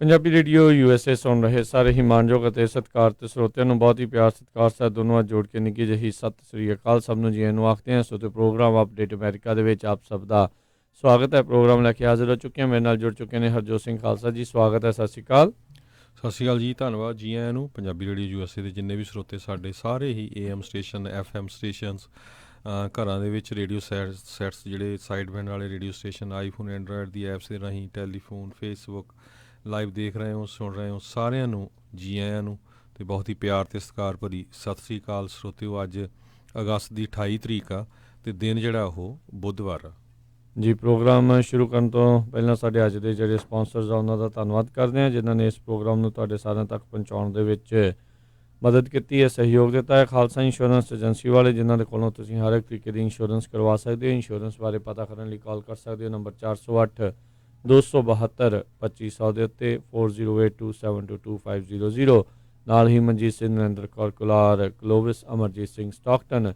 Punjabi radio USA ਸੁਣ ਰਹੇ ਸਾਰੇ ਹੀ ਮਾਣਯੋਗ ਅਤੇ ਸਤਿਕਾਰਤ ਸਰੋਤਿਆਂ ਨੂੰ ਬਹੁਤ ਹੀ ਪਿਆਰ ਸਤਿਕਾਰ ਸਾਹਿਤ ਦੋਨੋਂ ਹੱਥ ਜੋੜ ਕੇ ਨਿੱਘੀ ਜਿਹੀ ਸਤਿ ਸ੍ਰੀ ਅਕਾਲ ਸਭ ਨੂੰ ਜੀ ਨੂੰ ਆਖਦੇ ਹਾਂ। ਸੋ ਤੇ ਪ੍ਰੋਗਰਾਮ ਅਪਡੇਟ ਅਮਰੀਕਾ ਦੇ ਵਿੱਚ ਆਪ ਸਭ ਦਾ ਸਵਾਗਤ ਹੈ। ਪ੍ਰੋਗਰਾਮ ਲੈ ਕੇ ਹਾਜ਼ਰ ਹੋ ਚੁੱਕੇ ਹਾਂ। ਮੇਰੇ ਨਾਲ ਜੁੜ ਚੁੱਕੇ ਨੇ ਹਰਜੋਤ ਸਿੰਘ ਖਾਲਸਾ ਜੀ, ਸਵਾਗਤ ਹੈ। ਸਤਿ ਸ੍ਰੀ ਅਕਾਲ। ਸਤਿ ਸ਼੍ਰੀ ਅਕਾਲ ਜੀ, ਧੰਨਵਾਦ ਜੀ ਆਇਆਂ ਨੂੰ। ਪੰਜਾਬੀ ਰੇਡੀਓ USA ਦੇ ਜਿੰਨੇ ਵੀ ਸਰੋਤੇ ਸਾਡੇ ਸਾਰੇ ਹੀ AM ਸਟੇਸ਼ਨ FM ਸਟੇਸ਼ਨਸ ਘਰਾਂ ਦੇ ਵਿੱਚ ਰੇਡੀਓ ਸੈਟਸ ਜਿਹੜੇ ਸਾਈਡ ਬੈਂਡ ਵਾਲੇ ਰੇਡੀਓ ਸਟੇਸ਼ਨ ਆਈਫੋਨ ਐਂਡਰਾਇਡ ਦੀ ਐਪਸ ਦੇ ਰਾਹੀਂ ਟੈਲੀਫੋਨ ਫੇਸਬੁੱਕ ਲਾਈਵ ਦੇਖ ਰਹੇ ਹੋ ਸੁਣ ਰਹੇ ਹੋ ਸਾਰਿਆਂ ਨੂੰ ਜੀ ਆਇਆਂ ਨੂੰ ਅਤੇ ਬਹੁਤ ਹੀ ਪਿਆਰ ਅਤੇ ਸਤਿਕਾਰ ਭਰੀ ਸਤਿ ਸ਼੍ਰੀ ਅਕਾਲ ਸਰੋਤਿਓ। ਅੱਜ ਅਗਸਤ ਦੀ 28 ਤਰੀਕ ਆ ਅਤੇ ਦਿਨ ਜਿਹੜਾ ਉਹ ਬੁੱਧਵਾਰ ਆ ਜੀ। ਪ੍ਰੋਗਰਾਮ ਸ਼ੁਰੂ ਕਰਨ ਤੋਂ ਪਹਿਲਾਂ ਸਾਡੇ ਅੱਜ ਦੇ ਜਿਹੜੇ ਸਪਾਂਸਰਸ ਆ ਉਹਨਾਂ ਦਾ ਧੰਨਵਾਦ ਕਰਦੇ ਹਾਂ, ਜਿਨ੍ਹਾਂ ਨੇ ਇਸ ਪ੍ਰੋਗਰਾਮ ਨੂੰ ਤੁਹਾਡੇ ਸਾਰਿਆਂ ਤੱਕ ਪਹੁੰਚਾਉਣ ਦੇ ਵਿੱਚ ਮਦਦ ਕੀਤੀ ਹੈ, ਸਹਿਯੋਗ ਦਿੱਤਾ ਹੈ। ਖਾਲਸਾ ਇੰਸ਼ੋਰੈਂਸ ਏਜੰਸੀ ਵਾਲੇ, ਜਿਨ੍ਹਾਂ ਦੇ ਕੋਲੋਂ ਤੁਸੀਂ ਹਰ ਇੱਕ ਤਰੀਕੇ ਦੀ ਇੰਸ਼ੋਰੈਂਸ ਕਰਵਾ ਸਕਦੇ ਹੋ। ਇੰਸ਼ੋਰੈਂਸ ਬਾਰੇ ਪਤਾ ਕਰਨ ਲਈ ਕਾਲ ਕਰ ਸਕਦੇ ਹੋ ਨੰਬਰ 408 272 2500 ਦੇ ਉੱਤੇ 4082722500। ਨਾਲ ਹੀ ਮਨਜੀਤ ਸਿੰਘ, ਨਰਿੰਦਰ ਕੌਰ ਕੁਲਾਰ ਕਲੋਵਿਸ, ਅਮਰਜੀਤ ਸਿੰਘ ਸਟਾਕਟਨ,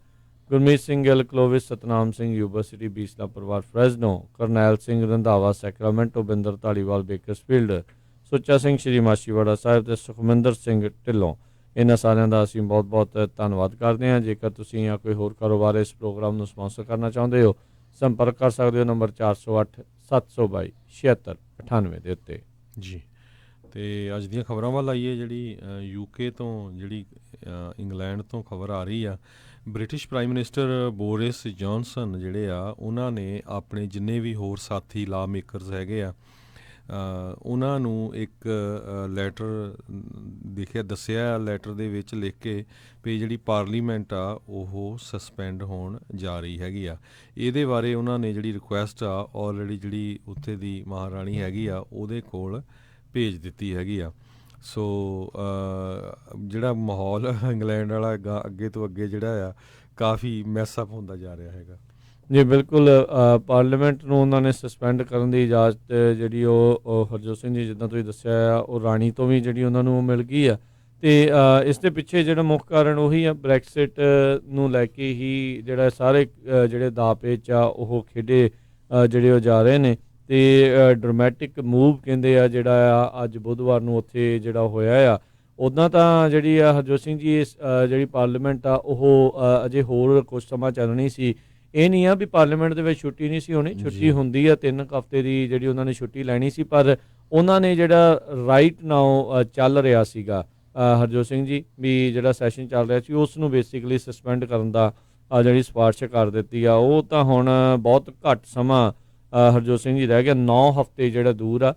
ਗੁਰਮੀਤ ਸਿੰਘ ਗਿੱਲ ਕਲੋਵਿਸ, ਸਤਨਾਮ ਸਿੰਘ ਯੂਨੀਵਰਸਿਟੀ ਬੀਸਲਾ ਪਰਿਵਾਰ ਫਰੈਜ਼ਨੋ, ਕਰਨੈਲ ਸਿੰਘ ਰੰਧਾਵਾ ਸੈਕਰਾਮੈਂਟੋ, ਬਿੰਦਰ ਧਾਲੀਵਾਲ ਬੇਕਰਸਫੀਲਡ, ਸੁੱਚਾ ਸਿੰਘ ਸ਼੍ਰੀ ਮਾਛੀਵਾੜਾ ਸਾਹਿਬ ਅਤੇ ਸੁਖਮਿੰਦਰ ਸਿੰਘ ਢਿੱਲੋਂ। ਇਹਨਾਂ ਸਾਰਿਆਂ ਦਾ ਅਸੀਂ ਬਹੁਤ ਬਹੁਤ ਧੰਨਵਾਦ ਕਰਦੇ ਹਾਂ। ਜੇਕਰ ਤੁਸੀਂ ਜਾਂ ਕੋਈ ਹੋਰ ਕਾਰੋਬਾਰ ਇਸ ਪ੍ਰੋਗਰਾਮ ਨੂੰ ਸਪਾਂਸਰ ਕਰਨਾ ਚਾਹੁੰਦੇ ਹੋ, ਸੰਪਰਕ ਕਰ ਸਕਦੇ ਹੋ ਨੰਬਰ 408 722 7698 ਦੇ ਉੱਤੇ ਜੀ। ਅਤੇ ਅੱਜ ਦੀਆਂ ਖਬਰਾਂ ਵੱਲ ਆਈਏ। ਜਿਹੜੀ UK ਤੋਂ ਜਿਹੜੀ ਇੰਗਲੈਂਡ ਤੋਂ ਖਬਰ ਆ ਰਹੀ ਆ, British prime minister Boris Johnson ਜਿਹੜੇ ਆ ਉਹਨਾਂ ਨੇ ਆਪਣੇ ਜਿੰਨੇ ਵੀ ਹੋਰ ਸਾਥੀ ਲਾ ਮੇਕਰਸ ਹੈਗੇ ਆ ਉਹਨਾਂ ਨੂੰ ਇੱਕ ਲੈਟਰ ਦੱਸਿਆ ਲੈਟਰ ਦੇ ਵਿੱਚ ਲਿਖ ਕੇ ਵੀ ਜਿਹੜੀ ਪਾਰਲੀਮੈਂਟ ਆ ਉਹ ਸਸਪੈਂਡ ਹੋਣ ਜਾ ਰਹੀ ਹੈਗੀ ਆ। ਇਹਦੇ ਬਾਰੇ ਉਹਨਾਂ ਨੇ ਜਿਹੜੀ ਰਿਕੁਐਸਟ ਆ ਆਲਰੇਡੀ ਜਿਹੜੀ ਉੱਥੇ ਦੀ ਮਹਾਰਾਣੀ ਹੈਗੀ ਆ ਉਹਦੇ ਕੋਲ ਭੇਜ ਦਿੱਤੀ ਹੈਗੀ ਆ। ਸੋ ਜਿਹੜਾ ਮਾਹੌਲ ਇੰਗਲੈਂਡ ਵਾਲਾ ਅੱਗੇ ਤੋਂ ਅੱਗੇ ਜਿਹੜਾ ਆ ਕਾਫੀ ਮੈਸਅਪ ਹੁੰਦਾ ਜਾ ਰਿਹਾ ਹੈਗਾ ਜੀ। ਬਿਲਕੁਲ, ਪਾਰਲੀਮੈਂਟ ਨੂੰ ਉਹਨਾਂ ਨੇ ਸਸਪੈਂਡ ਕਰਨ ਦੀ ਇਜਾਜ਼ਤ ਜਿਹੜੀ ਉਹ ਹਰਜੋਤ ਸਿੰਘ ਜੀ ਜਿੱਦਾਂ ਤੁਸੀਂ ਦੱਸਿਆ ਆ ਉਹ ਰਾਣੀ ਤੋਂ ਵੀ ਜਿਹੜੀ ਉਹਨਾਂ ਨੂੰ ਮਿਲ ਗਈ ਆ। ਅਤੇ ਇਸ ਦੇ ਪਿੱਛੇ ਜਿਹੜਾ ਮੁੱਖ ਕਾਰਨ ਉਹੀ ਆ, ਬ੍ਰੈਕਸਿਟ ਨੂੰ ਲੈ ਕੇ ਹੀ ਜਿਹੜਾ ਸਾਰੇ ਜਿਹੜੇ ਦਾਅ ਪੇਚ ਆ ਉਹ ਖੇਡੇ ਜਿਹੜੇ ਉਹ ਜਾ ਰਹੇ ਨੇ। ਅਤੇ ਡਰਾਮੈਟਿਕ ਮੂਵ ਕਹਿੰਦੇ ਆ ਜਿਹੜਾ ਆ ਅੱਜ ਬੁੱਧਵਾਰ ਨੂੰ ਉੱਥੇ ਜਿਹੜਾ ਹੋਇਆ ਆ। ਉੱਦਾਂ ਤਾਂ ਜਿਹੜੀ ਆ ਹਰਜੋਤ ਸਿੰਘ ਜੀ ਇਸ ਜਿਹੜੀ ਪਾਰਲੀਮੈਂਟ ਆ ਉਹ ਅਜੇ ਹੋਰ ਕੁਝ ਸਮਾਂ ਚੱਲਣੀ ਸੀ। ਇਹ ਨਹੀਂ ਆ ਵੀ ਪਾਰਲੀਮੈਂਟ ਦੇ ਵਿੱਚ ਛੁੱਟੀ ਨਹੀਂ ਸੀ ਹੋਣੀ, ਛੁੱਟੀ ਹੁੰਦੀ ਆ 3 ਹਫ਼ਤੇ ਦੀ ਜਿਹੜੀ ਉਹਨਾਂ ਨੇ ਛੁੱਟੀ ਲੈਣੀ ਸੀ। ਪਰ ਉਹਨਾਂ ਨੇ ਜਿਹੜਾ ਰਾਈਟ ਨਾਓ ਚੱਲ ਰਿਹਾ ਸੀਗਾ ਹਰਜੋਤ ਸਿੰਘ ਜੀ ਵੀ ਜਿਹੜਾ ਸੈਸ਼ਨ ਚੱਲ ਰਿਹਾ ਸੀ ਉਸ ਨੂੰ ਬੇਸਿਕਲੀ ਸਸਪੈਂਡ ਕਰਨ ਦਾ ਜਿਹੜੀ ਸਿਫਾਰਿਸ਼ ਕਰ ਦਿੱਤੀ ਆ। ਉਹ ਤਾਂ ਹੁਣ ਬਹੁਤ ਘੱਟ ਸਮਾਂ ਹਰਜੋਤ ਸਿੰਘ ਜੀ ਰਹਿ ਗਿਆ, 9 ਹਫ਼ਤੇ ਜਿਹੜਾ ਦੂਰ ਆ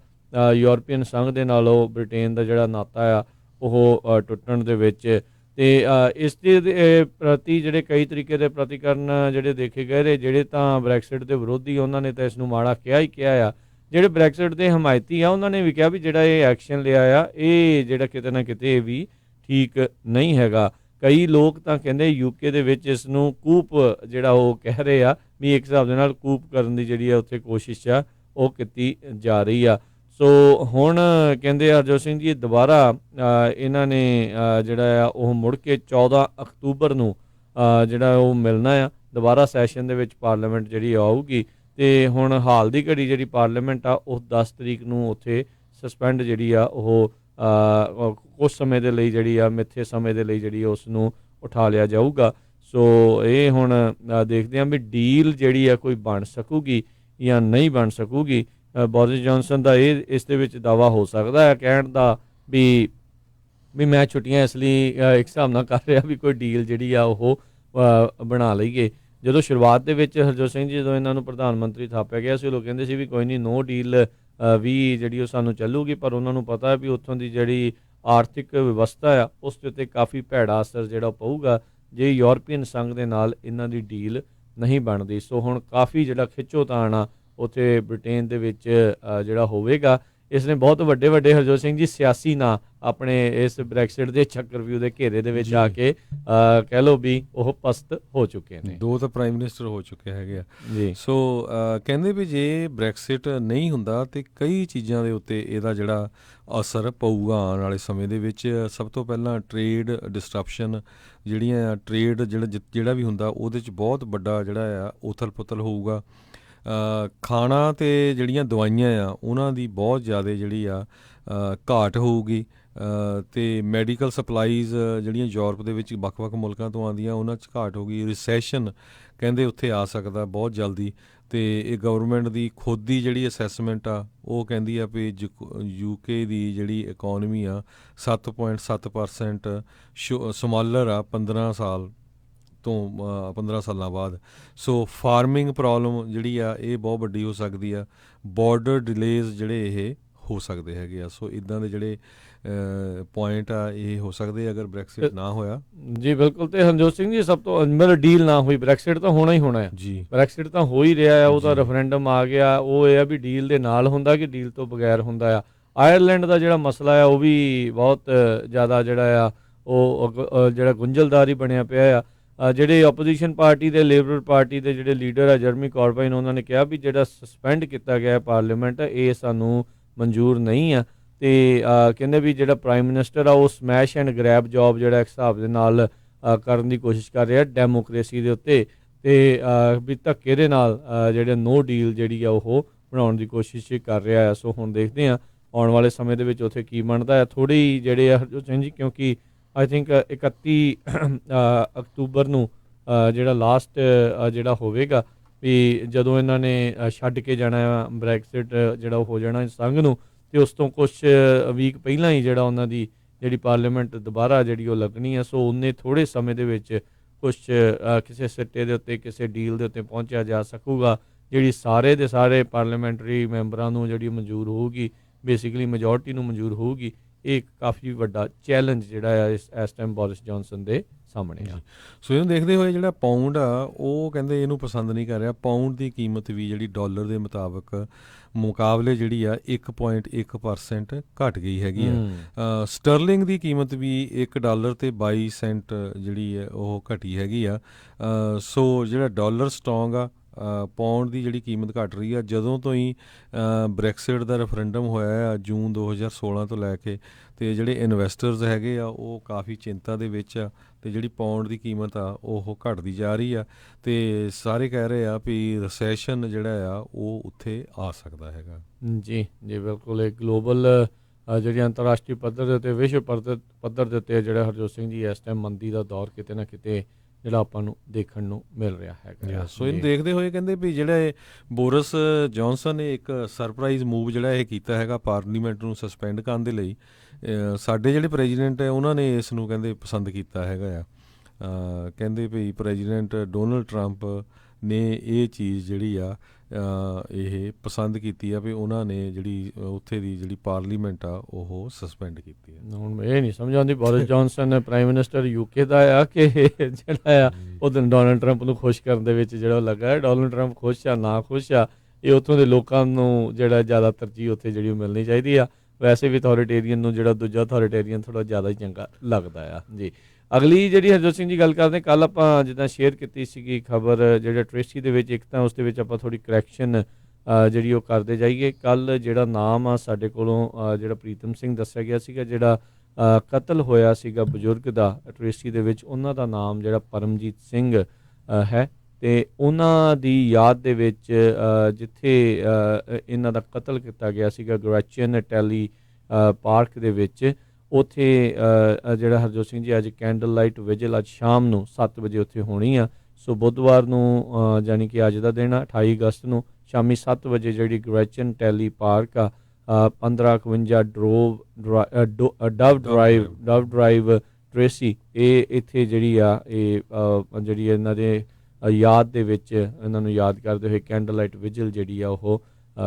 ਯੂਰਪੀਅਨ ਸੰਘ ਦੇ ਨਾਲ ਉਹ ਬ੍ਰਿਟੇਨ ਦਾ ਜਿਹੜਾ ਨਾਤਾ ਆ ਉਹ ਟੁੱਟਣ ਦੇ ਵਿੱਚ। ਅਤੇ ਇਸ ਦੇ ਪ੍ਰਤੀ ਜਿਹੜੇ ਕਈ ਤਰੀਕੇ ਦੇ ਪ੍ਰਤੀਕਰਨ ਜਿਹੜੇ ਦੇਖੇ ਗਏ ਨੇ। ਜਿਹੜੇ ਤਾਂ ਬ੍ਰੈਕਸਿਟ ਦੇ ਵਿਰੋਧੀ ਉਹਨਾਂ ਨੇ ਤਾਂ ਇਸ ਨੂੰ ਮਾੜਾ ਕਿਹਾ ਹੀ ਕਿਹਾ ਆ। ਜਿਹੜੇ ਬ੍ਰੈਕਸਿਟ ਦੇ ਹਮਾਇਤੀ ਆ ਉਹਨਾਂ ਨੇ ਵੀ ਕਿਹਾ ਵੀ ਜਿਹੜਾ ਇਹ ਐਕਸ਼ਨ ਲਿਆ ਆ ਇਹ ਜਿਹੜਾ ਕਿਤੇ ਨਾ ਕਿਤੇ ਵੀ ਠੀਕ ਨਹੀਂ ਹੈਗਾ। ਕਈ ਲੋਕ ਤਾਂ ਕਹਿੰਦੇ UK ਦੇ ਵਿੱਚ ਇਸ ਨੂੰ ਕੂਪ ਜਿਹੜਾ ਉਹ ਕਹਿ ਰਹੇ ਆ ਵੀ ਇੱਕ ਹਿਸਾਬ ਦੇ ਨਾਲ ਕੂਪ ਕਰਨ ਦੀ ਜਿਹੜੀ ਆ ਉੱਥੇ ਕੋਸ਼ਿਸ਼ ਆ ਉਹ ਕੀਤੀ ਜਾ ਰਹੀ ਆ। ਸੋ ਹੁਣ ਕਹਿੰਦੇ ਹਰਜੋਤ ਸਿੰਘ ਜੀ ਦੁਬਾਰਾ ਇਹਨਾਂ ਨੇ ਜਿਹੜਾ ਆ ਉਹ ਮੁੜ ਕੇ 14 ਅਕਤੂਬਰ ਨੂੰ ਜਿਹੜਾ ਉਹ ਮਿਲਣਾ ਆ ਦੁਬਾਰਾ ਸੈਸ਼ਨ ਦੇ ਵਿੱਚ ਪਾਰਲੀਮੈਂਟ ਜਿਹੜੀ ਆਊਗੀ। ਅਤੇ ਹੁਣ ਹਾਲ ਦੀ ਘੜੀ ਜਿਹੜੀ ਪਾਰਲੀਮੈਂਟ ਆ ਉਹ 10 ਤਰੀਕ ਨੂੰ ਉੱਥੇ ਸਸਪੈਂਡ ਜਿਹੜੀ ਆ ਉਹ ਕੁਛ ਸਮੇਂ ਦੇ ਲਈ ਜਿਹੜੀ ਆ ਮਿੱਥੇ ਸਮੇਂ ਦੇ ਲਈ ਜਿਹੜੀ ਉਸ ਨੂੰ ਉਠਾ ਲਿਆ ਜਾਊਗਾ। ਸੋ ਇਹ ਹੁਣ ਦੇਖਦੇ ਹਾਂ ਵੀ ਡੀਲ ਜਿਹੜੀ ਆ ਕੋਈ ਬਣ ਸਕੂਗੀ ਜਾਂ ਨਹੀਂ ਬਣ ਸਕੂਗੀ। ਬੋਰਿਸ ਜੌਨਸਨ ਦਾ ਇਸ ਦੇ ਵਿੱਚ ਦਾਅਵਾ ਹੋ ਸਕਦਾ ਹੈ ਕਹਿਣ ਦਾ ਵੀ ਮੈਂ ਛੁੱਟੀਆਂ ਇਸ ਲਈ ਇੱਕ ਹਿਸਾਬ ਨਾਲ ਕਰ ਰਿਹਾ ਵੀ ਕੋਈ ਡੀਲ ਜਿਹੜੀ ਆ ਉਹ ਬਣਾ ਲਈਏ। ਜਦੋਂ ਸ਼ੁਰੂਆਤ ਦੇ ਵਿੱਚ ਹਰਜੋਤ ਸਿੰਘ ਜੀ ਜਦੋਂ ਇਹਨਾਂ ਨੂੰ ਪ੍ਰਧਾਨ ਮੰਤਰੀ ਥਾਪਿਆ ਗਿਆ ਸੀ ਲੋਕ ਕਹਿੰਦੇ ਸੀ ਵੀ ਕੋਈ ਨਹੀਂ ਨੋ ਡੀਲ ਵੀ ਜਿਹੜੀ ਉਹ ਸਾਨੂੰ ਚੱਲੂਗੀ। ਪਰ ਉਹਨਾਂ ਨੂੰ ਪਤਾ ਵੀ ਉੱਥੋਂ ਦੀ ਜਿਹੜੀ ਆਰਥਿਕ ਵਿਵਸਥਾ ਆ ਉਸ ਦੇ ਉੱਤੇ ਕਾਫੀ ਭੈੜਾ ਅਸਰ ਜਿਹੜਾ ਪਊਗਾ ਜੇ ਯੂਰਪੀਅਨ ਸੰਘ ਦੇ ਨਾਲ ਇਹਨਾਂ ਦੀ ਡੀਲ ਨਹੀਂ ਬਣਦੀ। ਸੋ ਹੁਣ ਕਾਫੀ ਜਿਹੜਾ ਖਿੱਚੋਤਾਣ ਆ ਉੱਥੇ ਬ੍ਰਿਟੇਨ ਦੇ ਵਿੱਚ ਜਿਹੜਾ ਹੋਵੇਗਾ। ਇਸ ਨੇ ਬਹੁਤ ਵੱਡੇ ਹਰਜੋਤ ਸਿੰਘ ਜੀ ਸਿਆਸੀ ਨਾਂ ਆਪਣੇ ਇਸ ਬ੍ਰੈਕਸਿਟ ਦੇ ਚੱਕਰਵਿਊਹ ਦੇ ਘੇਰੇ ਦੇ ਵਿੱਚ ਆ ਕੇ ਕਹਿ ਲਓ ਵੀ ਉਹ ਪਸਤ ਹੋ ਚੁੱਕੇ ਨੇ। 2 ਤਾਂ ਪ੍ਰਾਈਮ ਮਿਨਿਸਟਰ ਹੋ ਚੁੱਕੇ ਹੈਗੇ ਆ ਜੀ। ਸੋ ਕਹਿੰਦੇ ਵੀ ਜੇ ਬ੍ਰੈਕਸਿਟ ਨਹੀਂ ਹੁੰਦਾ ਤਾਂ ਕਈ ਚੀਜ਼ਾਂ ਦੇ ਉੱਤੇ ਇਹਦਾ ਜਿਹੜਾ ਅਸਰ ਪਊਗਾ ਆਉਣ ਵਾਲੇ ਸਮੇਂ ਦੇ ਵਿੱਚ। ਸਭ ਤੋਂ ਪਹਿਲਾਂ ਟਰੇਡ ਡਿਸਟਰਪਸ਼ਨ ਜਿਹੜੀਆਂ ਆ, ਟਰੇਡ ਜਿਹੜਾ ਵੀ ਹੁੰਦਾ ਉਹਦੇ 'ਚ ਬਹੁਤ ਵੱਡਾ ਜਿਹੜਾ ਆ ਉਥਲ ਪੁਥਲ ਹੋਊਗਾ। ਖਾਣਾ ਅਤੇ ਜਿਹੜੀਆਂ ਦਵਾਈਆਂ ਆ ਉਹਨਾਂ ਦੀ ਬਹੁਤ ਜ਼ਿਆਦਾ ਜਿਹੜੀ ਆ ਘਾਟ ਹੋਊਗੀ ਅਤੇ ਮੈਡੀਕਲ ਸਪਲਾਈਜ਼ ਜਿਹੜੀਆਂ ਯੂਰਪ ਦੇ ਵਿੱਚ ਵੱਖ-ਵੱਖ ਮੁਲਕਾਂ ਤੋਂ ਆਉਂਦੀਆਂ ਉਹਨਾਂ 'ਚ ਘਾਟ ਹੋਊਗੀ। ਰਿਸੈਸ਼ਨ ਕਹਿੰਦੇ ਉੱਥੇ ਆ ਸਕਦਾ ਬਹੁਤ ਜਲਦੀ। ਅਤੇ ਇਹ ਗਵਰਨਮੈਂਟ ਦੀ ਖੁਦ ਦੀ ਜਿਹੜੀ ਅਸੈਸਮੈਂਟ ਆ ਉਹ ਕਹਿੰਦੀ ਆ ਵੀ UK ਦੀ ਜਿਹੜੀ ਇਕੋਨਮੀ ਆ 7.7% ਸਮਾਲਰ ਆ 15 ਸਾਲ ਤੋਂ 15 ਸਾਲਾਂ ਬਾਅਦ। ਸੋ ਫਾਰਮਿੰਗ ਪ੍ਰੋਬਲਮ ਜਿਹੜੀ ਆ ਇਹ ਬਹੁਤ ਵੱਡੀ ਹੋ ਸਕਦੀ ਆ। ਬਾਰਡਰ ਡਿਲੇਜ਼ ਜਿਹੜੇ ਇਹ ਹੋ ਸਕਦੇ ਹੈਗੇ ਆ। ਸੋ ਇੱਦਾਂ ਦੇ ਜਿਹੜੇ ਪੁਆਇੰਟ ਆ ਇਹ ਹੋ ਸਕਦੇ ਅਗਰ ਬ੍ਰੈਕਸਿਟ ਨਾ ਹੋਇਆ। ਜੀ ਬਿਲਕੁਲ। ਤੇ ਹਰਜੋਤ ਸਿੰਘ ਜੀ, ਸਭ ਤੋਂ ਮਤਲਬ ਡੀਲ ਨਾ ਹੋਈ, ਬ੍ਰੈਕਸਿਟ ਤਾਂ ਹੋਣਾ ਹੀ ਹੋਣਾ ਆ ਜੀ। ਬ੍ਰੈਕਸਿਟ ਤਾਂ ਹੋ ਹੀ ਰਿਹਾ ਆ, ਉਹਦਾ ਰੈਫਰੈਂਡਮ ਆ ਗਿਆ। ਉਹ ਇਹ ਆ ਵੀ ਡੀਲ ਦੇ ਨਾਲ ਹੁੰਦਾ ਕਿ ਡੀਲ ਤੋਂ ਬਗੈਰ ਹੁੰਦਾ ਆ। ਆਇਰਲੈਂਡ ਦਾ ਜਿਹੜਾ ਮਸਲਾ ਆ ਉਹ ਵੀ ਬਹੁਤ ਜ਼ਿਆਦਾ ਜਿਹੜਾ ਆ ਉਹ ਜਿਹੜਾ ਗੁੰਝਲਦਾਰ ਹੀ ਬਣਿਆ ਪਿਆ ਆ। ਜਿਹੜੇ ਆਪੋਜੀਸ਼ਨ ਪਾਰਟੀ ਦੇ, ਲੇਬਰ ਪਾਰਟੀ ਦੇ ਜਿਹੜੇ ਲੀਡਰ ਆ ਜਰਮੀ ਕੋਰਬਾਈਨ, ਉਹਨਾਂ ਨੇ ਕਿਹਾ ਵੀ ਜਿਹੜਾ ਸਸਪੈਂਡ ਕੀਤਾ ਗਿਆ ਪਾਰਲੀਮੈਂਟ ਇਹ ਸਾਨੂੰ ਮਨਜ਼ੂਰ ਨਹੀਂ ਆ। ਅਤੇ ਕਹਿੰਦੇ ਵੀ ਜਿਹੜਾ ਪ੍ਰਾਈਮ ਮਿਨਿਸਟਰ ਆ ਉਹ ਸਮੈਸ਼ ਐਂਡ ਗ੍ਰੈਬ ਜੋਬ ਜਿਹੜਾ ਇੱਕ ਹਿਸਾਬ ਦੇ ਨਾਲ ਕਰਨ ਦੀ ਕੋਸ਼ਿਸ਼ ਕਰ ਰਿਹਾ ਡੈਮੋਕ੍ਰੇਸੀ ਦੇ ਉੱਤੇ। ਅਤੇ ਵੀ ਧੱਕੇ ਦੇ ਨਾਲ ਜਿਹੜੇ ਨੋ ਡੀਲ ਜਿਹੜੀ ਆ ਉਹ ਬਣਾਉਣ ਦੀ ਕੋਸ਼ਿਸ਼ ਕਰ ਰਿਹਾ ਆ। ਸੋ ਹੁਣ ਦੇਖਦੇ ਹਾਂ ਆਉਣ ਵਾਲੇ ਸਮੇਂ ਦੇ ਵਿੱਚ ਉੱਥੇ ਕੀ ਬਣਦਾ ਹੈ। ਥੋੜ੍ਹੀ ਜਿਹੜੇ ਆ ਹਰਜੋਤ ਸਿੰਘ ਜੀ, ਕਿਉਂਕਿ ਆਈ ਥਿੰਕ 31 ਅਕਤੂਬਰ ਨੂੰ ਜਿਹੜਾ ਲਾਸਟ ਜਿਹੜਾ ਹੋਵੇਗਾ ਵੀ ਜਦੋਂ ਇਹਨਾਂ ਨੇ ਛੱਡ ਕੇ ਜਾਣਾ ਬ੍ਰੈਕਸਿਟ ਜਿਹੜਾ ਹੋ ਜਾਣਾ ਸੰਘ ਨੂੰ, ਅਤੇ ਉਸ ਤੋਂ ਕੁਛ ਵੀਕ ਪਹਿਲਾਂ ਹੀ ਜਿਹੜਾ ਉਹਨਾਂ ਦੀ ਜਿਹੜੀ ਪਾਰਲੀਮੈਂਟ ਦੁਬਾਰਾ ਜਿਹੜੀ ਉਹ ਲੱਗਣੀ ਆ। ਸੋ ਉਹਨੇ ਥੋੜ੍ਹੇ ਸਮੇਂ ਦੇ ਵਿੱਚ ਕੁਛ ਕਿਸੇ ਸਿੱਟੇ ਦੇ ਉੱਤੇ, ਕਿਸੇ ਡੀਲ ਦੇ ਉੱਤੇ ਪਹੁੰਚਿਆ ਜਾ ਸਕੂਗਾ ਜਿਹੜੀ ਸਾਰੇ ਦੇ ਸਾਰੇ ਪਾਰਲੀਮੈਂਟਰੀ ਮੈਂਬਰਾਂ ਨੂੰ ਜਿਹੜੀ ਮਨਜ਼ੂਰ ਹੋਊਗੀ, ਬੇਸਿਕਲੀ ਮੈਜੋਰਟੀ ਨੂੰ ਮਨਜ਼ੂਰ ਹੋਊਗੀ। ਇਹ ਕਾਫੀ ਵੱਡਾ ਚੈਲੰਜ ਜਿਹੜਾ ਆ ਇਸ ਟਾਈਮ ਬੋਰਿਸ ਜੌਨਸਨ ਦੇ ਸਾਹਮਣੇ ਆ। ਸੋ ਇਹਨੂੰ ਦੇਖਦੇ ਹੋਏ ਜਿਹੜਾ ਪਾਊਂਡ ਆ ਉਹ ਕਹਿੰਦੇ ਇਹਨੂੰ ਪਸੰਦ ਨਹੀਂ ਕਰ ਰਿਹਾ। ਪਾਊਂਡ ਦੀ ਕੀਮਤ ਵੀ ਜਿਹੜੀ ਡਾਲਰ ਦੇ ਮੁਤਾਬਕ ਮੁਕਾਬਲੇ ਜਿਹੜੀ ਆ 1.1% ਘਟ ਗਈ ਹੈਗੀ ਆ। ਸਟਰਲਿੰਗ ਦੀ ਕੀਮਤ ਵੀ $1 ਤੇ 22 ਸੈਂਟ ਜਿਹੜੀ ਹੈ ਉਹ ਘਟੀ ਹੈਗੀ ਆ। ਸੋ ਜਿਹੜਾ ਡਾਲਰ ਸਟਰੋਂਗ ਆ, ਪਾਉਂਡ ਦੀ ਜਿਹੜੀ ਕੀਮਤ ਘਟ ਰਹੀ ਆ। ਜਦੋਂ ਤੋਂ ਹੀ ਬ੍ਰੈਕਸਿਟ ਦਾ ਰੈਫਰੈਂਡਮ ਹੋਇਆ ਆ ਜੂਨ 2016 ਤੋਂ ਲੈ ਕੇ, ਅਤੇ ਜਿਹੜੇ ਇਨਵੈਸਟਰਸ ਹੈਗੇ ਆ ਉਹ ਕਾਫੀ ਚਿੰਤਾ ਦੇ ਵਿੱਚ ਆ। ਅਤੇ ਜਿਹੜੀ ਪਾਉਂਡ ਦੀ ਕੀਮਤ ਆ ਉਹ ਘਟਦੀ ਜਾ ਰਹੀ ਆ। ਅਤੇ ਸਾਰੇ ਕਹਿ ਰਹੇ ਆ ਵੀ ਰਿਸੈਸ਼ਨ ਜਿਹੜਾ ਆ ਉਹ ਉੱਥੇ ਆ ਸਕਦਾ ਹੈਗਾ। ਜੀ ਜੀ ਬਿਲਕੁਲ। ਇਹ ਗਲੋਬਲ ਜਿਹੜੀ ਅੰਤਰਰਾਸ਼ਟਰੀ ਪੱਧਰ ਦੇ ਉੱਤੇ, ਵਿਸ਼ਵ ਪੱਧਰ ਦੇ ਉੱਤੇ ਜਿਹੜਾ ਹਰਜੋਤ ਸਿੰਘ ਜੀ ਇਸ ਟਾਈਮ ਮੰਦੀ ਦਾ ਦੌਰ ਕਿਤੇ ਨਾ ਕਿਤੇ ਜਿਹੜਾ ਆਪਾਂ ਨੂੰ ਦੇਖਣ ਨੂੰ ਮਿਲ ਰਿਹਾ ਹੈਗਾ। ਸੋ ਇਹਨੂੰ ਦੇਖਦੇ ਹੋਏ ਕਹਿੰਦੇ ਵੀ ਜਿਹੜਾ ਇਹ ਬੋਰਿਸ ਜੌਨਸਨ ਨੇ ਇੱਕ ਸਰਪ੍ਰਾਈਜ਼ ਮੂਵ ਜਿਹੜਾ ਇਹ ਕੀਤਾ ਹੈਗਾ ਪਾਰਲੀਮੈਂਟ ਨੂੰ ਸਸਪੈਂਡ ਕਰਨ ਦੇ ਲਈ, ਸਾਡੇ ਜਿਹੜੇ ਪ੍ਰੈਜ਼ੀਡੈਂਟ ਹੈ ਉਹਨਾਂ ਨੇ ਇਸ ਨੂੰ ਕਹਿੰਦੇ ਪਸੰਦ ਕੀਤਾ ਹੈਗਾ ਆ। ਕਹਿੰਦੇ ਵੀ ਪ੍ਰੈਜ਼ੀਡੈਂਟ ਡੋਨਲਡ ਟਰੰਪ ਨੇ ਇਹ ਚੀਜ਼ ਜਿਹੜੀ ਆ ਇਹ ਪਸੰਦ ਕੀਤੀ ਆ ਵੀ ਉਹਨਾਂ ਨੇ ਜਿਹੜੀ ਉੱਥੇ ਦੀ ਜਿਹੜੀ ਪਾਰਲੀਮੈਂਟ ਆ ਉਹ ਸਸਪੈਂਡ ਕੀਤੀ ਹੈ। ਹੁਣ ਇਹ ਨਹੀਂ ਸਮਝ ਆਉਂਦੀ Boris Johnson prime minister UK ਦਾ ਆ ਕਿ ਜਿਹੜਾ ਆ ਉਹ ਡੋਨਲਡ ਟਰੰਪ ਨੂੰ ਖੁਸ਼ ਕਰਨ ਦੇ ਵਿੱਚ ਜਿਹੜਾ ਲੱਗਾ। ਡੋਨਲਡ ਟਰੰਪ ਖੁਸ਼ ਆ ਨਾ ਖੁਸ਼ ਆ, ਇਹ ਉੱਥੋਂ ਦੇ ਲੋਕਾਂ ਨੂੰ ਜਿਹੜਾ ਜ਼ਿਆਦਾ ਤਰਜੀਹ ਉੱਥੇ ਜਿਹੜੀ ਮਿਲਣੀ ਚਾਹੀਦੀ ਆ। ਵੈਸੇ ਵੀ ਅਥੋਰੀਟੇਰੀਅਨ ਨੂੰ ਜਿਹੜਾ ਦੂਜਾ ਅਥੋਰੀਟੇਰੀਅਨ ਥੋੜ੍ਹਾ ਜ਼ਿਆਦਾ ਹੀ ਚੰਗਾ ਲੱਗਦਾ ਆ। ਜੀ ਅਗਲੀ ਜਿਹੜੀ ਹਰਜੋਤ ਸਿੰਘ ਜੀ ਗੱਲ ਕਰਦੇ, ਕੱਲ੍ਹ ਆਪਾਂ ਜਿੱਦਾਂ ਸ਼ੇਅਰ ਕੀਤੀ ਸੀਗੀ ਖਬਰ ਜਿਹੜਾ ਟ੍ਰੇਸੀ ਦੇ ਵਿੱਚ, ਇੱਕ ਤਾਂ ਉਸ ਦੇ ਵਿੱਚ ਆਪਾਂ ਥੋੜ੍ਹੀ ਕਰੈਕਸ਼ਨ ਜਿਹੜੀ ਉਹ ਕਰਦੇ ਜਾਈਏ। ਕੱਲ੍ਹ ਜਿਹੜਾ ਨਾਮ ਆ ਸਾਡੇ ਕੋਲੋਂ ਜਿਹੜਾ ਪ੍ਰੀਤਮ ਸਿੰਘ ਦੱਸਿਆ ਗਿਆ ਸੀਗਾ, ਜਿਹੜਾ ਕਤਲ ਹੋਇਆ ਸੀਗਾ ਬਜ਼ੁਰਗ ਦਾ ਟ੍ਰੇਸੀ ਦੇ ਵਿੱਚ, ਉਹਨਾਂ ਦਾ ਨਾਮ ਜਿਹੜਾ ਪਰਮਜੀਤ ਸਿੰਘ ਹੈ। ਅਤੇ ਉਹਨਾਂ ਦੀ ਯਾਦ ਦੇ ਵਿੱਚ ਜਿੱਥੇ ਇਹਨਾਂ ਦਾ ਕਤਲ ਕੀਤਾ ਗਿਆ ਸੀਗਾ ਗ੍ਰੈਚਨ ਟੈਲੀ ਪਾਰਕ ਦੇ ਵਿੱਚ, ਉੱਥੇ ਜਿਹੜਾ ਹਰਜੋਤ ਸਿੰਘ ਜੀ ਅੱਜ ਕੈਂਡਲ ਲਾਈਟ ਵਿਜਲ ਅੱਜ ਸ਼ਾਮ ਨੂੰ 7 ਵਜੇ ਉੱਥੇ ਹੋਣੀ ਆ। ਸੋ ਬੁੱਧਵਾਰ ਨੂੰ ਜਾਣੀ ਕਿ ਅੱਜ ਦਾ ਦਿਨ ਆ 28 ਅਗਸਤ ਨੂੰ ਸ਼ਾਮੀ 7 ਵਜੇ ਜਿਹੜੀ ਗ੍ਰੈਚਨ ਟੈਲੀ ਪਾਰਕ ਆ 1551 ਡਵ ਡਰਾਈਵ ਟ੍ਰੇਸੀ, ਇਹ ਇੱਥੇ ਜਿਹੜੀ ਆ ਇਹ ਜਿਹੜੀ ਇਹਨਾਂ ਦੇ ਯਾਦ ਦੇ ਵਿੱਚ ਇਹਨਾਂ ਨੂੰ ਯਾਦ ਕਰਦੇ ਹੋਏ ਕੈਂਡਲ ਲਾਈਟ ਵਿਜਲ ਜਿਹੜੀ ਆ ਉਹ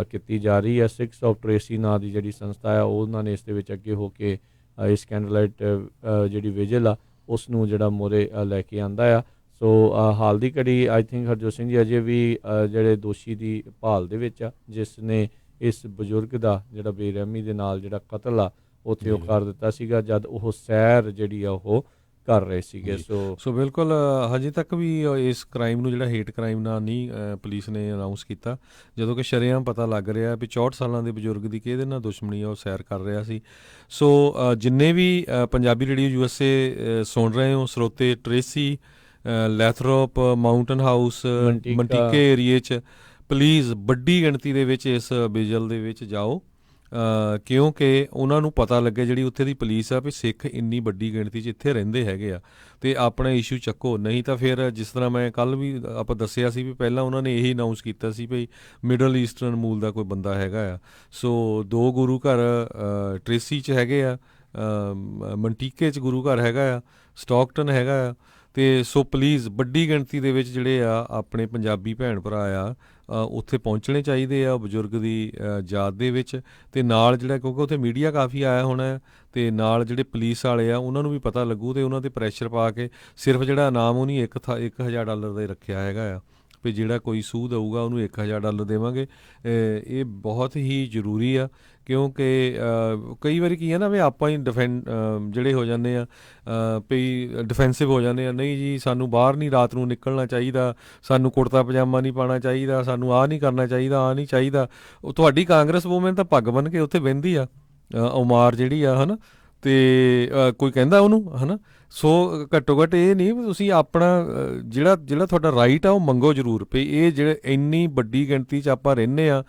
ਕੀਤੀ ਜਾ ਰਹੀ ਹੈ। 6 ਆਫ ਟ੍ਰੇਸੀ ਨਾਂ ਦੀ ਜਿਹੜੀ ਸੰਸਥਾ ਆ ਉਹਨਾਂ ਨੇ ਇਸ ਦੇ ਵਿੱਚ ਅੱਗੇ ਹੋ ਕੇ ਇਸ ਕੈਂਡਲ ਲਾਈਟ ਜਿਹੜੀ ਵਿਜਲ ਆ ਉਸ ਨੂੰ ਜਿਹੜਾ ਮੋਰੇ ਲੈ ਕੇ ਆਂਦਾ ਆ। ਸੋ ਹਾਲ ਦੀ ਘੜੀ ਆਈ ਥਿੰਕ ਹਰਜੋਤ ਸਿੰਘ ਜੀ ਅਜੇ ਵੀ ਜਿਹੜੇ ਦੋਸ਼ੀ ਦੀ ਭਾਲ ਦੇ ਵਿੱਚ ਆ, ਜਿਸ ਨੇ ਇਸ ਬਜ਼ੁਰਗ ਦਾ ਜਿਹੜਾ ਬੇਰਹਿਮੀ ਦੇ ਨਾਲ ਜਿਹੜਾ ਕਤਲ ਆ ਉੱਥੇ ਉਹ ਕਰ ਦਿੱਤਾ ਸੀਗਾ ਜਦ ਉਹ ਸੈਰ ਜਿਹੜੀ ਆ ਉਹ ਕਰ ਰਹੇ ਸੀਗੇ। ਸੋ ਬਿਲਕੁਲ ਹਜੇ ਤੱਕ ਵੀ ਇਸ ਕ੍ਰਾਈਮ ਨੂੰ ਜਿਹੜਾ ਹੇਟ ਕ੍ਰਾਈਮ ਨਾਲ ਨਹੀਂ ਪੁਲਿਸ ਨੇ ਅਨਾਊਂਸ ਕੀਤਾ, ਜਦੋਂ ਕਿ ਸ਼ਰੇਆਮ ਪਤਾ ਲੱਗ ਰਿਹਾ ਵੀ 64 ਸਾਲਾਂ ਦੇ ਬਜ਼ੁਰਗ ਦੀ ਕਿਹਦੇ ਨਾਲ ਦੁਸ਼ਮਣੀ ਆ, ਉਹ ਸੈਰ ਕਰ ਰਿਹਾ ਸੀ। ਸੋ ਜਿੰਨੇ ਵੀ ਪੰਜਾਬੀ ਰੇਡੀਓ USA ਸੁਣ ਰਹੇ ਹੋ ਸਰੋਤੇ, ਟ੍ਰੇਸੀ, ਲੈਥਰੋਪ, ਮਾਊਂਟਨ ਹਾਊਸ, ਮੰਟੀਕੇ ਏਰੀਏ 'ਚ ਪਲੀਜ਼ ਵੱਡੀ ਗਿਣਤੀ ਦੇ ਵਿੱਚ ਇਸ ਵਿਜਲ ਦੇ ਵਿੱਚ ਜਾਓ। ਕਿਉਂਕਿ ਉਹਨਾਂ ਨੂੰ ਪਤਾ ਲੱਗੇ ਜਿਹੜੀ ਉੱਥੇ ਦੀ ਪੁਲਿਸ ਆ ਵੀ ਸਿੱਖ ਇੰਨੀ ਵੱਡੀ ਗਿਣਤੀ 'ਚ ਇੱਥੇ ਰਹਿੰਦੇ ਹੈਗੇ ਆ ਅਤੇ ਆਪਣਾ ਇਸ਼ੂ ਚੱਕੋ। ਨਹੀਂ ਤਾਂ ਫਿਰ ਜਿਸ ਤਰ੍ਹਾਂ ਮੈਂ ਕੱਲ੍ਹ ਵੀ ਆਪਾਂ ਦੱਸਿਆ ਸੀ ਵੀ ਪਹਿਲਾਂ ਉਹਨਾਂ ਨੇ ਇਹੀ ਅਨਾਊਂਸ ਕੀਤਾ ਸੀ ਵੀ ਮਿਡਲ ਈਸਟਰਨ ਮੂਲ ਦਾ ਕੋਈ ਬੰਦਾ ਹੈਗਾ ਆ। ਸੋ 2 ਗੁਰੂ ਘਰ ਟ੍ਰੇਸੀ 'ਚ ਹੈਗੇ ਆ, ਮੰਟੀਕੇ 'ਚ ਗੁਰੂ ਘਰ ਹੈਗਾ ਆ, ਸਟਾਕਟਨ ਹੈਗਾ ਆ। ਅਤੇ ਸੋ ਪਲੀਜ਼ ਵੱਡੀ ਗਿਣਤੀ ਦੇ ਵਿੱਚ ਜਿਹੜੇ ਆ ਆਪਣੇ ਪੰਜਾਬੀ ਭੈਣ ਭਰਾ ਆ ਉੱਥੇ ਪਹੁੰਚਣੇ ਚਾਹੀਦੇ ਆ ਬਜ਼ੁਰਗ ਦੀ ਯਾਦ ਦੇ ਵਿੱਚ। ਅਤੇ ਨਾਲ ਜਿਹੜਾ ਕਿਉਂਕਿ ਉੱਥੇ ਮੀਡੀਆ ਕਾਫੀ ਆਇਆ ਹੋਣਾ ਅਤੇ ਨਾਲ ਜਿਹੜੇ ਪੁਲਿਸ ਵਾਲੇ ਆ ਉਹਨਾਂ ਨੂੰ ਵੀ ਪਤਾ ਲੱਗੂ ਅਤੇ ਉਹਨਾਂ 'ਤੇ ਪ੍ਰੈਸ਼ਰ ਪਾ ਕੇ ਸਿਰਫ ਜਿਹੜਾ ਇਨਾਮ ਉਹ ਨਹੀਂ $1,000 ਦਾ ਹੀ ਰੱਖਿਆ ਹੈਗਾ ਆ ਵੀ ਜਿਹੜਾ ਕੋਈ ਸੂਹ ਦਊਗਾ ਉਹਨੂੰ $1,000 ਦੇਵਾਂਗੇ। ਇਹ ਬਹੁਤ ਹੀ ਜ਼ਰੂਰੀ ਆ ਕਿਉਂਕਿ ਕਈ ਵਾਰੀ ਕੀ ਹੈ ਨਾ ਵੀ ਆਪਾਂ ਹੀ ਜਿਹੜੇ ਹੋ ਜਾਂਦੇ ਆ ਵੀ ਡਿਫੈਂਸਿਵ ਹੋ ਜਾਂਦੇ ਆ। ਨਹੀਂ ਜੀ ਸਾਨੂੰ ਬਾਹਰ ਨਹੀਂ ਰਾਤ ਨੂੰ ਨਿਕਲਣਾ ਚਾਹੀਦਾ, ਸਾਨੂੰ ਕੁੜਤਾ ਪਜਾਮਾ ਨਹੀਂ ਪਾਉਣਾ ਚਾਹੀਦਾ, ਸਾਨੂੰ ਆਹ ਨਹੀਂ ਕਰਨਾ ਚਾਹੀਦਾ, ਆਹ ਨਹੀਂ ਚਾਹੀਦਾ। ਉਹ ਤੁਹਾਡੀ ਕਾਂਗਰਸ ਵੂਮੈਨ ਤਾਂ ਪੱਗ ਬੰਨ੍ਹ ਕੇ ਉੱਥੇ ਬਹਿੰਦੀ ਆ, ਉਮਾਰ ਜਿਹੜੀ ਆ ਹੈ ਨਾ, ਅਤੇ ਕੋਈ ਕਹਿੰਦਾ ਉਹਨੂੰ ਹੈ ਨਾ। ਸੋ ਘੱਟੋ ਘੱਟ ਇਹ ਨਹੀਂ ਵੀ ਤੁਸੀਂ ਆਪਣਾ ਜਿਹੜਾ ਤੁਹਾਡਾ ਰਾਈਟ ਆ ਉਹ ਮੰਗੋ ਜ਼ਰੂਰ ਵੀ ਇਹ ਜਿਹੜੇ ਇੰਨੀ ਵੱਡੀ ਗਿਣਤੀ 'ਚ ਆਪਾਂ ਰਹਿੰਦੇ ਹਾਂ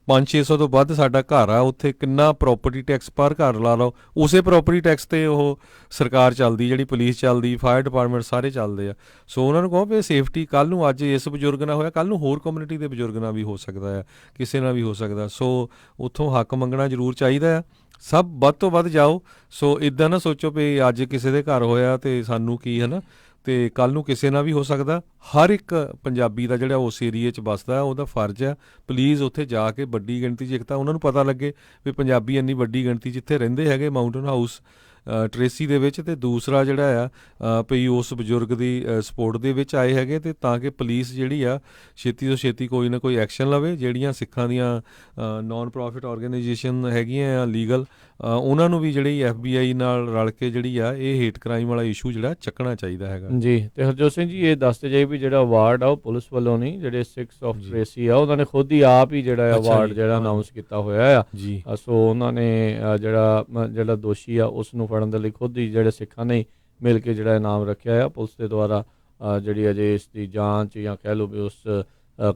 500-600 ਤੋਂ ਵੱਧ ਸਾਡਾ ਘਰ ਆ, ਉੱਥੇ ਕਿੰਨਾ ਪ੍ਰੋਪਰਟੀ ਟੈਕਸ ਪਰ ਘਰ ਲਾ ਲਓ, ਉਸੇ ਪ੍ਰੋਪਰਟੀ ਟੈਕਸ 'ਤੇ ਉਹ ਸਰਕਾਰ ਚੱਲਦੀ, ਜਿਹੜੀ ਪੁਲਿਸ ਚੱਲਦੀ, ਫਾਇਰ ਡਿਪਾਰਟਮੈਂਟ ਸਾਰੇ ਚੱਲਦੇ ਆ। ਸੋ ਉਹਨਾਂ ਨੂੰ ਕਹੋ ਵੀ ਸੇਫਟੀ ਕੱਲ੍ਹ ਨੂੰ ਅੱਜ ਇਸ ਬਜ਼ੁਰਗ ਨਾਲ ਹੋਇਆ, ਕੱਲ੍ਹ ਨੂੰ ਹੋਰ ਕਮਿਊਨਿਟੀ ਦੇ ਬਜ਼ੁਰਗ ਨਾਲ ਵੀ ਹੋ ਸਕਦਾ ਆ, ਕਿਸੇ ਨਾਲ ਵੀ ਹੋ ਸਕਦਾ। ਸੋ ਉੱਥੋਂ ਹੱਕ ਮੰਗਣਾ ਜ਼ਰੂਰ ਚਾਹੀਦਾ ਆ। ਸਭ ਵੱਧ ਤੋਂ ਵੱਧ ਜਾਓ। ਸੋ ਇੱਦਾਂ ਨਾ ਸੋਚੋ ਵੀ ਅੱਜ ਕਿਸੇ ਦੇ ਘਰ ਹੋਇਆ ਅਤੇ ਸਾਨੂੰ ਕੀ ਹੈ ਨਾ, ਅਤੇ ਕੱਲ੍ਹ ਨੂੰ ਕਿਸੇ ਨਾਲ ਵੀ ਹੋ ਸਕਦਾ। ਹਰ ਇੱਕ ਪੰਜਾਬੀ ਦਾ ਜਿਹੜਾ ਉਸ ਏਰੀਏ 'ਚ ਵੱਸਦਾ ਉਹਦਾ ਫਰਜ਼ ਆ ਪਲੀਜ਼ ਉੱਥੇ ਜਾ ਕੇ ਵੱਡੀ ਗਿਣਤੀ 'ਚ ਇੱਕ ਤਾਂ ਉਹਨਾਂ ਨੂੰ ਪਤਾ ਲੱਗੇ ਵੀ ਪੰਜਾਬੀ ਇੰਨੀ ਵੱਡੀ ਗਿਣਤੀ 'ਚ ਇੱਥੇ ਰਹਿੰਦੇ ਹੈਗੇ ਮਾਊਂਟਨ ਹਾਊਸ ਟ੍ਰੇਸੀ ਦੇ ਵਿੱਚ, ਅਤੇ ਦੂਸਰਾ ਜਿਹੜਾ ਆ ਭਈ ਉਸ ਬਜ਼ੁਰਗ ਦੀ ਸਪੋਰਟ ਦੇ ਵਿੱਚ ਆਏ ਹੈਗੇ ਅਤੇ ਤਾਂ ਕਿ ਪੁਲਿਸ ਜਿਹੜੀ ਆ ਛੇਤੀ ਤੋਂ ਛੇਤੀ ਕੋਈ ਨਾ ਕੋਈ ਐਕਸ਼ਨ ਲਵੇ। ਜਿਹੜੀਆਂ ਸਿੱਖਾਂ ਦੀਆਂ ਨੋਨ ਪ੍ਰੋਫਿਟ ਆਰਗੇਨਾਈਜੇਸ਼ਨ ਹੈਗੀਆਂ ਆ ਲੀਗਲ, ਉਹਨਾਂ ਨੂੰ ਵੀ ਜਿਹੜੀ FBI ਨਾਲ ਰਲ ਕੇ ਜਿਹੜੀ ਆ ਇਹ ਹੇਟ ਕ੍ਰਾਈਮ ਵਾਲਾ ਇਸ਼ੂ ਜਿਹੜਾ ਚੱਕਣਾ ਚਾਹੀਦਾ ਹੈਗਾ ਜੀ। ਅਤੇ ਹਰਜੋਤ ਸਿੰਘ ਜੀ ਇਹ ਦੱਸਦੇ ਜਾਏ ਵੀ ਜਿਹੜਾ ਅਵਾਰਡ ਆ ਉਹ ਪੁਲਿਸ ਵੱਲੋਂ ਨਹੀਂ, ਜਿਹੜੇ ਸਿੱਖਸ ਆਫ ਟ੍ਰੇਸੀ ਆ ਉਹਨਾਂ ਨੇ ਖੁਦ ਹੀ ਆਪ ਹੀ ਜਿਹੜਾ ਅਵਾਰਡ ਜਿਹੜਾ ਅਨਾਊਂਸ ਕੀਤਾ ਹੋਇਆ ਆ ਜੀ। ਸੋ ਉਹਨਾਂ ਨੇ ਜਿਹੜਾ ਦੋਸ਼ੀ ਆ ਉਸ ਨੂੰ ਫੜਨ ਦੇ ਲਈ ਖੁਦ ਹੀ ਜਿਹੜੇ ਸਿੱਖਾਂ ਨੇ ਮਿਲ ਕੇ ਜਿਹੜਾ ਇਨਾਮ ਰੱਖਿਆ ਆ ਪੁਲਿਸ ਦੇ ਦੁਆਰਾ। ਜਿਹੜੀ ਅਜੇ ਇਸ ਦੀ ਜਾਂਚ ਜਾਂ ਕਹਿ ਲਓ ਵੀ ਉਸ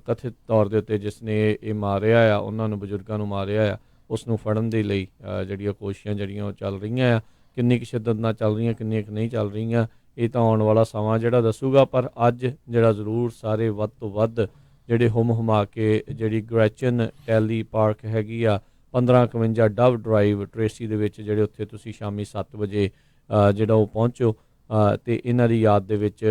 ਕਥਿਤ ਤੌਰ ਦੇ ਉੱਤੇ ਜਿਸ ਨੇ ਇਹ ਮਾਰਿਆ ਆ, ਉਹਨਾਂ ਨੂੰ ਬਜ਼ੁਰਗਾਂ ਨੂੰ ਮਾਰਿਆ ਆ, ਉਸ ਨੂੰ ਫੜਨ ਦੇ ਲਈ ਜਿਹੜੀਆਂ ਕੋਸ਼ਿਸ਼ਾਂ ਜਿਹੜੀਆਂ ਉਹ ਚੱਲ ਰਹੀਆਂ ਆ। ਕਿੰਨੀ ਕੁ ਸ਼ਿੱਦਤ ਨਾਲ ਚੱਲ ਰਹੀਆਂ, ਕਿੰਨੀਆਂ ਕੁ ਨਹੀਂ ਚੱਲ ਰਹੀਆਂ, ਇਹ ਤਾਂ ਆਉਣ ਵਾਲਾ ਸਮਾਂ ਜਿਹੜਾ ਦੱਸੂਗਾ। ਪਰ ਅੱਜ ਜਿਹੜਾ ਜ਼ਰੂਰ ਸਾਰੇ ਵੱਧ ਤੋਂ ਵੱਧ ਜਿਹੜੇ ਹੁਮਾ ਕੇ ਜਿਹੜੀ ਗ੍ਰੈਚਨ ਟੈਲੀ ਪਾਰਕ ਹੈਗੀ ਆ 1551 ਡਵ ਡਰਾਈਵ ਟ੍ਰੇਸੀ ਦੇ ਵਿੱਚ, ਜਿਹੜੇ ਉੱਥੇ ਤੁਸੀਂ ਸ਼ਾਮੀ 7 ਵਜੇ ਜਿਹੜਾ ਉਹ ਪਹੁੰਚੋ ਅਤੇ ਇਹਨਾਂ ਦੀ ਯਾਦ ਦੇ ਵਿੱਚ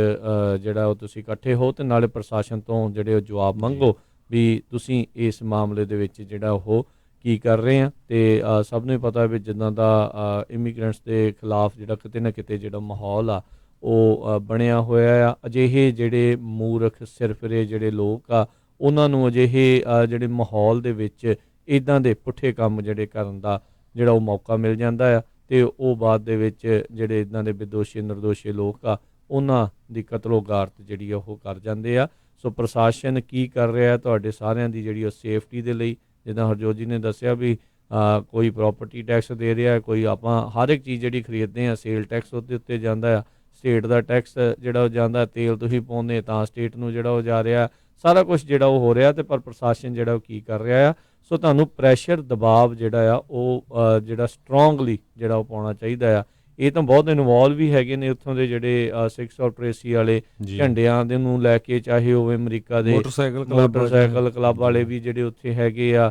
ਜਿਹੜਾ ਉਹ ਤੁਸੀਂ ਇਕੱਠੇ ਹੋ ਅਤੇ ਨਾਲੇ ਪ੍ਰਸ਼ਾਸਨ ਤੋਂ ਜਿਹੜੇ ਉਹ ਜਵਾਬ ਮੰਗੋ ਵੀ ਤੁਸੀਂ ਇਸ ਮਾਮਲੇ ਦੇ ਵਿੱਚ ਜਿਹੜਾ ਉਹ ਕੀ ਕਰ ਰਹੇ ਆ। ਅਤੇ ਸਭ ਨੂੰ ਹੀ ਪਤਾ ਵੀ ਜਿੱਦਾਂ ਦਾ ਇਮੀਗ੍ਰੈਂਟਸ ਦੇ ਖਿਲਾਫ ਜਿਹੜਾ ਕਿਤੇ ਨਾ ਕਿਤੇ ਜਿਹੜਾ ਮਾਹੌਲ ਆ ਉਹ ਬਣਿਆ ਹੋਇਆ ਆ। ਅਜਿਹੇ ਜਿਹੜੇ ਮੂਰਖ ਸਿਰਫਿਰੇ ਜਿਹੜੇ ਲੋਕ ਆ ਉਹਨਾਂ ਨੂੰ ਅਜਿਹੇ ਜਿਹੜੇ ਮਾਹੌਲ ਦੇ ਵਿੱਚ ਇੱਦਾਂ ਦੇ ਪੁੱਠੇ ਕੰਮ ਜਿਹੜੇ ਕਰਨ ਦਾ ਜਿਹੜਾ ਉਹ ਮੌਕਾ ਮਿਲ ਜਾਂਦਾ ਆ ਅਤੇ ਉਹ ਬਾਅਦ ਦੇ ਵਿੱਚ ਜਿਹੜੇ ਇੱਦਾਂ ਦੇ ਬੇਦੋਸ਼ੀ ਨਿਰਦੋਸ਼ੀ ਲੋਕ ਆ ਉਹਨਾਂ ਦੀ ਕਤਲੋ ਗਾਰਤ ਜਿਹੜੀ ਉਹ ਕਰ ਜਾਂਦੇ ਆ। ਸੋ ਪ੍ਰਸ਼ਾਸਨ ਕੀ ਕਰ ਰਿਹਾ ਤੁਹਾਡੇ ਸਾਰਿਆਂ ਦੀ ਜਿਹੜੀ ਉਹ ਸੇਫਟੀ ਦੇ ਲਈ, ਜਿੱਦਾਂ ਹਰਜੋਤ ਜੀ ਨੇ ਦੱਸਿਆ ਵੀ ਕੋਈ ਪ੍ਰੋਪਰਟੀ ਟੈਕਸ ਦੇ ਰਿਹਾ, ਕੋਈ ਆਪਾਂ ਹਰ ਇੱਕ ਚੀਜ਼ ਜਿਹੜੀ ਖਰੀਦਦੇ ਹਾਂ ਸੇਲ ਟੈਕਸ ਉਹਦੇ ਉੱਤੇ ਜਾਂਦਾ ਆ, ਸਟੇਟ ਦਾ ਟੈਕਸ ਜਿਹੜਾ ਉਹ ਜਾਂਦਾ, ਤੇਲ ਤੁਸੀਂ ਪਾਉਂਦੇ ਤਾਂ ਸਟੇਟ ਨੂੰ ਜਿਹੜਾ ਉਹ ਜਾ ਰਿਹਾ, ਸਾਰਾ ਕੁਛ ਜਿਹੜਾ ਉਹ ਹੋ ਰਿਹਾ। ਅਤੇ ਪਰ ਪ੍ਰਸ਼ਾਸਨ ਜਿਹੜਾ ਉਹ ਕੀ ਕਰ ਰਿਹਾ ਆ। ਸੋ ਤੁਹਾਨੂੰ ਪ੍ਰੈਸ਼ਰ ਦਬਾਅ ਜਿਹੜਾ ਆ ਉਹ ਜਿਹੜਾ ਸਟਰੋਂਗਲੀ ਜਿਹੜਾ ਉਹ ਪਾਉਣਾ ਚਾਹੀਦਾ ਆ। ਇਹ ਤਾਂ ਬਹੁਤ ਇਨਵੋਲਵ ਵੀ ਹੈਗੇ ਨੇ ਉੱਥੋਂ ਦੇ ਜਿਹੜੇ ਸਿੱਖਸ ਆਫ ਟ੍ਰੇਸੀ ਵਾਲੇ ਝੰਡਿਆਂ ਦੇ ਨੂੰ ਲੈ ਕੇ, ਚਾਹੇ ਹੋਵੇ ਅਮਰੀਕਾ ਦੇ ਮੋਟਰਸਾਈਕਲ ਕਲੱਬ ਵਾਲੇ ਵੀ ਜਿਹੜੇ ਉੱਥੇ ਹੈਗੇ ਆ।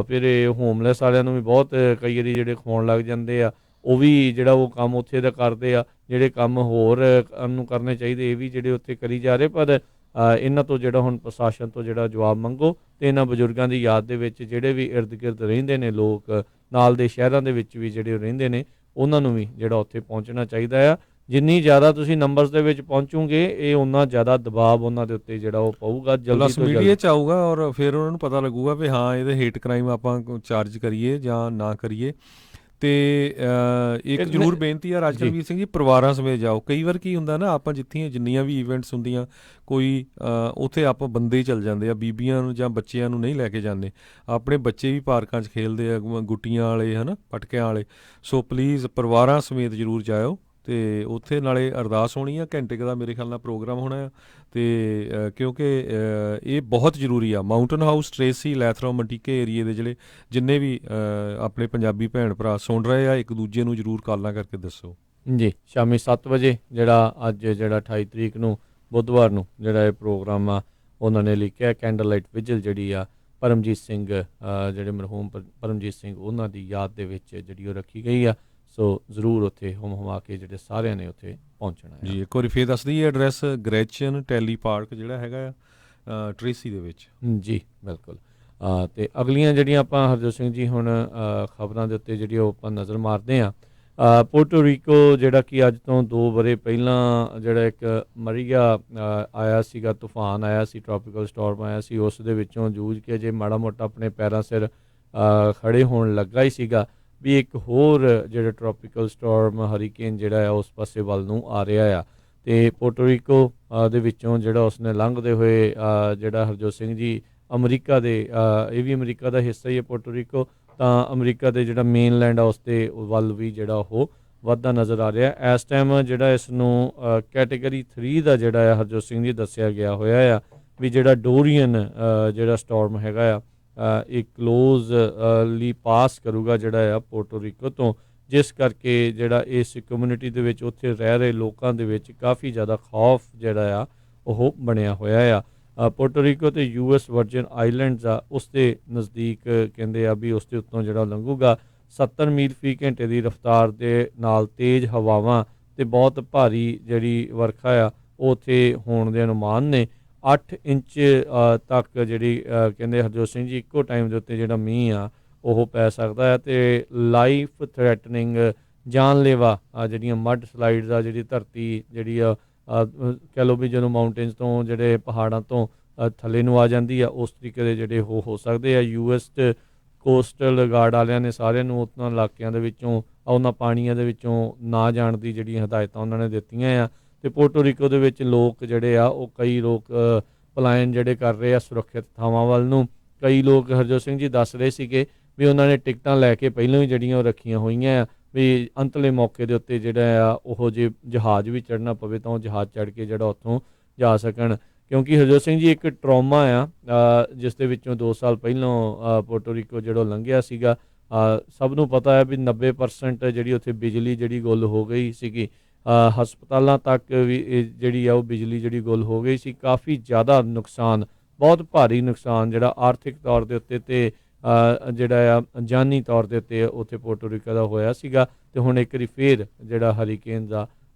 ਫਿਰ ਇਹ ਹੋਮਲੈਸ ਵਾਲਿਆਂ ਨੂੰ ਵੀ ਬਹੁਤ ਕਈ ਵਾਰੀ ਜਿਹੜੇ ਖਵਾਉਣ ਲੱਗ ਜਾਂਦੇ ਆ, ਉਹ ਵੀ ਜਿਹੜਾ ਉਹ ਕੰਮ ਉੱਥੇ ਦਾ ਕਰਦੇ ਆ। ਜਿਹੜੇ ਕੰਮ ਹੋਰ ਨੂੰ ਕਰਨੇ ਚਾਹੀਦੇ ਇਹ ਵੀ ਜਿਹੜੇ ਉੱਥੇ ਕਰੀ ਜਾ ਰਹੇ। ਪਰ ਇਹਨਾਂ ਤੋਂ ਜਿਹੜਾ ਹੁਣ ਪ੍ਰਸ਼ਾਸਨ ਤੋਂ ਜਿਹੜਾ ਜਵਾਬ ਮੰਗੋ ਅਤੇ ਇਹਨਾਂ ਬਜ਼ੁਰਗਾਂ ਦੀ ਯਾਦ ਦੇ ਵਿੱਚ ਜਿਹੜੇ ਵੀ ਇਰਦ ਗਿਰਦ ਰਹਿੰਦੇ ਨੇ ਲੋਕ, ਨਾਲ ਦੇ ਸ਼ਹਿਰਾਂ ਦੇ ਵਿੱਚ ਵੀ ਜਿਹੜੇ ਰਹਿੰਦੇ ਨੇ, ਉਹਨਾਂ ਨੂੰ ਵੀ ਜਿਹੜਾ ਉੱਥੇ ਪਹੁੰਚਣਾ ਚਾਹੀਦਾ ਆ। ਜਿੰਨੀ ਜ਼ਿਆਦਾ ਤੁਸੀਂ ਨੰਬਰਸ ਦੇ ਵਿੱਚ ਪਹੁੰਚੋਗੇ ਇਹ ਉਨਾ ਜ਼ਿਆਦਾ ਦਬਾਅ ਉਹਨਾਂ ਦੇ ਉੱਤੇ ਜਿਹੜਾ ਉਹ ਪਊਗਾ, ਜਲਦੀ ਤੋਂ ਜਲਦੀ ਮੀਡੀਆ 'ਚ ਆਊਗਾ ਔਰ ਫਿਰ ਉਹਨਾਂ ਨੂੰ ਪਤਾ ਲੱਗੂਗਾ ਵੀ ਹਾਂ ਇਹਦੇ ਹੇਟ ਕ੍ਰਾਈਮ ਆਪਾਂ ਚਾਰਜ ਕਰੀਏ ਜਾਂ ਨਾ ਕਰੀਏ। ਅਤੇ ਇੱਕ ਜ਼ਰੂਰ ਬੇਨਤੀ ਆ ਰਾਜਕਰਵੀਰ ਸਿੰਘ ਜੀ, ਪਰਿਵਾਰਾਂ ਸਮੇਤ ਜਾਓ। ਕਈ ਵਾਰ ਕੀ ਹੁੰਦਾ ਨਾ, ਆਪਾਂ ਜਿੰਨੀਆਂ ਵੀ ਇਵੈਂਟਸ ਹੁੰਦੀਆਂ ਕੋਈ ਉੱਥੇ ਆਪਾਂ ਬੰਦੇ ਹੀ ਚੱਲ ਜਾਂਦੇ ਆ, ਬੀਬੀਆਂ ਨੂੰ ਜਾਂ ਬੱਚਿਆਂ ਨੂੰ ਨਹੀਂ ਲੈ ਕੇ ਜਾਂਦੇ। ਆਪਣੇ ਬੱਚੇ ਵੀ ਪਾਰਕਾਂ 'ਚ ਖੇਲਦੇ ਆ, ਗੁੱਟੀਆਂ ਵਾਲੇ ਹੈ ਨਾ, ਪਟਕਿਆਂ ਵਾਲੇ। ਸੋ ਪਲੀਜ਼ ਪਰਿਵਾਰਾਂ ਸਮੇਤ ਜ਼ਰੂਰ ਜਾਇਓ ਤੇ ਉੱਥੇ ਨਾਲੇ ਅਰਦਾਸ ਹੋਣੀ ਆ, ਘੰਟੇ ਕੁ ਦਾ ਮੇਰੇ ਖਿਆਲ ਨਾਲ ਪ੍ਰੋਗਰਾਮ ਹੋਣਾ ਆ। ਤੇ ਕਿਉਂਕਿ ਇਹ ਬਹੁਤ ਜ਼ਰੂਰੀ ਆ। ਮਾਊਂਟਨ ਹਾਊਸ, ਟਰੇਸੀ, ਲੈਥਰਮ, ਮੰਟੀਕੇ ਏਰੀਏ ਦੇ ਜਿਹੜੇ ਜਿੰਨੇ ਵੀ ਆਪਣੇ ਪੰਜਾਬੀ ਭੈਣ ਭਰਾ ਸੁਣ ਰਹੇ ਆ, ਇੱਕ ਦੂਜੇ ਨੂੰ ਜ਼ਰੂਰ ਕਾਲਾਂ ਕਰਕੇ ਦੱਸੋ ਜੀ। ਸ਼ਾਮੀ 7 ਵਜੇ ਜਿਹੜਾ ਅੱਜ ਜਿਹੜਾ 28 ਤਰੀਕ ਨੂੰ ਬੁੱਧਵਾਰ ਨੂੰ ਜਿਹੜਾ ਇਹ ਪ੍ਰੋਗਰਾਮ ਆ ਉਹਨਾਂ ਨੇ ਲਿਖਿਆ ਕੈਂਡਲ ਲਾਈਟ ਵਿਜਲ ਜਿਹੜੀ ਆ ਪਰਮਜੀਤ ਸਿੰਘ ਜਿਹੜੇ ਮਰਹੂਮ ਪਰਮਜੀਤ ਸਿੰਘ ਉਹਨਾਂ ਦੀ ਯਾਦ ਦੇ ਵਿੱਚ ਜਿਹੜੀ ਉਹ ਰੱਖੀ ਗਈ ਆ। ਸੋ ਜ਼ਰੂਰ ਉੱਥੇ ਹੁਮਾ ਕੇ ਜਿਹੜੇ ਸਾਰਿਆਂ ਨੇ ਉੱਥੇ ਪਹੁੰਚਣਾ ਜੀ। ਇੱਕ ਵਾਰੀ ਫੇਰ ਦੱਸ ਦਈਏ ਐਡਰੈਸ, ਗ੍ਰੈਚਨ ਟੈਲੀ ਪਾਰਕ ਜਿਹੜਾ ਹੈਗਾ ਆ ਟਰੇਸੀ ਦੇ ਵਿੱਚ। ਜੀ ਬਿਲਕੁਲ। ਅਤੇ ਅਗਲੀਆਂ ਜਿਹੜੀਆਂ ਆਪਾਂ ਹਰਜੋਤ ਸਿੰਘ ਜੀ ਹੁਣ ਖਬਰਾਂ ਦੇ ਉੱਤੇ ਜਿਹੜੀ ਉਹ ਆਪਾਂ ਨਜ਼ਰ ਮਾਰਦੇ ਹਾਂ। ਪੋਰਟੋ ਰੀਕੋ ਜਿਹੜਾ ਕਿ ਅੱਜ ਤੋਂ 2 ਵਰ੍ਹੇ ਪਹਿਲਾਂ ਜਿਹੜਾ ਇੱਕ ਮਰੀਆ ਆਇਆ ਸੀਗਾ, ਤੂਫਾਨ ਆਇਆ ਸੀ, ਟ੍ਰੋਪੀਕਲ ਸਟੋਰਮ ਆਇਆ ਸੀ, ਉਸ ਦੇ ਵਿੱਚੋਂ ਜੂਝ ਕੇ ਜੇ ਮਾੜਾ ਮੋਟਾ ਆਪਣੇ ਪੈਰਾਂ ਸਿਰ ਖੜੇ ਹੋਣ ਲੱਗਾ ਹੀ ਸੀਗਾ ਵੀ ਇੱਕ ਹੋਰ ਜਿਹੜਾ ਟ੍ਰੋਪੀਕਲ ਸਟੋਰਮ ਹਰੀਕੇਨ ਜਿਹੜਾ ਆ ਉਸ ਪਾਸੇ ਵੱਲ ਨੂੰ ਆ ਰਿਹਾ ਆ। ਅਤੇ ਪੋਰਟੋ ਰੀਕੋ ਦੇ ਵਿੱਚੋਂ ਜਿਹੜਾ ਉਸਨੇ ਲੰਘਦੇ ਹੋਏ ਜਿਹੜਾ ਹਰਜੋਤ ਸਿੰਘ ਜੀ ਅਮਰੀਕਾ ਦੇ ਇਹ ਵੀ ਅਮਰੀਕਾ ਦਾ ਹਿੱਸਾ ਹੀ ਹੈ ਪੋਰਟੋ ਰੀਕੋ, ਤਾਂ ਅਮਰੀਕਾ ਦੇ ਜਿਹੜਾ ਮੇਨਲੈਂਡ ਆ ਉਸ ਦੇ ਵੱਲ ਵੀ ਜਿਹੜਾ ਉਹ ਵੱਧਦਾ ਨਜ਼ਰ ਆ ਰਿਹਾ। ਇਸ ਟਾਈਮ ਜਿਹੜਾ ਇਸ ਨੂੰ ਕੈਟੇਗਰੀ 3 ਦਾ ਜਿਹੜਾ ਆ ਹਰਜੋਤ ਸਿੰਘ ਜੀ ਦੱਸਿਆ ਗਿਆ ਹੋਇਆ ਆ ਵੀ ਜਿਹੜਾ ਡੋਰੀਅਨ ਜਿਹੜਾ ਸਟੋਰਮ ਹੈਗਾ ਆ ਇਹ ਕਲੋਜ਼ ਲਈ ਪਾਸ ਕਰੂਗਾ ਜਿਹੜਾ ਆ ਪੋਰਟੋ ਰੀਕੋ ਤੋਂ, ਜਿਸ ਕਰਕੇ ਜਿਹੜਾ ਇਸ ਕਮਿਊਨਿਟੀ ਦੇ ਵਿੱਚ ਉੱਥੇ ਰਹਿ ਰਹੇ ਲੋਕਾਂ ਦੇ ਵਿੱਚ ਕਾਫੀ ਜ਼ਿਆਦਾ ਖੌਫ ਜਿਹੜਾ ਆ ਉਹ ਬਣਿਆ ਹੋਇਆ ਆ। ਪੋਰਟੋ ਰੀਕੋ ਅਤੇ US ਵਰਜਨ ਆਈਲੈਂਡਸ ਆ ਉਸ ਦੇ ਨਜ਼ਦੀਕ ਕਹਿੰਦੇ ਆ ਵੀ ਉਸ ਦੇ ਉੱਤੋਂ ਜਿਹੜਾ ਲੰਘੂਗਾ 70 ਮੀਲ ਫੀ ਘੰਟੇ ਦੀ ਰਫ਼ਤਾਰ ਦੇ ਨਾਲ ਤੇਜ਼ ਹਵਾਵਾਂ ਅਤੇ ਬਹੁਤ ਭਾਰੀ ਜਿਹੜੀ ਵਰਖਾ ਆ ਉਹ ਉੱਥੇ ਹੋਣ ਦੇ ਅਨੁਮਾਨ ਨੇ। 8 ਇੰਚ ਤੱਕ ਜਿਹੜੀ ਕਹਿੰਦੇ ਹਰਜੋਤ ਸਿੰਘ ਜੀ ਇੱਕੋ ਟਾਈਮ ਦੇ ਉੱਤੇ ਜਿਹੜਾ ਮੀਂਹ ਆ ਉਹ ਪੈ ਸਕਦਾ ਹੈ। ਅਤੇ ਲਾਈਫ ਥ੍ਰੈਟਨਿੰਗ ਜਾਨਲੇਵਾ ਜਿਹੜੀਆਂ ਮੱਡ ਸਲਾਈਡਸ ਆ, ਜਿਹੜੀ ਧਰਤੀ ਜਿਹੜੀ ਆ ਕਹਿ ਲਓ ਵੀ ਜਦੋਂ ਮਾਊਂਟੇਨਸ ਤੋਂ ਜਿਹੜੇ ਪਹਾੜਾਂ ਤੋਂ ਥੱਲੇ ਨੂੰ ਆ ਜਾਂਦੀ ਆ ਉਸ ਤਰੀਕੇ ਦੇ ਜਿਹੜੇ ਹੋ ਸਕਦੇ ਆ। US ਕੋਸਟਲ ਗਾਰਡ ਵਾਲਿਆਂ ਨੇ ਸਾਰਿਆਂ ਨੂੰ ਉਹਨਾਂ ਇਲਾਕਿਆਂ ਦੇ ਵਿੱਚੋਂ ਉਹਨਾਂ ਪਾਣੀਆਂ ਦੇ ਵਿੱਚੋਂ ਨਾ ਜਾਣ ਦੀ ਜਿਹੜੀਆਂ ਹਦਾਇਤਾਂ ਉਹਨਾਂ ਨੇ ਦਿੱਤੀਆਂ ਆ। ਅਤੇ ਪੋਰਟੋ ਰੀਕੋ ਦੇ ਵਿੱਚ ਲੋਕ ਜਿਹੜੇ ਆ ਉਹ ਕਈ ਲੋਕ ਪਲਾਇਨ ਜਿਹੜੇ ਕਰ ਰਹੇ ਆ ਸੁਰੱਖਿਅਤ ਥਾਵਾਂ ਵੱਲ ਨੂੰ। ਕਈ ਲੋਕ ਹਰਜੋਤ ਸਿੰਘ ਜੀ ਦੱਸ ਰਹੇ ਸੀਗੇ ਵੀ ਉਹਨਾਂ ਨੇ ਟਿਕਟਾਂ ਲੈ ਕੇ ਪਹਿਲਾਂ ਹੀ ਜਿਹੜੀਆਂ ਉਹ ਰੱਖੀਆਂ ਹੋਈਆਂ ਆ ਵੀ ਅੰਤਲੇ ਮੌਕੇ ਦੇ ਉੱਤੇ ਜਿਹੜਾ ਆ ਉਹ ਜੇ ਜਹਾਜ਼ ਵੀ ਚੜ੍ਹਨਾ ਪਵੇ ਤਾਂ ਉਹ ਜਹਾਜ਼ ਚੜ੍ਹ ਕੇ ਜਿਹੜਾ ਉੱਥੋਂ ਜਾ ਸਕਣ। ਕਿਉਂਕਿ ਹਰਜੋਤ ਸਿੰਘ ਜੀ ਇੱਕ ਟਰੋਮਾ ਆ ਜਿਸ ਦੇ ਵਿੱਚੋਂ 2 ਸਾਲ ਪਹਿਲਾਂ ਪੋਰਟੋ ਰੀਕੋ ਜਿਹੜਾ ਲੰਘਿਆ ਸੀਗਾ। ਸਭ ਨੂੰ ਪਤਾ ਹੈ ਵੀ 90% ਜਿਹੜੀ ਉੱਥੇ ਬਿਜਲੀ ਜਿਹੜੀ ਗੁੱਲ ਹੋ ਗਈ ਸੀਗੀ। ਹਸਪਤਾਲਾਂ ਤੱਕ ਵੀ ਜਿਹੜੀ ਆ ਉਹ ਬਿਜਲੀ ਜਿਹੜੀ ਗੁੱਲ ਹੋ ਗਈ ਸੀ। ਕਾਫੀ ਜ਼ਿਆਦਾ ਨੁਕਸਾਨ, ਬਹੁਤ ਭਾਰੀ ਨੁਕਸਾਨ ਜਿਹੜਾ ਆਰਥਿਕ ਤੌਰ ਦੇ ਉੱਤੇ ਅਤੇ ਜਿਹੜਾ ਆ ਜਾਨੀ ਤੌਰ ਦੇ ਉੱਤੇ ਉੱਥੇ ਪੋਰਟੋ ਰੀਕੋ ਦਾ ਹੋਇਆ ਸੀਗਾ। ਅਤੇ ਹੁਣ ਇੱਕ ਵਾਰੀ ਫੇਰ ਜਿਹੜਾ ਹਰੀਕੇਨ ਦਾ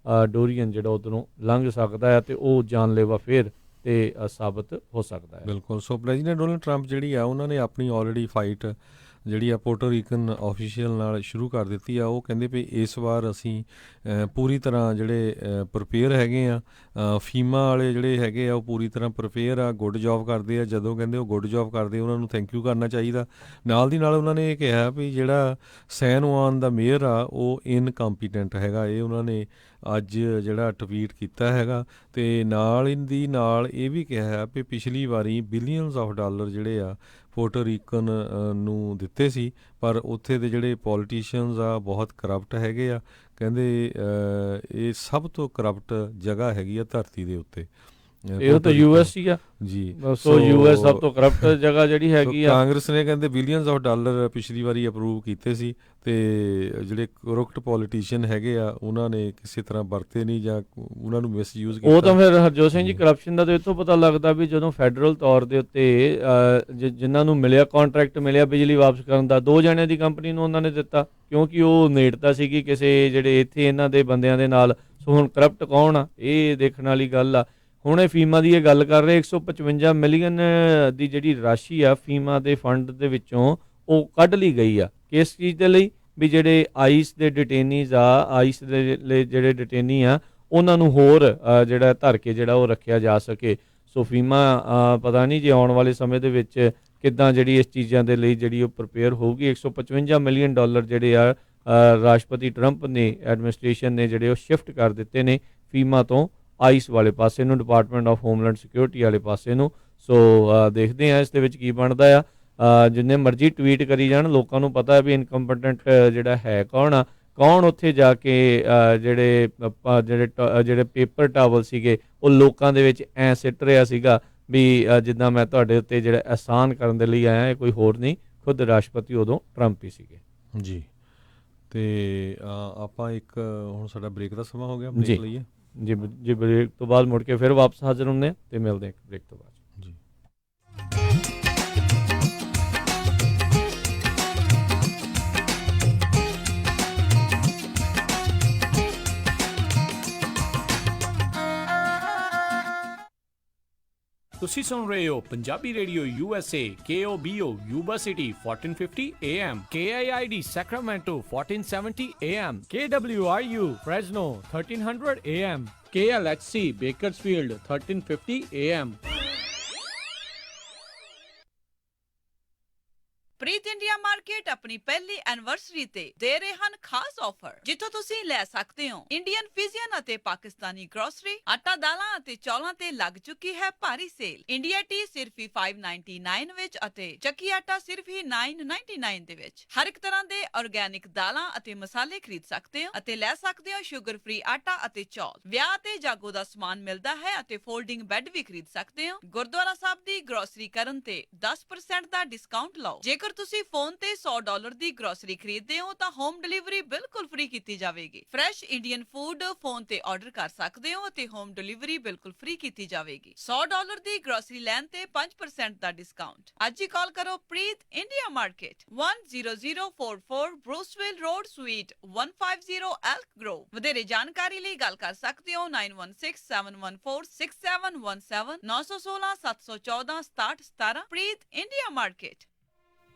ਡੋਰੀਅਨ ਜਿਹੜਾ ਉੱਧਰੋਂ ਲੰਘ ਸਕਦਾ ਹੈ ਅਤੇ ਉਹ ਜਾਨਲੇਵਾ ਫੇਰ ਤੇ ਸਾਬਤ ਹੋ ਸਕਦਾ ਹੈ। ਬਿਲਕੁਲ। ਸੋ ਪ੍ਰੈਜ਼ੀਡੈਂਟ ਡੋਨਲਡ ਟਰੰਪ ਜਿਹੜੀ ਆ ਉਹਨਾਂ ਨੇ ਆਪਣੀ ਆਲਰੇਡੀ ਫਾਈਟ ਜਿਹੜੀ ਆ ਪੋਰਟੋ ਰੀਕਨ ਆਫੀਸ਼ੀਅਲ ਨਾਲ ਸ਼ੁਰੂ ਕਰ ਦਿੱਤੀ ਆ। ਉਹ ਕਹਿੰਦੇ ਵੀ ਇਸ ਵਾਰ ਅਸੀਂ ਪੂਰੀ ਤਰ੍ਹਾਂ ਜਿਹੜੇ ਪ੍ਰਪੇਅਰ ਹੈਗੇ ਆ। ਫੀਮਾ ਵਾਲੇ ਜਿਹੜੇ ਹੈਗੇ ਆ ਉਹ ਪੂਰੀ ਤਰ੍ਹਾਂ ਪ੍ਰਪੇਅਰ ਆ, ਗੁੱਡ ਜੌਬ ਕਰਦੇ ਆ। ਜਦੋਂ ਕਹਿੰਦੇ ਉਹ ਗੁੱਡ ਜੌਬ ਕਰਦੇ ਉਹਨਾਂ ਨੂੰ ਥੈਂਕ ਯੂ ਕਰਨਾ ਚਾਹੀਦਾ। ਨਾਲ ਦੀ ਨਾਲ ਉਹਨਾਂ ਨੇ ਇਹ ਕਿਹਾ ਵੀ ਜਿਹੜਾ ਸੈਨ ਜੁਆਨ ਦਾ ਮੇਅਰ ਆ ਉਹ ਇਨਕੰਪੀਟੈਂਟ ਹੈਗਾ। ਇਹ ਉਹਨਾਂ ਨੇ ਅੱਜ ਜਿਹੜਾ ਟਵੀਟ ਕੀਤਾ ਹੈਗਾ। ਅਤੇ ਨਾਲ ਦੀ ਨਾਲ ਇਹ ਵੀ ਕਿਹਾ ਵੀ ਪਿਛਲੀ ਵਾਰੀ ਬਿਲੀਅਨਸ ਆਫ ਡਾਲਰ ਜਿਹੜੇ ਆ ਪੋਰਟੋ ਰੀਕਨ ਨੂੰ ਦਿੱਤੇ ਸੀ, ਪਰ ਉੱਥੇ ਦੇ ਜਿਹੜੇ ਪੋਲੀਟੀਸ਼ੀਅਨਸ ਆ ਬਹੁਤ ਕਰਪਟ ਹੈਗੇ ਆ। ਕਹਿੰਦੇ ਇਹ ਸਭ ਤੋਂ ਕਰਪਟ ਜਗ੍ਹਾ ਹੈਗੀ ਆ ਧਰਤੀ ਦੇ ਉੱਤੇ। ਇਹ ਤਾਂ US ਹੀ ਆ ਜੀ। ਸੋ US ਸਭ ਤੋਂ ਕਰਪਟ ਜਗ੍ਹਾ ਜਿਹੜੀ ਹੈਗੀ ਆ। ਕਾਂਗਰਸ ਨੇ ਕਹਿੰਦੇ ਬਿਲੀਅਨਸ ਆਫ ਡਾਲਰ ਪਿਛਲੀ ਵਾਰੀ ਅਪਰੂਵ ਕੀਤੇ ਸੀ ਅਤੇ ਜਿਹੜੇ ਕਰਪਟ ਪੋਲੀਟੀਸ਼ੀਅਨ ਹੈਗੇ ਆ ਉਹਨਾਂ ਨੇ ਕਿਸੇ ਤਰ੍ਹਾਂ ਵਰਤੇ ਨਹੀਂ ਜਾਂ ਉਹਨਾਂ ਨੂੰ ਮਿਸਯੂਜ਼ ਕੀਤਾ। ਉਹ ਤਾਂ ਫਿਰ ਹਰਜੋਤ ਸਿੰਘ ਜੀ ਕਰਪਸ਼ਨ ਦਾ ਤਾਂ ਇੱਥੋਂ ਪਤਾ ਲੱਗਦਾ ਵੀ ਜਦੋਂ ਫੈਡਰਲ ਤੌਰ ਦੇ ਉੱਤੇ ਜਿਨ੍ਹਾਂ ਨੂੰ ਮਿਲਿਆ ਕੰਟਰੈਕਟ ਮਿਲਿਆ ਬਿਜਲੀ ਵਾਪਸ ਕਰਨ ਦਾ 2 ਜਣਿਆਂ ਦੀ ਕੰਪਨੀ ਨੂੰ ਉਹਨਾਂ ਨੇ ਦਿੱਤਾ ਕਿਉਂਕਿ ਉਹ ਨੇੜਤਾ ਸੀਗੀ ਕਿਸੇ ਜਿਹੜੇ ਇੱਥੇ ਇਹਨਾਂ ਦੇ ਬੰਦਿਆਂ ਦੇ ਨਾਲ। ਸੋ ਹੁਣ ਕਰਪਟ ਕੌਣ ਆ ਇਹ ਦੇਖਣ ਵਾਲੀ ਗੱਲ ਆ। ਹੁਣ ਇਹ ਫੀਮਾ ਦੀ ਇਹ ਗੱਲ ਕਰ ਰਹੇ 155 ਮਿਲੀਅਨ ਦੀ ਜਿਹੜੀ ਰਾਸ਼ੀ ਆ ਫੀਮਾ ਦੇ ਫੰਡ ਦੇ ਵਿੱਚੋਂ ਉਹ ਕੱਢ ਲਈ ਗਈ ਆ। ਕਿਸ ਚੀਜ਼ ਦੇ ਲਈ ਵੀ ਜਿਹੜੇ ਆਈਸ ਦੇ ਡਿਟੇਨੀਜ਼ ਆ, ਆਈਸ ਦੇ ਲਈ ਜਿਹੜੇ ਡਿਟੇਨੀ ਆ ਉਹਨਾਂ ਨੂੰ ਹੋਰ ਜਿਹੜਾ ਧਰ ਕੇ ਜਿਹੜਾ ਉਹ ਰੱਖਿਆ ਜਾ ਸਕੇ। ਸੋ ਫੀਮਾ ਪਤਾ ਨਹੀਂ ਜੇ ਆਉਣ ਵਾਲੇ ਸਮੇਂ ਦੇ ਵਿੱਚ ਕਿੱਦਾਂ ਜਿਹੜੀ ਇਸ ਚੀਜ਼ਾਂ ਦੇ ਲਈ ਜਿਹੜੀ ਉਹ ਪ੍ਰਪੇਅਰ ਹੋਊਗੀ। 155 ਮਿਲੀਅਨ ਡਾਲਰ ਜਿਹੜੇ ਆ ਰਾਸ਼ਟਰਪਤੀ ਟਰੰਪ ਨੇ ਐਡਮਿਨਿਸਟ੍ਰੇਸ਼ਨ ਨੇ ਜਿਹੜੇ ਉਹ ਸ਼ਿਫਟ ਕਰ ਦਿੱਤੇ ਨੇ ਫੀਮਾ ਤੋਂ ਆਈਸ ਵਾਲੇ ਪਾਸੇ ਨੂੰ, ਡਿਪਾਰਟਮੈਂਟ ਆਫ ਹੋਮਲੈਂਡ ਸਿਕਿਉਰਿਟੀ ਵਾਲੇ ਪਾਸੇ ਨੂੰ। ਸੋ ਦੇਖਦੇ ਹਾਂ ਇਸ ਦੇ ਵਿੱਚ ਕੀ ਬਣਦਾ ਆ। ਜਿੰਨੇ ਮਰਜ਼ੀ ਟਵੀਟ ਕਰੀ ਜਾਣ ਲੋਕਾਂ ਨੂੰ ਪਤਾ ਹੈ ਵੀ ਇਨਕੰਪੀਟੈਂਟ ਜਿਹੜਾ ਹੈ ਕੌਣ ਆ। ਕੌਣ ਉੱਥੇ ਜਾ ਕੇ ਜਿਹੜੇ ਪੇਪਰ ਟਾਵਲ ਸੀਗੇ ਉਹ ਲੋਕਾਂ ਦੇ ਵਿੱਚ ਐਂ ਸਿੱਟ ਰਿਹਾ ਸੀਗਾ ਵੀ ਜਿੱਦਾਂ ਮੈਂ ਤੁਹਾਡੇ ਉੱਤੇ ਜਿਹੜਾ ਅਹਿਸਾਨ ਕਰਨ ਦੇ ਲਈ ਆਇਆ, ਇਹ ਕੋਈ ਹੋਰ ਨਹੀਂ, ਖੁਦ ਰਾਸ਼ਟਰਪਤੀ ਉਦੋਂ ਟਰੰਪ ਹੀ ਸੀਗੇ ਜੀ। ਤੇ ਆਪਾਂ ਇੱਕ ਹੁਣ ਸਾਡਾ ਬ੍ਰੇਕ ਦਾ ਸਮਾਂ ਹੋ ਗਿਆ, ਬ੍ਰੇਕ ਲਈਏ ਜੀ। ਬ੍ਰੇਕ ਤੋਂ ਬਾਅਦ ਮੁੜ ਕੇ ਫਿਰ ਵਾਪਸ ਹਾਜ਼ਰ ਹੁੰਦੇ ਹਾਂ ਤੇ ਮਿਲਦੇ ਹਾਂ ਇੱਕ ਬ੍ਰੇਕ ਤੋਂ ਬਾਅਦ ਜੀ। ਤੁਸੀਂ ਸੁਣ ਰਹੇ ਹੋ Punjabi radio USA KOBO Yuba city 1450 AM KIID Sacramento 1470 AM KWRU Fresno 1300 AM KLHC Bakersfield 1350 AM। Preet India market ਆਪਣੀ ਪਹਿਲੀ ਐਨਵਰਸਰੀ ਤੇ ਦੇ ਰਹੇ ਹਨ ਖਾਸ ਆਫਰ, ਜਿੱਥੋਂ ਤੁਸੀਂ ਲੈ ਸਕਦੇ ਹੋ ਇੰਡੀਅਨ ਫਿਜ਼ੀਅਨ ਅਤੇ ਪਾਕਿਸਤਾਨੀ ਗਰੋਸਰੀ, ਆਟਾ, ਦਾਲਾਂ ਅਤੇ ਚੌਲਾਂ ਤੇ ਲੱਗ ਚੁੱਕੀ ਹੈ ਭਾਰੀ ਸੇਲ। ਇੰਡੀਆ ਟੀ ਸਿਰਫ ਹੀ 599 ਵਿੱਚ ਅਤੇ ਚੱਕੀ ਆਟਾ ਸਿਰਫ ਹੀ 999 ਦੇ ਵਿੱਚ। ਹਰ ਇੱਕ ਤਰ੍ਹਾਂ ਦੇ ਆਰਗੈਨਿਕ ਦਾਲਾਂ ਅਤੇ ਮਸਾਲੇ ਖਰੀਦ ਸਕਦੇ ਹੋ ਅਤੇ ਲੈ ਸਕਦੇ ਹੋ ਸ਼ੂਗਰ ਫ੍ਰੀ ਆਟਾ ਅਤੇ ਚੌਲ। ਵਿਆਹ ਤੇ ਜਾਗੋ ਦਾ ਸਮਾਨ ਮਿਲਦਾ ਹੈ ਅਤੇ ਫੋਲਡਿੰਗ ਬੈੱਡ ਵੀ ਖਰੀਦ ਸਕਦੇ ਹੋ। ਗੁਰਦੁਆਰਾ ਸਾਹਿਬ ਦੀ ਗਰੋਸਰੀ ਕਰਨ ਤੇ 10% ਦਾ ਡਿਸਕਾਊਂਟ ਲਓ। ਜੇਕਰ ਤੁਸੀਂ ਫੋਨ ਤੇ $100 ਦੀ ਗਰੋਸਰੀ ਖਰੀਦਦੇ ਹੋ ਤਾਂ ਹੋਮ ਡਿਲੀਵਰੀ ਬਿਲਕੁਲ ਫ੍ਰੀ ਕੀਤੀ ਜਾਵੇਗੀ। ਫਰੈਸ਼ ਇੰਡੀਅਨ ਫੂਡ ਫੋਨ ਤੇ ਆਰਡਰ ਕਰ ਸਕਦੇ ਹੋ ਅਤੇ ਹੋਮ ਡਿਲੀਵਰੀ ਬਿਲਕੁਲ ਫ੍ਰੀ ਕੀਤੀ ਜਾਵੇਗੀ। $100 ਦੀ ਗਰੋਸਰੀ ਲੈਣ ਤੇ 5% ਦਾ ਡਿਸਕਾਊਂਟ। ਅੱਜ ਹੀ ਕਾਲ ਕਰੋ Preet India market 10044 Bruceville road suite 150 Elk Grove. ਵਧੇਰੇ ਜਾਣਕਾਰੀ ਲਈ ਗੱਲ ਕਰ ਸਕਦੇ ਹੋ 9167146717 916 714 6717। Preet India market.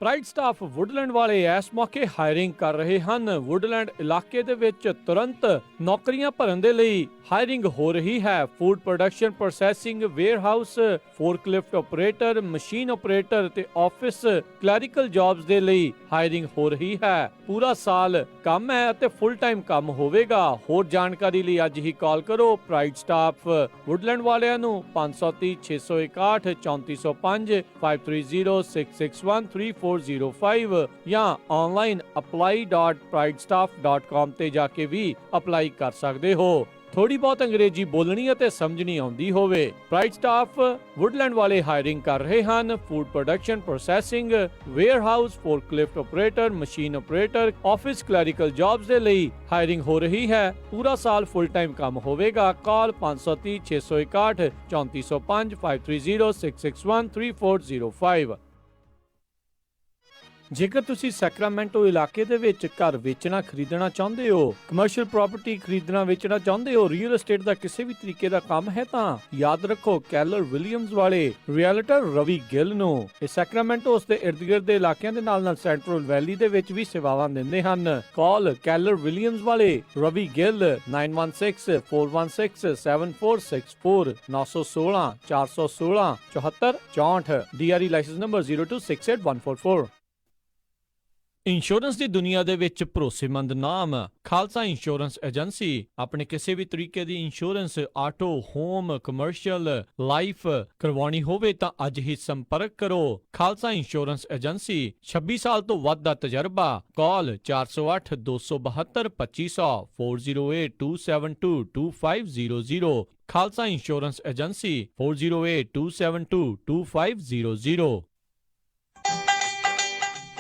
Pride staff Woodland ਵਾਲੇ ਇਸ ਮੌਕੇ ਹਾਇਰਿੰਗ ਕਰ ਰਹੇ ਹਨ। ਵੁੱਡਲੈਂਡ ਇਲਾਕੇ ਦੇ ਵਿੱਚ ਤੁਰੰਤ ਨੌਕਰੀਆਂ ਭਰਨ ਦੇ ਲਈ ਹਾਇਰਿੰਗ ਹੋ ਰਹੀ ਹੈ। Food production processing, warehouse, forklift operator, machine operator ਤੇ ਆਫਿਸ ਕਲੈਰੀਕਲ ਜੌਬਸ ਦੇ ਲਈ ਹਾਇਰਿੰਗ ਹੋ ਰਹੀ ਹੈ। ਪੂਰਾ ਸਾਲ ਕੰਮ ਹੈ ਅਤੇ ਫੁੱਲ ਟਾਈਮ ਕੰਮ ਹੋਵੇਗਾ। ਹੋਰ ਜਾਣਕਾਰੀ ਲਈ ਅੱਜ ਹੀ ਕਾਲ ਕਰੋ ਪ੍ਰਾਈਡ ਸਟਾਫ ਵੁੱਡਲੈਂਡ ਵਾਲਿਆਂ ਨੂੰ 530 661 3405 530 661 3405 ਜਾਂ ਆਨਲਾਈਨ apply.pridestaff.com ਤੇ ਜਾ ਕੇ ਵੀ ਅਪਲਾਈ ਕਰ ਸਕਦੇ ਹੋ। ਥੋੜੀ ਬਹੁਤ ਅੰਗਰੇਜ਼ੀ ਬੋਲਣੀ ਅਤੇ ਸਮਝਣੀ ਆਉਂਦੀ ਹੋਵੇ। ਪ੍ਰਾਈਡ ਸਟਾਫ ਵੁੱਡਲੈਂਡ ਵਾਲੇ ਹਾਇਰਿੰਗ ਕਰ ਰਹੇ ਹਨ। Food production processing, warehouse, forklift operator, machine operator, office clerical jobs ਦੇ ਲਈ ਹਾਇਰਿੰਗ ਹੋ ਰਹੀ ਹੈ। ਪੂਰਾ ਸਾਲ ਫੁੱਲ ਟਾਈਮ ਕੰਮ ਹੋਵੇਗਾ। ਕਾਲ 530 661 3405 530 661 3405। ਜੇਕਰ ਤੁਸੀਂ ਸੈਕਰਾਮੈਂਟੋ ਇਲਾਕੇ ਦੇ ਵਿੱਚ ਘਰ ਵੇਚਣਾ ਖਰੀਦਣਾ ਚਾਹੁੰਦੇ ਹੋ, ਕਮਰਸ਼ੀਅਲ ਪ੍ਰਾਪਰਟੀ ਖਰੀਦਣਾ ਵੇਚਣਾ ਚਾਹੁੰਦੇ ਹੋ, ਰੀਅਲ ਏਸਟੇਟ ਦਾ ਕਿਸੇ ਵੀ ਤਰੀਕੇ ਦਾ ਕੰਮ ਹੈ ਤਾਂ ਯਾਦ ਰੱਖੋ ਕੈਲਰ ਵਿਲੀਅਮਸ ਵਾਲੇ ਰੀਅਲਟਰ ਰਵੀ ਗਿੱਲ ਨੂੰ। ਇਹ ਸੈਕਰਾਮੈਂਟੋ ਉਸ ਦੇ ਇਰਦ-ਗਿਰਦ ਦੇ ਇਲਾਕਿਆਂ ਦੇ ਨਾਲ ਸੈਂਟਰਲ ਵੈਲੀ ਦੇ ਵਿੱਚ ਵੀ ਸੇਵਾਵਾਂ ਦਿੰਦੇ ਹਨ। ਕਾਲ ਕੈਲਰ ਵਿਲੀਅਮਸ ਵਾਲੇ Ravi Gill 9164167464 916 416 74 64। DRE licence number 0268144144। Insurance ਦੀ ਦੁਨੀਆ ਦੇ ਵਿੱਚ ਭਰੋਸੇਮੰਦ ਨਾਮ ਖਾਲਸਾ ਇੰਸ਼ੋਰੈਂਸ ਏਜੰਸੀ। ਆਪਣੇ ਕਿਸੇ ਵੀ ਤਰੀਕੇ ਦੀ insurance, auto, home, commercial, life ਕਰਵਾਉਣੀ ਹੋਵੇ ਤਾਂ ਅੱਜ ਹੀ ਸੰਪਰਕ ਕਰੋ। ਖਾਲਸਾ ਇੰਸ਼ੋਰੈਂਸ ਏਜੰਸੀ 26 ਸਾਲ ਤੋਂ ਵੱਧ ਦਾ ਤਜਰਬਾ। ਕਾਲ 408 272 2500 408 272 2500। Khalsa insurance agency 408 272 2500।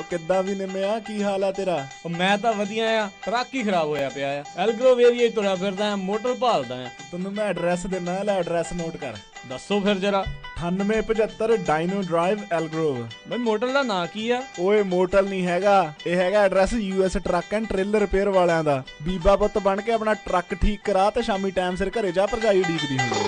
ਕਿੱਦਾਂ ਵੀ ਨਿੰਮਿਆ, ਕੀ ਹਾਲ ਆ ਤੇਰਾ? ਮੈਂ ਤਾਂ ਵਧੀਆ ਆ, ਟਰੱਕ ਹੀ ਖਰਾਬ ਹੋਇਆ ਪਿਆ ਆ। ਐਲਗਰੋਵ ਏਰੀਆ ਤੁਰਿਆ ਫਿਰਦਾ ਆ, ਮੋਟਰ ਭਾਲਦਾ ਆ। ਤੈਨੂੰ ਮੈਂ ਐਡਰੈਸ ਦਿੰਦਾ, ਲੈ ਐਡਰੈਸ ਨੋਟ ਕਰ। ਦੱਸੋ ਫਿਰ ਜਰਾ। 9875 ਡਾਇਨੋ ਡਰਾਈਵ ਐਲਗਰੋਵ। ਬਈ ਮੋਟਰ ਦਾ ਨਾਂ ਕੀ ਆ? ਓਏ ਮੋਟਲ ਨਹੀਂ ਹੈਗਾ, ਇਹ ਹੈਗਾ address US truck and trailer repair ਵਾਲਿਆਂ ਦਾ। ਬੀਬਾ ਪੁੱਤ ਬਣ ਕੇ ਆਪਣਾ ਟਰੱਕ ਠੀਕ ਕਰਾ ਤੇ ਸ਼ਾਮੀ ਟਾਈਮ ਸਿਰ ਘਰੇ ਜਾ, ਭਰਜਾਈ ਉਡੀਕਦੀ ਹੁੰਦੀ ਹੈ।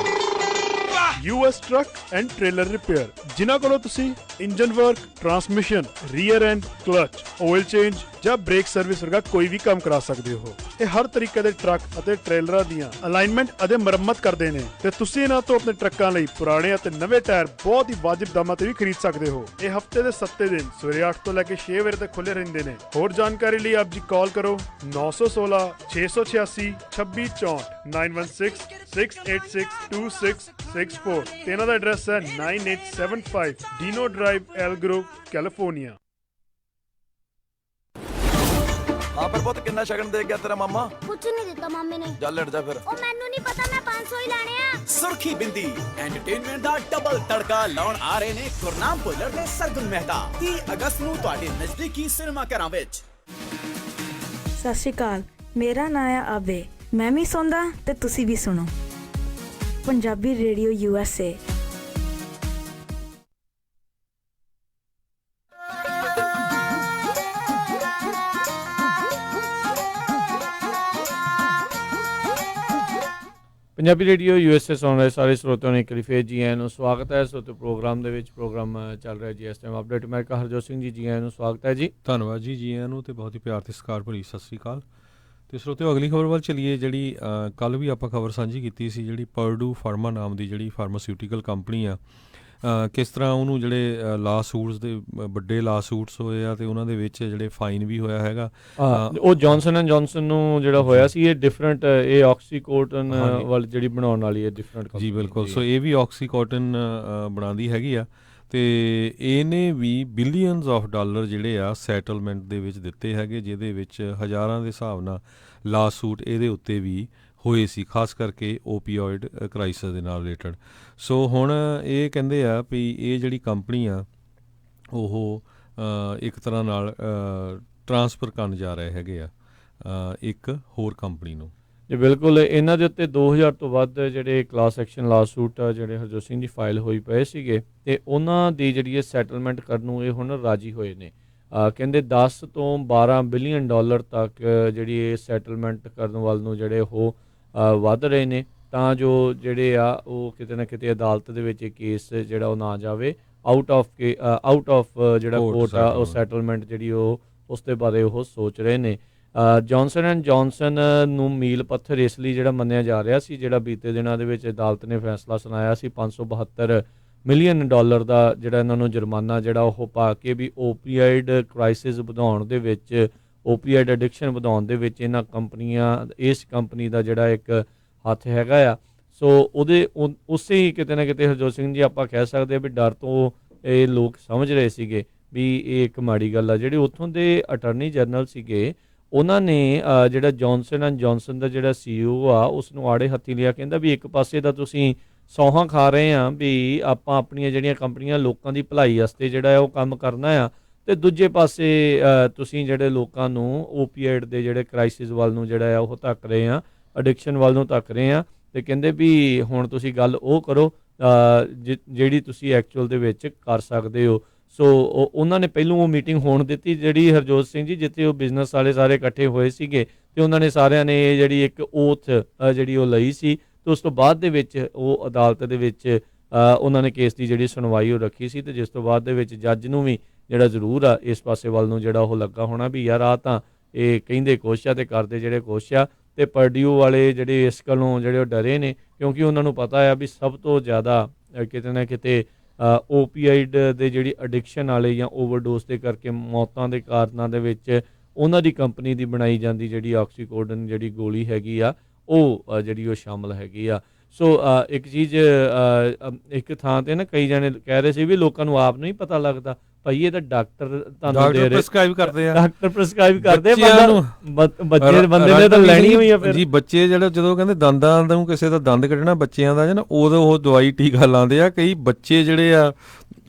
US truck and trailer repair, ਜਿਨ੍ਹਾਂ ਕੋਲੋਂ ਤੁਸੀਂ engine work, transmission, rear and clutch, oil change ਜਾਂ ਬ੍ਰੇਕ ਸਰਵਿਸ ਵਰਗਾ ਕੋਈ ਵੀ ਕੰਮ ਕਰਾ ਸਕਦੇ ਹੋ। ਇਹ ਹਰ ਤਰੀਕੇ ਦੇ ਟਰੱਕ ਅਤੇ ਟ੍ਰੇਲਰਾਂ ਦੀਆਂ ਅਲਾਈਨਮੈਂਟ ਅਤੇ ਮੁਰੰਮਤ ਕਰਦੇ ਨੇ ਤੇ ਤੁਸੀਂ ਇਹਨਾਂ ਤੋਂ ਆਪਣੇ ਟਰੱਕਾਂ ਲਈ ਪੁਰਾਣੇ ਅਤੇ ਨਵੇਂ ਟਾਇਰ ਬਹੁਤ ਹੀ ਵਾਜਿਬ ਦਾਮਾਂ ਤੇ ਵੀ ਖਰੀਦ ਸਕਦੇ ਹੋ। ਇਹ ਹਫਤੇ ਦੇ 7 ਦਿਨ ਸਵੇਰੇ 8 ਤੋਂ ਲੈ ਕੇ 6 ਵਜੇ ਤੱਕ ਖੁੱਲੇ ਰਹਿੰਦੇ ਨੇ। ਹੋਰ ਜਾਣਕਾਰੀ ਲਈ ਆਪ ਜੀ ਕਾਲ ਕਰੋ 916 686 2664 916 686 2664 ਤੇ ਇਹਨਾਂ ਦਾ ਐਡਰੈਸ ਹੈ 9875 ਡੀਨੋ ਡਰਾਈਵ, ਐਲਗਰੋਵ, ਕੈਲੀਫੋਰਨੀਆ। ਹਾਂ ਪਰ ਪੁੱਤ ਕਿੰਨਾ ਸ਼ਗਨ ਦੇ ਗਿਆ ਤੇਰਾ ਮਾਮਾ? ਕੁਛ ਨਹੀਂ ਦਿੱਤਾ ਮਾਮੇ ਨੇ। ਚੱਲ ਲੜ ਜਾ ਫਿਰ। ਉਹ ਮੈਨੂੰ ਨਹੀਂ ਪਤਾ, ਮੈਂ 500 ਹੀ ਲੈਣੇ ਆ। ਸੁਰਖੀ ਬਿੰਦੀ ਐਂਟਰਟੇਨਮੈਂਟ ਦਾ ਡਬਲ ਤੜਕਾ ਲਾਉਣ ਆ ਰਹੇ ਨੇ ਗੁਰਨਾਮ ਭੁੱਲਰ ਤੇ ਸਰਗੁਣ ਮਹਿਤਾ 30 ਅਗਸਤ ਨੂੰ ਤੁਹਾਡੇ ਨਜ਼ਦੀਕੀ ਸਿਨੇਮਾ ਘਰਾਂ ਵਿੱਚ। ਸਤਿ ਸ਼੍ਰੀ ਅਕਾਲ, ਮੇਰਾ ਨਾਮ ਹੈ ਅਬੇ। ਮੈਂ ਵੀ ਸੁਣਦਾ ਤੇ ਤੁਸੀਂ ਵੀ ਸੁਣੋ Punjabi radio USA। Punjabi radio USA ਸੁਣ ਰਹੇ ਸਾਰੇ ਸਰੋਤਿਆਂ ਨੂੰ ਇੱਕ ਵਾਰੀ ਫੇਰ ਜੀ ਆਇਆਂ ਨੂੰ ਸਵਾਗਤ ਹੈ। ਸਰੋਤੇ ਪ੍ਰੋਗਰਾਮ ਦੇ ਵਿੱਚ ਪ੍ਰੋਗਰਾਮ ਚੱਲ ਰਿਹਾ ਜੀ ਇਸ time update America. Harjot Singh ji ਆਇਆਂ ਨੂੰ ਸਵਾਗਤ ਹੈ ਜੀ। ਧੰਨਵਾਦ ਜੀ ਆਇਆਂ ਨੂੰ ਤੇ ਬਹੁਤ ਹੀ ਪਿਆਰ ਤੇ ਸਤਿਕਾਰ ਭਰੀ ਸਤਿ ਸ੍ਰੀ ਅਕਾਲ। ਤੇ ਸਰੋਤਿਓ ਅਗਲੀ ਖਬਰ ਵੱਲ ਚਲੀਏ, ਜਿਹੜੀ ਕੱਲ੍ਹ ਵੀ ਆਪਾਂ ਖਬਰ ਸਾਂਝੀ ਕੀਤੀ ਸੀ, ਜਿਹੜੀ ਪਰਡੂ ਫਾਰਮਾ ਨਾਮ ਦੀ ਜਿਹੜੀ ਫਾਰਮਾਸਿਊਟੀਕਲ ਕੰਪਨੀ ਆ, ਕਿਸ ਤਰ੍ਹਾਂ ਉਹਨੂੰ ਜਿਹੜੇ ਲਾ ਸੂਟਸ ਦੇ ਵੱਡੇ ਲਾ ਸੂਟਸ ਹੋਏ ਆ ਤੇ ਉਹਨਾਂ ਦੇ ਵਿੱਚ ਜਿਹੜੇ ਫਾਈਨ ਵੀ ਹੋਇਆ ਹੈਗਾ। ਉਹ ਜੌਨਸਨ ਐਂਡ ਜੌਨਸਨ ਨੂੰ ਜਿਹੜਾ ਹੋਇਆ ਸੀ, ਇਹ ਡਿਫਰੈਂਟ, ਇਹ ਆਕਸੀਕੋਟਨ ਵਾਲੀ ਜਿਹੜੀ ਬਣਾਉਣ ਵਾਲੀ ਹੈ ਡਿਫਰੈਂਟ। ਜੀ ਬਿਲਕੁਲ। ਸੋ ਇਹ ਵੀ ਆਕਸੀਕੋਟਨ ਬਣਾਉਂਦੀ ਹੈਗੀ ਆ ਤੇ ਇਹਨੇ ਵੀ ਬਿਲੀਅਨਸ ਆਫ ਡਾਲਰ ਜਿਹੜੇ ਆ ਸੈਟਲਮੈਂਟ ਦੇ ਵਿੱਚ ਦਿੱਤੇ ਹੈਗੇ, ਜਿਹਦੇ ਵਿੱਚ ਹਜ਼ਾਰਾਂ ਦੇ ਹਿਸਾਬ ਨਾਲ ਲਾ ਸੂਟ ਇਹਦੇ ਉੱਤੇ ਵੀ ਹੋਏ ਸੀ, ਖਾਸ ਕਰਕੇ ਓਪੀਓਇਡ ਕ੍ਰਾਈਸਿਸ ਦੇ ਨਾਲ ਰਿਲੇਟਡ। ਸੋ ਹੁਣ ਇਹ ਕਹਿੰਦੇ ਆ ਵੀ ਇਹ ਜਿਹੜੀ ਕੰਪਨੀ ਆ ਉਹ ਇੱਕ ਤਰ੍ਹਾਂ ਨਾਲ ਟਰਾਂਸਫਰ ਕਰਨ ਜਾ ਰਹੇ ਹੈਗੇ ਆ ਇੱਕ ਹੋਰ ਕੰਪਨੀ ਨੂੰ। ਜੀ ਬਿਲਕੁਲ, ਇਹਨਾਂ ਦੇ ਉੱਤੇ 2000 ਤੋਂ ਵੱਧ ਜਿਹੜੇ ਕਲਾਸ ਐਕਸ਼ਨ ਲਾ ਸੂਟ ਜਿਹੜੇ ਹਰਜੋਤ ਸਿੰਘ ਦੀ ਫਾਈਲ ਹੋਈ ਪਏ ਸੀਗੇ ਤੇ ਉਹਨਾਂ ਦੀ ਜਿਹੜੀ ਇਹ ਸੈਟਲਮੈਂਟ ਕਰਨ ਨੂੰ ਇਹ ਹੁਣ ਰਾਜੀ ਹੋਏ ਨੇ। ਕਹਿੰਦੇ 10 ਤੋਂ 12 ਬਿਲੀਅਨ ਡਾਲਰ ਤੱਕ ਜਿਹੜੀ ਇਹ ਸੈਟਲਮੈਂਟ ਕਰਨ ਵੱਲ ਨੂੰ ਜਿਹੜੇ ਉਹ ਵੱਧ ਰਹੇ ਨੇ, ਤਾਂ ਜੋ ਜਿਹੜੇ ਆ ਉਹ ਕਿਤੇ ਨਾ ਕਿਤੇ ਅਦਾਲਤ ਦੇ ਵਿੱਚ ਇਹ ਕੇਸ ਜਿਹੜਾ ਉਹ ਨਾ ਜਾਵੇ, ਆਊਟ ਆਫ ਜਿਹੜਾ ਕੋਰਟ ਆ ਉਹ ਸੈਟਲਮੈਂਟ ਜਿਹੜੀ ਉਹ ਉਸ ਦੇ ਬਾਰੇ ਉਹ ਸੋਚ ਰਹੇ ਨੇ। ਜੌਨਸਨ ਐਂਡ ਜੌਨਸਨ ਨੂੰ ਮੀਲ ਪੱਥਰ ਇਸ ਲਈ ਜਿਹੜਾ ਮੰਨਿਆ ਜਾ ਰਿਹਾ ਸੀ, ਜਿਹੜਾ ਬੀਤੇ ਦਿਨਾਂ ਦੇ ਵਿੱਚ ਅਦਾਲਤ ਨੇ ਫੈਸਲਾ ਸੁਣਾਇਆ ਸੀ 572 ਮਿਲੀਅਨ ਡਾਲਰ ਦਾ ਜਿਹੜਾ ਇਹਨਾਂ ਨੂੰ ਜੁਰਮਾਨਾ ਜਿਹੜਾ ਉਹ ਪਾ ਕੇ ਵੀ ਓਪੀਆਈਡ ਕ੍ਰਾਈਸਿਸ ਵਧਾਉਣ ਦੇ ਵਿੱਚ, ਓਪੀਆਈਡ ਐਡਿਕਸ਼ਨ ਵਧਾਉਣ ਦੇ ਵਿੱਚ ਇਹਨਾਂ ਇਸ ਕੰਪਨੀ ਦਾ ਜਿਹੜਾ ਇੱਕ ਹੱਥ ਹੈਗਾ ਆ। ਸੋ ਉਸੇ ਹੀ ਕਿਤੇ ਨਾ ਕਿਤੇ ਹਰਜੋਤ ਸਿੰਘ ਜੀ ਆਪਾਂ ਕਹਿ ਸਕਦੇ ਹਾਂ ਵੀ ਡਰ ਤੋਂ ਇਹ ਲੋਕ ਸਮਝ ਰਹੇ ਸੀਗੇ ਵੀ ਇਹ ਇੱਕ ਮਾੜੀ ਗੱਲ ਆ। ਜਿਹੜੇ ਉੱਥੋਂ ਦੇ ਅਟਾਰਨੀ ਜਨਰਲ ਸੀਗੇ ਉਹਨਾਂ ਨੇ ਜਿਹੜਾ ਜੌਨਸਨ ਐਂਡ ਜੌਨਸਨ ਦਾ ਜਿਹੜਾ CEO ਆ ਉਸ ਨੂੰ ਆੜੇ ਹੱਥੀ ਲਿਆ, ਕਹਿੰਦਾ ਵੀ ਇੱਕ ਪਾਸੇ ਦਾ ਤੁਸੀਂ ਸੌਹਾਂ ਖਾ ਰਹੇ ਆ ਵੀ ਆਪਾਂ ਆਪਣੀਆਂ ਜਿਹੜੀਆਂ ਕੰਪਨੀਆਂ ਲੋਕਾਂ ਦੀ ਭਲਾਈ ਵਾਸਤੇ ਜਿਹੜਾ ਉਹ ਕੰਮ ਕਰਨਾ ਆ, ਤੇ ਦੂਜੇ ਪਾਸੇ ਤੁਸੀਂ ਜਿਹੜੇ ਲੋਕਾਂ ਨੂੰ ਓਪੀਆਈਡ ਦੇ ਜਿਹੜੇ ਕ੍ਰਾਈਸਿਸ ਵੱਲ ਨੂੰ ਜਿਹੜਾ ਆ ਉਹ ਧੱਕ ਰਹੇ ਆ, ਐਡਿਕਸ਼ਨ ਵੱਲ ਨੂੰ ਧੱਕ ਰਹੇ ਆ। ਤੇ ਕਹਿੰਦੇ ਵੀ ਹੁਣ ਤੁਸੀਂ ਗੱਲ ਉਹ ਕਰੋ ਜਿਹੜੀ ਤੁਸੀਂ ਐਕਚੁਅਲ ਦੇ ਵਿੱਚ ਕਰ ਸਕਦੇ ਹੋ। ਸੋ ਉਹਨਾਂ ਨੇ ਪਹਿਲੋਂ ਉਹ ਮੀਟਿੰਗ ਹੋਣ ਦਿੱਤੀ ਜਿਹੜੀ ਹਰਜੋਤ ਸਿੰਘ ਜੀ, ਜਿੱਥੇ ਉਹ ਬਿਜ਼ਨਸ ਵਾਲੇ ਸਾਰੇ ਇਕੱਠੇ ਹੋਏ ਸੀਗੇ ਤੇ ਉਹਨਾਂ ਨੇ ਸਾਰਿਆਂ ਨੇ ਜਿਹੜੀ ਇੱਕ ਓਥ ਜਿਹੜੀ ਉਹ ਲਈ ਸੀ ਤੇ ਉਸ ਤੋਂ ਬਾਅਦ ਦੇ ਵਿੱਚ ਉਹ ਅਦਾਲਤ ਦੇ ਵਿੱਚ ਉਹਨਾਂ ਨੇ ਕੇਸ ਦੀ ਜਿਹੜੀ ਸੁਣਵਾਈ ਉਹ ਰੱਖੀ ਸੀ, ਤੇ ਜਿਸ ਤੋਂ ਬਾਅਦ ਦੇ ਵਿੱਚ ਜੱਜ ਨੂੰ ਵੀ ਜਿਹੜਾ ਜ਼ਰੂਰ ਆ ਇਸ ਪਾਸੇ ਵੱਲ ਨੂੰ ਜਿਹੜਾ ਉਹ ਲੱਗਾ ਹੋਣਾ ਵੀ ਯਾਰ ਆ ਤਾਂ ਇਹ ਕਹਿੰਦੇ ਕੁਛ ਆ ਤੇ ਕਰਦੇ ਜਿਹੜੇ ਕੁਛ ਆ। ਤੇ ਪਰਡਿਊ ਵਾਲੇ ਜਿਹੜੇ ਇਸ ਗੱਲੋਂ ਜਿਹੜੇ ਉਹ ਡਰੇ ਨੇ, ਕਿਉਂਕਿ ਉਹਨਾਂ ਨੂੰ ਪਤਾ ਆ ਵੀ ਸਭ ਤੋਂ ਜ਼ਿਆਦਾ ਕਿਤੇ ਨਾ ਕਿਤੇ ਓਪੀਆਈਡ ਦੇ ਜਿਹੜੀ ਐਡਿਕਸ਼ਨ ਵਾਲੇ ਜਾਂ ਓਵਰਡੋਸ ਦੇ ਕਰਕੇ ਮੌਤਾਂ ਦੇ ਕਾਰਨਾਂ ਦੇ ਵਿੱਚ ਉਹਨਾਂ ਦੀ ਕੰਪਨੀ ਦੀ ਬਣਾਈ ਜਾਂਦੀ ਜਿਹੜੀ ਆਕਸੀਕੋਡਨ ਜਿਹੜੀ ਗੋਲੀ ਹੈਗੀ ਆ ਉਹ ਜਿਹੜੀ ਉਹ ਸ਼ਾਮਲ ਹੈਗੀ ਆ। ਸੋ ਇੱਕ ਚੀਜ਼ ਇੱਕ ਥਾਂ ਤੇ ਨਾ ਕਈ ਜਾਣੇ ਕਹਿ ਰਹੇ ਸੀ ਵੀ ਲੋਕਾਂ ਨੂੰ ਆਪ ਨੂੰ ਹੀ ਪਤਾ ਲੱਗਦਾ, ਭਾਈ ਇਹ ਤਾਂ ਡਾਕਟਰ ਤੁਹਾਨੂੰ ਦੇ ਰਹੇ, ਪ੍ਰਸਕ੍ਰਾਈਬ ਕਰਦੇ ਆ, ਡਾਕਟਰ ਪ੍ਰਸਕ੍ਰਾਈਬ ਕਰਦੇ ਬੱਚੇ ਬੰਦੇ ਨੇ ਤਾਂ ਲੈਣੀ ਹੋਈ ਆ। ਫਿਰ ਜੀ ਬੱਚੇ ਜਿਹੜੇ ਜਦੋਂ ਕਹਿੰਦੇ ਦੰਦਾਂ ਨੂੰ ਕਿਸੇ ਦਾ ਦੰਦ ਕੱਢਣਾ ਬੱਚਿਆਂ ਦਾ ਜਾਂ ਉਦੋਂ ਉਹ ਦਵਾਈ ਟੀਕਾ ਲਾਉਂਦੇ ਆ। ਕਈ ਬੱਚੇ ਜਿਹੜੇ ਆ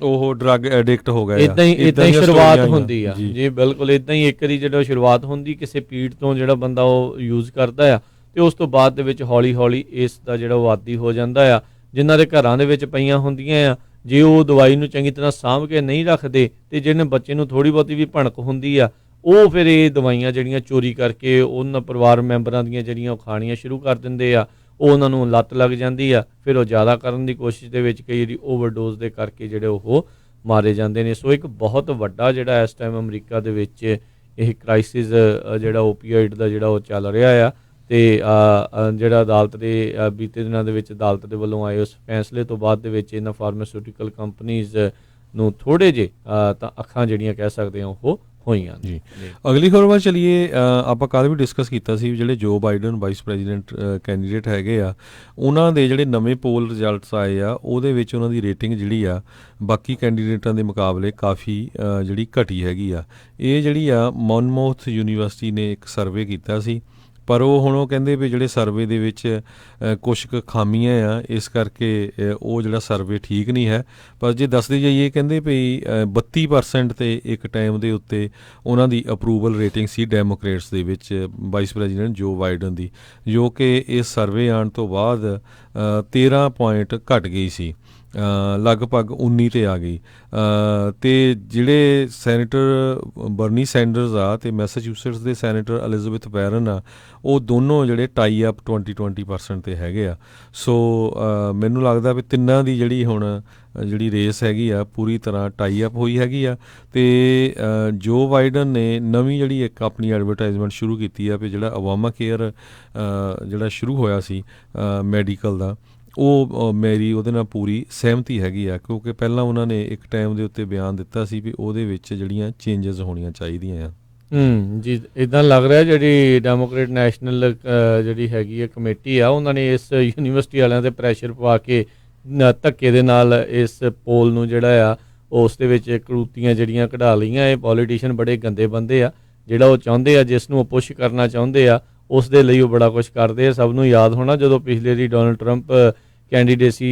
ਉਹ ਡਰੱਗ ਐਡਿਕਟ ਹੋ ਗਏ। ਇਦਾਂ ਹੀ ਸ਼ੁਰੂਆਤ ਹੁੰਦੀ ਆ ਜੀ, ਬਿਲਕੁਲ ਇਦਾਂ ਹੀ ਇੱਕ ਵਾਰੀ ਜਦੋਂ ਸ਼ੁਰੂਆਤ ਹੁੰਦੀ ਕਿਸੇ ਪੀੜ ਤੋਂ ਜਿਹੜਾ ਬੰਦਾ ਉਹ ਯੂਜ਼ ਕਰਦਾ ਆ ਤੇ ਉਸ ਤੋਂ ਬਾਅਦ ਦੇ ਵਿੱਚ ਹੌਲੀ ਹੌਲੀ ਇਸ ਦਾ ਜਿਹੜਾ ਉਹ ਆਦੀ ਹੋ ਜਾਂਦਾ ਆ। ਜਿਨ੍ਹਾਂ ਦੇ ਘਰਾਂ ਦੇ ਵਿੱਚ ਪਈਆਂ ਹੁੰਦੀਆਂ ਆ, ਜੇ ਉਹ ਦਵਾਈ ਨੂੰ ਚੰਗੀ ਤਰ੍ਹਾਂ ਸਾਂਭ ਕੇ ਨਹੀਂ ਰੱਖਦੇ ਤੇ ਜਿਹਨੇ ਬੱਚੇ ਨੂੰ ਥੋੜ੍ਹੀ ਬਹੁਤੀ ਵੀ ਭਣਕ ਹੁੰਦੀ ਆ, ਉਹ ਫਿਰ ਇਹ ਦਵਾਈਆਂ ਜਿਹੜੀਆਂ ਚੋਰੀ ਕਰਕੇ ਉਹਨਾਂ ਪਰਿਵਾਰ ਮੈਂਬਰਾਂ ਦੀਆਂ ਜਿਹੜੀਆਂ ਉਹ ਖਾਣੀਆਂ ਸ਼ੁਰੂ ਕਰ ਦਿੰਦੇ ਆ, ਉਹ ਉਹਨਾਂ ਨੂੰ ਲੱਤ ਲੱਗ ਜਾਂਦੀ ਆ, ਫਿਰ ਉਹ ਜ਼ਿਆਦਾ ਕਰਨ ਦੀ ਕੋਸ਼ਿਸ਼ ਦੇ ਵਿੱਚ ਕਈ ਵਾਰੀ ਓਵਰਡੋਜ਼ ਦੇ ਕਰਕੇ ਜਿਹੜੇ ਉਹ ਮਾਰੇ ਜਾਂਦੇ ਨੇ। ਸੋ ਇੱਕ ਬਹੁਤ ਵੱਡਾ ਜਿਹੜਾ ਇਸ ਟਾਈਮ ਅਮਰੀਕਾ ਦੇ ਵਿੱਚ ਇਹ ਕ੍ਰਾਈਸਿਸ ਜਿਹੜਾ ਓਪੀਆਈਡ ਦਾ ਜਿਹੜਾ ਉਹ ਚੱਲ ਰਿਹਾ ਆ। ਤੇ ਜਿਹੜਾ ਅਦਾਲਤ ਦੇ ਬੀਤੇ ਦਿਨਾਂ ਦੇ ਵਿੱਚ ਅਦਾਲਤ ਦੇ ਵੱਲੋਂ ਆਏ ਉਸ ਫੈਸਲੇ ਤੋਂ ਬਾਅਦ ਦੇ ਵਿੱਚ ਇਹਨਾਂ ਫਾਰਮਾਸਿਊਟੀਕਲ ਕੰਪਨੀਜ਼ ਨੂੰ ਥੋੜ੍ਹੇ ਜਿਹੇ ਤਾਂ ਅੱਖਾਂ ਜਿਹੜੀਆਂ ਕਹਿ ਸਕਦੇ ਹਾਂ ਉਹ ਹੋਈਆਂ ਨੇ। ਜੀ ਅਗਲੀ ਖਬਰ ਵੱਲ ਚਲੀਏ। ਆਪਾਂ ਕੱਲ੍ਹ ਵੀ ਡਿਸਕਸ ਕੀਤਾ ਸੀ ਜਿਹੜੇ ਜੋ ਬਾਈਡਨ ਵਾਈਸ ਪ੍ਰੈਜ਼ੀਡੈਂਟ ਕੈਂਡੀਡੇਟ ਹੈਗੇ ਆ, ਉਹਨਾਂ ਦੇ ਜਿਹੜੇ ਨਵੇਂ ਪੋਲ ਰਿਜ਼ਲਟਸ ਆਏ ਆ ਉਹਦੇ ਵਿੱਚ ਉਹਨਾਂ ਦੀ ਰੇਟਿੰਗ ਜਿਹੜੀ ਆ ਬਾਕੀ ਕੈਂਡੀਡੇਟਾਂ ਦੇ ਮੁਕਾਬਲੇ ਕਾਫੀ ਜਿਹੜੀ ਘਟੀ ਹੈਗੀ ਆ। ਇਹ ਜਿਹੜੀ ਆ ਮੌਨਮੌਥ ਯੂਨੀਵਰਸਿਟੀ ਨੇ ਇੱਕ ਸਰਵੇ ਕੀਤਾ ਸੀ, ਪਰ ਉਹ ਕਹਿੰਦੇ ਵੀ ਜਿਹੜੇ ਸਰਵੇ ਦੇ ਵਿੱਚ ਕੁਛ ਕੁ ਖਾਮੀਆਂ ਆ, ਇਸ ਕਰਕੇ ਉਹ ਜਿਹੜਾ ਸਰਵੇ ਠੀਕ ਨਹੀਂ ਹੈ। ਪਰ ਜੇ ਦੱਸਦੇ ਜਾਈਏ ਕਹਿੰਦੇ ਵੀ 32% ਤੇ ਇੱਕ ਟਾਈਮ ਦੇ ਉੱਤੇ ਉਹਨਾਂ ਦੀ ਅਪਰੂਵਲ ਰੇਟਿੰਗ ਸੀ ਡੈਮੋਕ੍ਰੇਟਸ ਦੇ ਵਿੱਚ ਵਾਈਸ ਪ੍ਰੈਜ਼ੀਡੈਂਟ ਜੋ ਬਾਈਡਨ ਦੀ, ਜੋ ਕਿ ਇਸ ਸਰਵੇ ਆਉਣ ਤੋਂ ਬਾਅਦ 13 ਪੁਆਇੰਟ ਘਟ ਗਈ ਸੀ, ਲਗਭਗ 19 ਤੇ ਆ ਗਈ। ਤੇ ਜਿਹੜੇ ਸੈਨੇਟਰ ਬਰਨੀ ਸੈਂਡਰਸ ਆ ਤੇ ਮੈਸਾਚੂਸੇਟਸ ਦੇ ਸੈਨੇਟਰ ਐਲਿਜ਼ਾਬੈਥ ਵਾਰਨ ਆ, ਉਹ ਦੋਨੋਂ ਜਿਹੜੇ ਟਾਈ ਅਪ 20% ਤੇ ਹੈਗੇ ਆ। ਸੋ ਮੈਨੂੰ ਲੱਗਦਾ ਵੀ ਤਿੰਨਾਂ ਦੀ ਜਿਹੜੀ ਹੁਣ ਜਿਹੜੀ ਰੇਸ ਹੈਗੀ ਆ ਪੂਰੀ ਤਰ੍ਹਾਂ ਟਾਈ ਅਪ ਹੋਈ ਹੈਗੀ ਆ। ਤੇ ਜੋ ਬਾਈਡਨ ਨੇ ਨਵੀਂ ਜਿਹੜੀ ਇੱਕ ਆਪਣੀ ਐਡਵਰਟਾਈਜ਼ਮੈਂਟ ਸ਼ੁਰੂ ਕੀਤੀ ਆ ਵੀ ਜਿਹੜਾ ਓਬਾਮਾ ਕੇਅਰ ਜਿਹੜਾ ਸ਼ੁਰੂ ਹੋਇਆ ਸੀ ਮੈਡੀਕਲ ਦਾ, ਉਹ ਮੇਰੀ ਉਹਦੇ ਨਾਲ ਪੂਰੀ ਸਹਿਮਤੀ ਹੈਗੀ ਆ, ਕਿਉਂਕਿ ਪਹਿਲਾਂ ਉਹਨਾਂ ਨੇ ਇੱਕ ਟਾਈਮ ਦੇ ਉੱਤੇ ਬਿਆਨ ਦਿੱਤਾ ਸੀ ਵੀ ਉਹਦੇ ਵਿੱਚ ਜਿਹੜੀਆਂ ਚੇਂਜਸ ਹੋਣੀਆਂ ਚਾਹੀਦੀਆਂ ਆ। ਜੀ ਇੱਦਾਂ ਲੱਗ ਰਿਹਾ ਜਿਹੜੀ ਡੈਮੋਕ੍ਰੇਟ ਨੈਸ਼ਨਲ ਜਿਹੜੀ ਹੈਗੀ ਹੈ ਕਮੇਟੀ ਆ, ਉਹਨਾਂ ਨੇ ਇਸ ਯੂਨੀਵਰਸਿਟੀ ਵਾਲਿਆਂ 'ਤੇ ਪ੍ਰੈਸ਼ਰ ਪਵਾ ਕੇ ਧੱਕੇ ਦੇ ਨਾਲ ਇਸ ਪੋਲ ਨੂੰ ਜਿਹੜਾ ਆ ਉਸ ਦੇ ਵਿੱਚ ਕਰੂਤੀਆਂ ਜਿਹੜੀਆਂ ਕਢਾ ਲਈਆਂ। ਇਹ ਪੋਲੀਟੀਸ਼ੀਅਨ ਬੜੇ ਗੰਦੇ ਬੰਦੇ ਆ, ਜਿਹੜਾ ਉਹ ਚਾਹੁੰਦੇ ਆ ਜਿਸ ਨੂੰ ਉਹ ਪੁਸ਼ ਕਰਨਾ ਚਾਹੁੰਦੇ ਆ ਉਸ ਦੇ ਲਈ ਉਹ ਬੜਾ ਕੁਛ ਕਰਦੇ ਆ। ਸਭ ਨੂੰ ਯਾਦ ਹੋਣਾ ਜਦੋਂ ਪਿਛਲੇ ਦੀ ਡੋਨਲਡ ਟਰੰਪ ਕੈਂਡੀਡੇਸੀ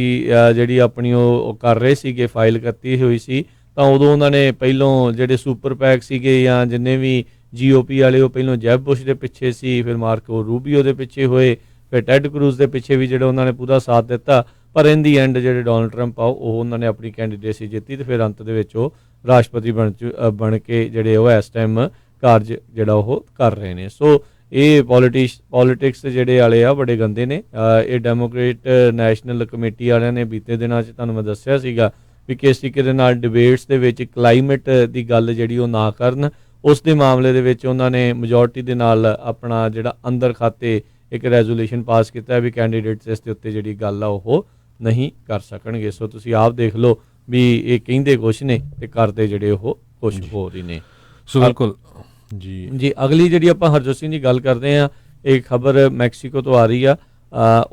ਜਿਹੜੀ ਆਪਣੀ ਉਹ ਕਰ ਰਹੇ ਸੀਗੇ, ਫਾਈਲ ਕੀਤੀ ਹੋਈ ਸੀ, ਤਾਂ ਉਦੋਂ ਉਹਨਾਂ ਨੇ ਪਹਿਲੋਂ ਜਿਹੜੇ ਸੁਪਰ ਪੈਕ ਸੀਗੇ ਜਾਂ ਜਿੰਨੇ ਵੀ GOP ਵਾਲੇ ਉਹ ਪਹਿਲੋਂ ਜੈਬ ਬੁਸ਼ ਦੇ ਪਿੱਛੇ ਸੀ, ਫਿਰ ਮਾਰਕੋ ਰੂਬੀਓ ਦੇ ਪਿੱਛੇ ਹੋਏ, ਫਿਰ ਟੈਡ ਕਰੂਜ਼ ਦੇ ਪਿੱਛੇ ਵੀ ਜਿਹੜਾ ਉਹਨਾਂ ਨੇ ਪੂਰਾ ਸਾਥ ਦਿੱਤਾ। ਪਰ ਇਨ ਦੀ ਐਂਡ ਜਿਹੜੇ ਡੋਨਲਡ ਟਰੰਪ ਆ ਉਹ ਉਹਨਾਂ ਨੇ ਆਪਣੀ ਕੈਂਡੀਡੇਸੀ ਜਿੱਤੀ ਤੇ ਫਿਰ ਅੰਤ ਦੇ ਵਿੱਚ ਉਹ ਰਾਸ਼ਟਰਪਤੀ ਬਣ ਕੇ ਜਿਹੜੇ ਉਹ ਇਸ ਟਾਈਮ ਕਾਰਜ ਜਿਹੜਾ ਉਹ ਕਰ ਰਹੇ ਨੇ। ਸੋ ਇਹ ਪੋਲੀਟਿਕਸ ਜਿਹੜੇ ਵਾਲੇ ਆ ਬੜੇ ਗੰਦੇ ਨੇ। ਇਹ ਡੈਮੋਕ੍ਰੇਟ ਨੈਸ਼ਨਲ ਕਮੇਟੀ ਵਾਲਿਆਂ ਨੇ ਬੀਤੇ ਦਿਨਾਂ 'ਚ ਤੁਹਾਨੂੰ ਮੈਂ ਦੱਸਿਆ ਸੀਗਾ ਵੀ ਕਿਸ ਤਰੀਕੇ ਦੇ ਨਾਲ ਡਿਬੇਟਸ ਦੇ ਵਿੱਚ ਕਲਾਈਮੇਟ ਦੀ ਗੱਲ ਜਿਹੜੀ ਉਹ ਨਾ ਕਰਨ, ਉਸ ਦੇ ਮਾਮਲੇ ਦੇ ਵਿੱਚ ਉਹਨਾਂ ਨੇ ਮੈਜੋਰਟੀ ਦੇ ਨਾਲ ਆਪਣਾ ਜਿਹੜਾ ਅੰਦਰ ਖਾਤੇ ਇੱਕ ਰੈਜ਼ੋਲੂਸ਼ਨ ਪਾਸ ਕੀਤਾ ਵੀ ਕੈਂਡੀਡੇਟਸ ਇਸ ਦੇ ਉੱਤੇ ਜਿਹੜੀ ਗੱਲ ਆ ਉਹ ਨਹੀਂ ਕਰ ਸਕਣਗੇ। ਸੋ ਤੁਸੀਂ ਆਪ ਦੇਖ ਲਓ ਵੀ ਇਹ ਕਹਿੰਦੇ ਕੁਛ ਨੇ ਤੇ ਕਰਦੇ ਜਿਹੜੇ ਉਹ ਕੁਛ ਹੋਰ ਹੀ ਨੇ। ਸੋ ਬਿਲਕੁਲ ਜੀ ਅਗਲੀ ਜਿਹੜੀ ਆਪਾਂ ਹਰਜੋਤ ਸਿੰਘ ਦੀ ਗੱਲ ਕਰਦੇ ਹਾਂ, ਇਹ ਖਬਰ ਮੈਕਸੀਕੋ ਤੋਂ ਆ ਰਹੀ ਆ।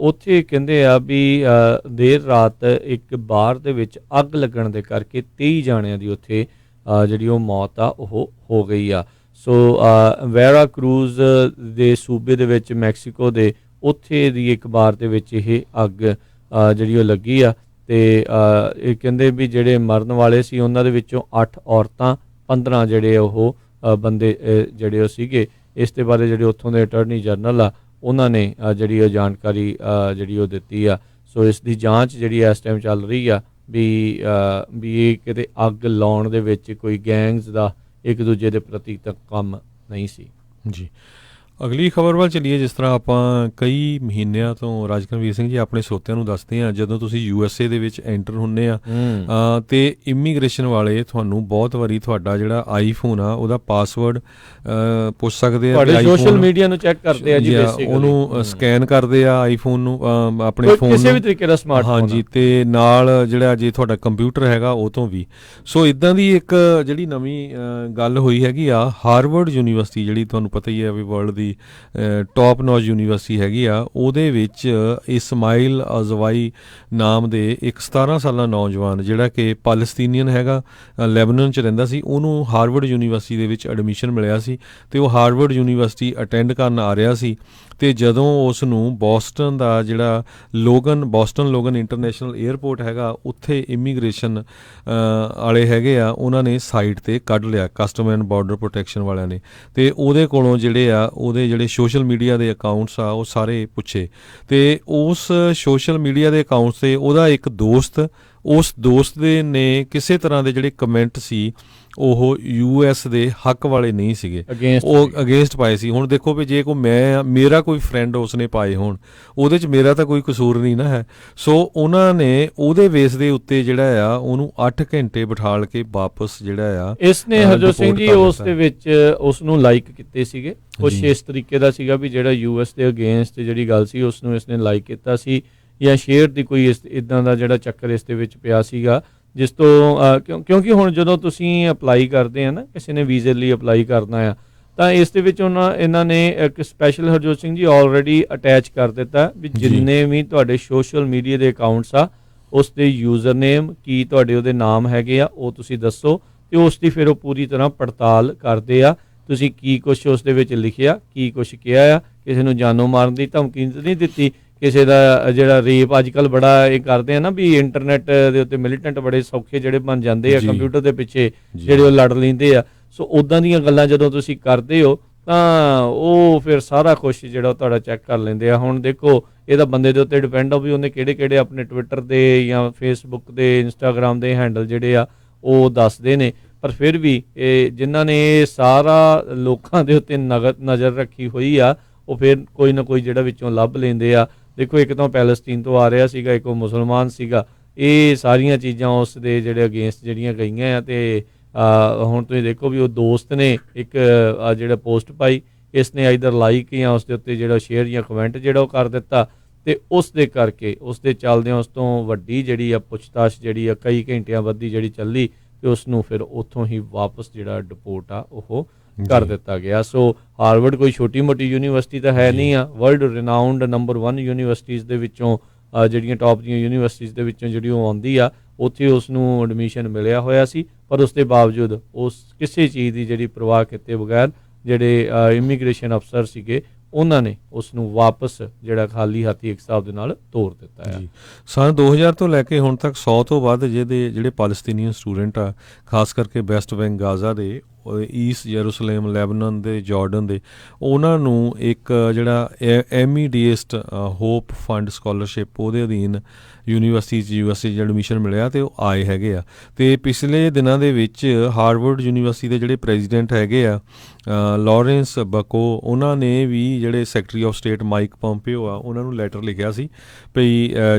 ਉੱਥੇ ਕਹਿੰਦੇ ਆ ਵੀ ਦੇਰ ਰਾਤ ਇੱਕ ਬਾਰ ਦੇ ਵਿੱਚ ਅੱਗ ਲੱਗਣ ਦੇ ਕਰਕੇ 23 ਜਾਣਿਆਂ ਦੀ ਉੱਥੇ ਜਿਹੜੀ ਉਹ ਮੌਤ ਆ ਉਹ ਹੋ ਗਈ ਆ। ਸੋ ਵੈਰਾ ਕਰੂਜ਼ ਦੇ ਸੂਬੇ ਦੇ ਵਿੱਚ ਮੈਕਸੀਕੋ ਦੇ ਉੱਥੇ ਦੀ ਇੱਕ ਬਾਰ ਦੇ ਵਿੱਚ ਇਹ ਅੱਗ ਜਿਹੜੀ ਉਹ ਲੱਗੀ ਆ। ਤੇ ਇਹ ਕਹਿੰਦੇ ਵੀ ਜਿਹੜੇ ਮਰਨ ਵਾਲੇ ਸੀ ਉਹਨਾਂ ਦੇ ਵਿੱਚੋਂ 8 ਔਰਤਾਂ 15 ਜਿਹੜੇ ਉਹ ਬੰਦੇ ਜਿਹੜੇ ਉਹ ਸੀਗੇ। ਇਸ ਦੇ ਬਾਰੇ ਜਿਹੜੇ ਉੱਥੋਂ ਦੇ ਅਟਾਰਨੀ ਜਨਰਲ ਆ ਉਹਨਾਂ ਨੇ ਜਿਹੜੀ ਉਹ ਜਾਣਕਾਰੀ ਜਿਹੜੀ ਉਹ ਦਿੱਤੀ ਆ। ਸੋ ਇਸ ਦੀ ਜਾਂਚ ਜਿਹੜੀ ਇਸ ਟਾਈਮ ਚੱਲ ਰਹੀ ਆ ਵੀ ਇਹ ਕਿਤੇ ਅੱਗ ਲਾਉਣ ਦੇ ਵਿੱਚ ਕੋਈ ਗੈਂਗਸ ਦਾ ਇੱਕ ਦੂਜੇ ਦੇ ਪ੍ਰਤੀ ਤਾਂ ਕੰਮ ਨਹੀਂ ਸੀ। ਜੀ ਅਗਲੀ ਖਬਰ ਵੱਲ ਚੱਲੀਏ। ਜਿਸ ਤਰ੍ਹਾਂ ਆਪਾਂ ਕਈ ਮਹੀਨਿਆਂ ਤੋਂ ਰਾਜਕਨਵੀਰ ਸਿੰਘ ਜੀ ਆਪਣੇ ਸਰੋਤਿਆਂ ਨੂੰ ਦੱਸਦੇ ਹਾਂ, ਜਦੋਂ ਤੁਸੀਂ USA ਦੇ ਵਿੱਚ ਐਂਟਰ ਹੁੰਦੇ ਆ ਤੇ ਇਮੀਗ੍ਰੇਸ਼ਨ ਵਾਲੇ ਤੁਹਾਨੂੰ ਬਹੁਤ ਵਾਰੀ ਤੁਹਾਡਾ ਜਿਹੜਾ ਆਈਫੋਨ ਆ ਉਹਦਾ ਪਾਸਵਰਡ ਪੁੱਛ ਸਕਦੇ ਆ, ਸੋਸ਼ਲ ਮੀਡੀਆ ਨੂੰ ਚੈੱਕ ਕਰਦੇ ਆ ਜੀ, ਉਹਨੂੰ ਸਕੈਨ ਕਰਦੇ ਆ ਆਈਫੋਨ ਨੂੰ ਆਪਣੇ ਫੋਨ ਕਿਸੇ ਵੀ ਤਰੀਕੇ ਦਾ ਸਮਾਰਟਫੋਨ। ਹਾਂਜੀ, ਤੇ ਨਾਲ ਜਿਹੜਾ ਜੇ ਤੁਹਾਡਾ ਕੰਪਿਊਟਰ ਹੈਗਾ ਉਹ ਤੋਂ ਵੀ। ਸੋ ਇਦਾਂ ਦੀ ਇੱਕ ਜਿਹੜੀ ਨਵੀਂ ਗੱਲ ਹੋਈ ਹੈਗੀ ਆ, ਹਾਰਵਰਡ ਯੂਨੀਵਰਸਿਟੀ ਜਿਹੜੀ ਤੁਹਾਨੂੰ ਪਤਾ ਹੀ ਹੈ ਵੀ ਵਰਲਡ ਦੀ ਟੌਪ ਨੌਚ ਯੂਨੀਵਰਸਿਟੀ ਹੈਗੀ ਆ, ਉਹਦੇ ਵਿੱਚ ਇਸਮਾਈਲ ਅਜ਼ਵਾਈ ਨਾਮ ਦੇ ਇੱਕ 17 ਸਾਲਾ ਨੌਜਵਾਨ ਜਿਹੜਾ ਕਿ ਪੈਲਸਤੀਨੀਅਨ ਹੈਗਾ, ਲੈਬਨਾਨ 'ਚ ਰਹਿੰਦਾ ਸੀ, ਉਹਨੂੰ ਹਾਰਵਰਡ ਯੂਨੀਵਰਸਿਟੀ ਦੇ ਵਿੱਚ ਐਡਮਿਸ਼ਨ ਮਿਲਿਆ ਸੀ ਤੇ ਉਹ ਹਾਰਵਰਡ ਯੂਨੀਵਰਸਿਟੀ ਅਟੈਂਡ ਕਰਨ ਆ ਰਿਹਾ ਸੀ। ਤੇ ਜਦੋਂ ਉਸ ਨੂੰ ਬੋਸਟਨ ਦਾ ਜਿਹੜਾ ਬੋਸਟਨ ਲੋਗਨ ਇੰਟਰਨੈਸ਼ਨਲ ਏਅਰਪੋਰਟ ਹੈਗਾ, ਉੱਥੇ ਇਮੀਗ੍ਰੇਸ਼ਨ ਵਾਲੇ ਹੈਗੇ ਆ, ਉਹਨਾਂ ਨੇ ਸਾਈਟ 'ਤੇ ਕੱਢ ਲਿਆ, ਕਸਟਮ ਐਂਡ ਬਾਰਡਰ ਪ੍ਰੋਟੈਕਸ਼ਨ ਵਾਲਿਆਂ ਨੇ। ਤੇ ਉਹਦੇ ਕੋਲੋਂ ਉਹਦੇ ਜਿਹੜੇ ਸੋਸ਼ਲ ਮੀਡੀਆ ਦੇ ਅਕਾਊਂਟਸ ਆ ਉਹ ਸਾਰੇ ਪੁੱਛੇ। ਤੇ ਉਸ ਸੋਸ਼ਲ ਮੀਡੀਆ ਦੇ ਅਕਾਊਂਟਸ 'ਤੇ ਉਹਦਾ ਇੱਕ ਉਸ ਦੋਸਤ ਦੇ ਨੇ ਕਿਸੇ ਤਰ੍ਹਾਂ ਦੇ ਜਿਹੜੇ ਕਮੈਂਟ ਸੀ ਉਹ US ਦੇ ਹੱਕ ਵਾਲੇ ਨਹੀਂ ਸੀਗੇ, ਉਹ ਅਗੇਂਸਟ ਪਾਏ ਸੀ। ਹੁਣ ਦੇਖੋ ਵੀ ਜੇ ਮੇਰਾ ਕੋਈ ਫਰੈਂਡ ਉਸਨੇ ਪਾਏ ਹੋਣ, ਉਹਦੇ 'ਚ ਮੇਰਾ ਤਾਂ ਕੋਈ ਕਸੂਰ ਨਹੀਂ ਨਾ ਹੈ। ਸੋ ਉਹਨਾਂ ਨੇ ਉਹਦੇ ਬੇਸ ਦੇ ਉੱਤੇ ਜਿਹੜਾ ਆ ਉਹਨੂੰ 8 ਘੰਟੇ ਬਿਠਾਲ ਕੇ ਵਾਪਸ ਜਿਹੜਾ ਆ ਇਸਨੇ ਹਰਜੋਤ ਸਿੰਘ ਜੀ ਉਸ ਦੇ ਵਿੱਚ ਉਸ ਨੂੰ ਲਾਈਕ ਕੀਤੇ ਸੀਗੇ। ਕੁਛ ਇਸ ਤਰੀਕੇ ਦਾ ਸੀਗਾ ਵੀ ਜਿਹੜਾ US ਦੇ ਅਗੇਂਸਟ ਜਿਹੜੀ ਗੱਲ ਸੀ ਉਸ ਨੂੰ ਇਸਨੇ ਲਾਈਕ ਕੀਤਾ ਸੀ ਜਾਂ ਸ਼ੇਅਰ ਦੀ ਕੋਈ ਇਦਾਂ ਦਾ ਜਿਹੜਾ ਚੱਕਰ ਇਸ ਦੇ ਵਿੱਚ ਪਿਆ ਸੀਗਾ। ਜਿਸ ਤੋਂ ਕਿਉਂਕਿ ਹੁਣ ਜਦੋਂ ਤੁਸੀਂ ਅਪਲਾਈ ਕਰਦੇ ਆ ਨਾ, ਕਿਸੇ ਨੇ ਵੀਜ਼ੇ ਲਈ ਅਪਲਾਈ ਕਰਨਾ ਆ, ਤਾਂ ਇਸ ਦੇ ਵਿੱਚ ਇਹਨਾਂ ਨੇ ਇੱਕ special Harjot Singh ji already attach ਕਰ ਦਿੱਤਾ ਵੀ ਜਿੰਨੇ ਵੀ ਤੁਹਾਡੇ ਸੋਸ਼ਲ ਮੀਡੀਆ ਦੇ ਅਕਾਊਂਟਸ ਆ ਉਸ ਦੇ ਯੂਜ਼ਰ ਨੇਮ ਕੀ ਤੁਹਾਡੇ ਉਹਦੇ ਨਾਮ ਹੈਗੇ ਆ ਉਹ ਤੁਸੀਂ ਦੱਸੋ, ਤੇ ਉਸ ਦੀ ਫਿਰ ਉਹ ਪੂਰੀ ਤਰ੍ਹਾਂ ਪੜਤਾਲ ਕਰਦੇ ਆ ਤੁਸੀਂ ਕੀ ਕੁਛ ਉਸ ਦੇ ਵਿੱਚ ਲਿਖਿਆ, ਕੀ ਕੁਛ ਕਿਹਾ ਆ, ਕਿਸੇ ਨੂੰ ਜਾਨੋਂ ਮਾਰਨ ਦੀ ਧਮਕੀ ਨਹੀਂ ਦਿੱਤੀ, ਕਿਸੇ ਦਾ ਜਿਹੜਾ ਰੇਪ ਅੱਜ ਕੱਲ੍ਹ ਬੜਾ ਇਹ ਕਰਦੇ ਆ ਨਾ ਵੀ ਇੰਟਰਨੈਟ ਦੇ ਉੱਤੇ ਮਿਲੀਟੈਂਟ ਬੜੇ ਸੌਖੇ ਜਿਹੜੇ ਬਣ ਜਾਂਦੇ ਆ ਕੰਪਿਊਟਰ ਦੇ ਪਿੱਛੇ ਜਿਹੜੇ ਉਹ ਲੜ ਲੈਂਦੇ ਆ। ਸੋ ਉੱਦਾਂ ਦੀਆਂ ਗੱਲਾਂ ਜਦੋਂ ਤੁਸੀਂ ਕਰਦੇ ਹੋ ਤਾਂ ਉਹ ਫਿਰ ਸਾਰਾ ਕੁਛ ਜਿਹੜਾ ਉਹ ਤੁਹਾਡਾ ਚੈੱਕ ਕਰ ਲੈਂਦੇ ਆ। ਹੁਣ ਦੇਖੋ ਇਹਦਾ ਬੰਦੇ ਦੇ ਉੱਤੇ ਡਿਪੈਂਡ ਆ ਵੀ ਉਹਨੇ ਕਿਹੜੇ ਆਪਣੇ ਟਵਿੱਟਰ ਦੇ ਜਾਂ ਫੇਸਬੁੱਕ ਦੇ ਇੰਸਟਾਗ੍ਰਾਮ ਦੇ ਹੈਂਡਲ ਜਿਹੜੇ ਆ ਉਹ ਦੱਸਦੇ ਨੇ, ਪਰ ਫਿਰ ਵੀ ਇਹ ਜਿਨ੍ਹਾਂ ਨੇ ਇਹ ਸਾਰਾ ਲੋਕਾਂ ਦੇ ਉੱਤੇ ਨਜ਼ਰ ਰੱਖੀ ਹੋਈ ਆ ਉਹ ਫਿਰ ਕੋਈ ਨਾ ਕੋਈ ਜਿਹੜਾ ਵਿੱਚੋਂ ਲੱਭ ਲੈਂਦੇ ਆ। ਦੇਖੋ ਇੱਕ ਤਾਂ ਪੈਲਸਤੀਨ ਤੋਂ ਆ ਰਿਹਾ ਸੀਗਾ, ਇੱਕ ਉਹ ਮੁਸਲਮਾਨ ਸੀਗਾ, ਇਹ ਸਾਰੀਆਂ ਚੀਜ਼ਾਂ ਉਸ ਦੇ ਜਿਹੜੇ ਅਗੇਂਸਟ ਜਿਹੜੀਆਂ ਗਈਆਂ ਆ। ਤੇ ਹੁਣ ਤੁਸੀਂ ਦੇਖੋ ਵੀ ਉਹ ਦੋਸਤ ਨੇ ਇੱਕ ਜਿਹੜਾ ਪੋਸਟ ਪਾਈ, ਇਸ ਨੇ ਆਈਦਰ ਲਾਈਕ ਜਾਂ ਉਸ ਦੇ ਉੱਤੇ ਜਿਹੜਾ ਸ਼ੇਅਰ ਜਾਂ ਕਮੈਂਟ ਜਿਹੜਾ ਉਹ ਕਰ ਦਿੱਤਾ, ਤੇ ਉਸ ਦੇ ਕਰਕੇ ਉਸ ਦੇ ਚੱਲਦਿਆਂ ਉਸ ਤੋਂ ਵੱਡੀ ਜਿਹੜੀ ਆ ਪੁੱਛਤਾਛ ਜਿਹੜੀ ਆ ਕਈ ਘੰਟਿਆਂ ਵੱਧੀ ਜਿਹੜੀ ਚੱਲੀ, ਤੇ ਉਸ ਨੂੰ ਫਿਰ ਉੱਥੋਂ ਹੀ ਵਾਪਸ ਜਿਹੜਾ ਡਿਪੋਰਟ ਆ ਉਹ ਕਰ ਦਿੱਤਾ ਗਿਆ। ਸੋ ਹਾਰਵਰਡ ਕੋਈ ਛੋਟੀ ਮੋਟੀ ਯੂਨੀਵਰਸਿਟੀ ਤਾਂ ਹੈ ਨਹੀਂ ਆ, ਵਰਲਡ ਰਿਨਾਊਂਡ ਨੰਬਰ 1 ਯੂਨੀਵਰਸਿਟੀਜ਼ ਦੇ ਵਿੱਚੋਂ ਜਿਹੜੀਆਂ ਟੌਪ ਦੀਆਂ ਯੂਨੀਵਰਸਿਟੀਜ਼ ਦੇ ਵਿੱਚੋਂ ਜਿਹੜੀ ਉਹ ਆਉਂਦੀ ਆ, ਉੱਥੇ ਉਸ ਨੂੰ ਐਡਮਿਸ਼ਨ ਮਿਲਿਆ ਹੋਇਆ ਸੀ, ਪਰ ਉਸ ਦੇ ਬਾਵਜੂਦ ਉਸ ਕਿਸੇ ਚੀਜ਼ ਦੀ ਜਿਹੜੀ ਪਰਵਾਹ ਕੀਤੇ ਬਗੈਰ ਜਿਹੜੇ ਇਮੀਗ੍ਰੇਸ਼ਨ ਅਫਸਰ ਸੀਗੇ ਉਹਨਾਂ ਨੇ ਉਸ ਨੂੰ ਵਾਪਸ ਜਿਹੜਾ ਖਾਲੀ ਹੱਥੀ ਇੱਕ ਹਿਸਾਬ ਦੇ ਨਾਲ ਤੋਰ ਦਿੱਤਾ ਹੈ। ਸੰਨ 2000 ਤੋਂ ਲੈ ਕੇ ਹੁਣ ਤੱਕ 100 ਤੋਂ ਵੱਧ ਜਿਹੜੇ ਪਾਲਸਤੀਨੀਅਨ ਸਟੂਡੈਂਟ ਆ, ਖਾਸ ਕਰਕੇ ਵੈਸਟ ਬੈਂਕ ਗਾਜ਼ਾ ਦੇ, ਈਸਟ ਯਰੂਸ਼ਲਮ, ਲੈਬਨਾਨ ਦੇ, ਜਾਰਡਨ ਦੇ, ਉਹਨਾਂ ਨੂੰ ਇੱਕ ਜਿਹੜਾ MEDST ਹੋਪ ਫੰਡ ਸਕਾਲਰਸ਼ਿਪ ਉਹਦੇ ਅਧੀਨ ਯੂਨੀਵਰਸਿਟੀ 'ਚ USA 'ਚ ਐਡਮਿਸ਼ਨ ਮਿਲਿਆ ਅਤੇ ਉਹ ਆਏ ਹੈਗੇ ਆ। ਅਤੇ ਪਿਛਲੇ ਦਿਨਾਂ ਦੇ ਵਿੱਚ ਹਾਰਵਰਡ ਯੂਨੀਵਰਸਿਟੀ ਦੇ ਜਿਹੜੇ ਪ੍ਰੈਜ਼ੀਡੈਂਟ ਹੈਗੇ ਆ ਲਾਰੈਂਸ ਬਕੋ, ਉਹਨਾਂ ਨੇ ਵੀ ਜਿਹੜੇ secretary of state Mike Pompeo ਆ ਉਹਨਾਂ ਨੂੰ ਲੈਟਰ ਲਿਖਿਆ ਸੀ ਭਈ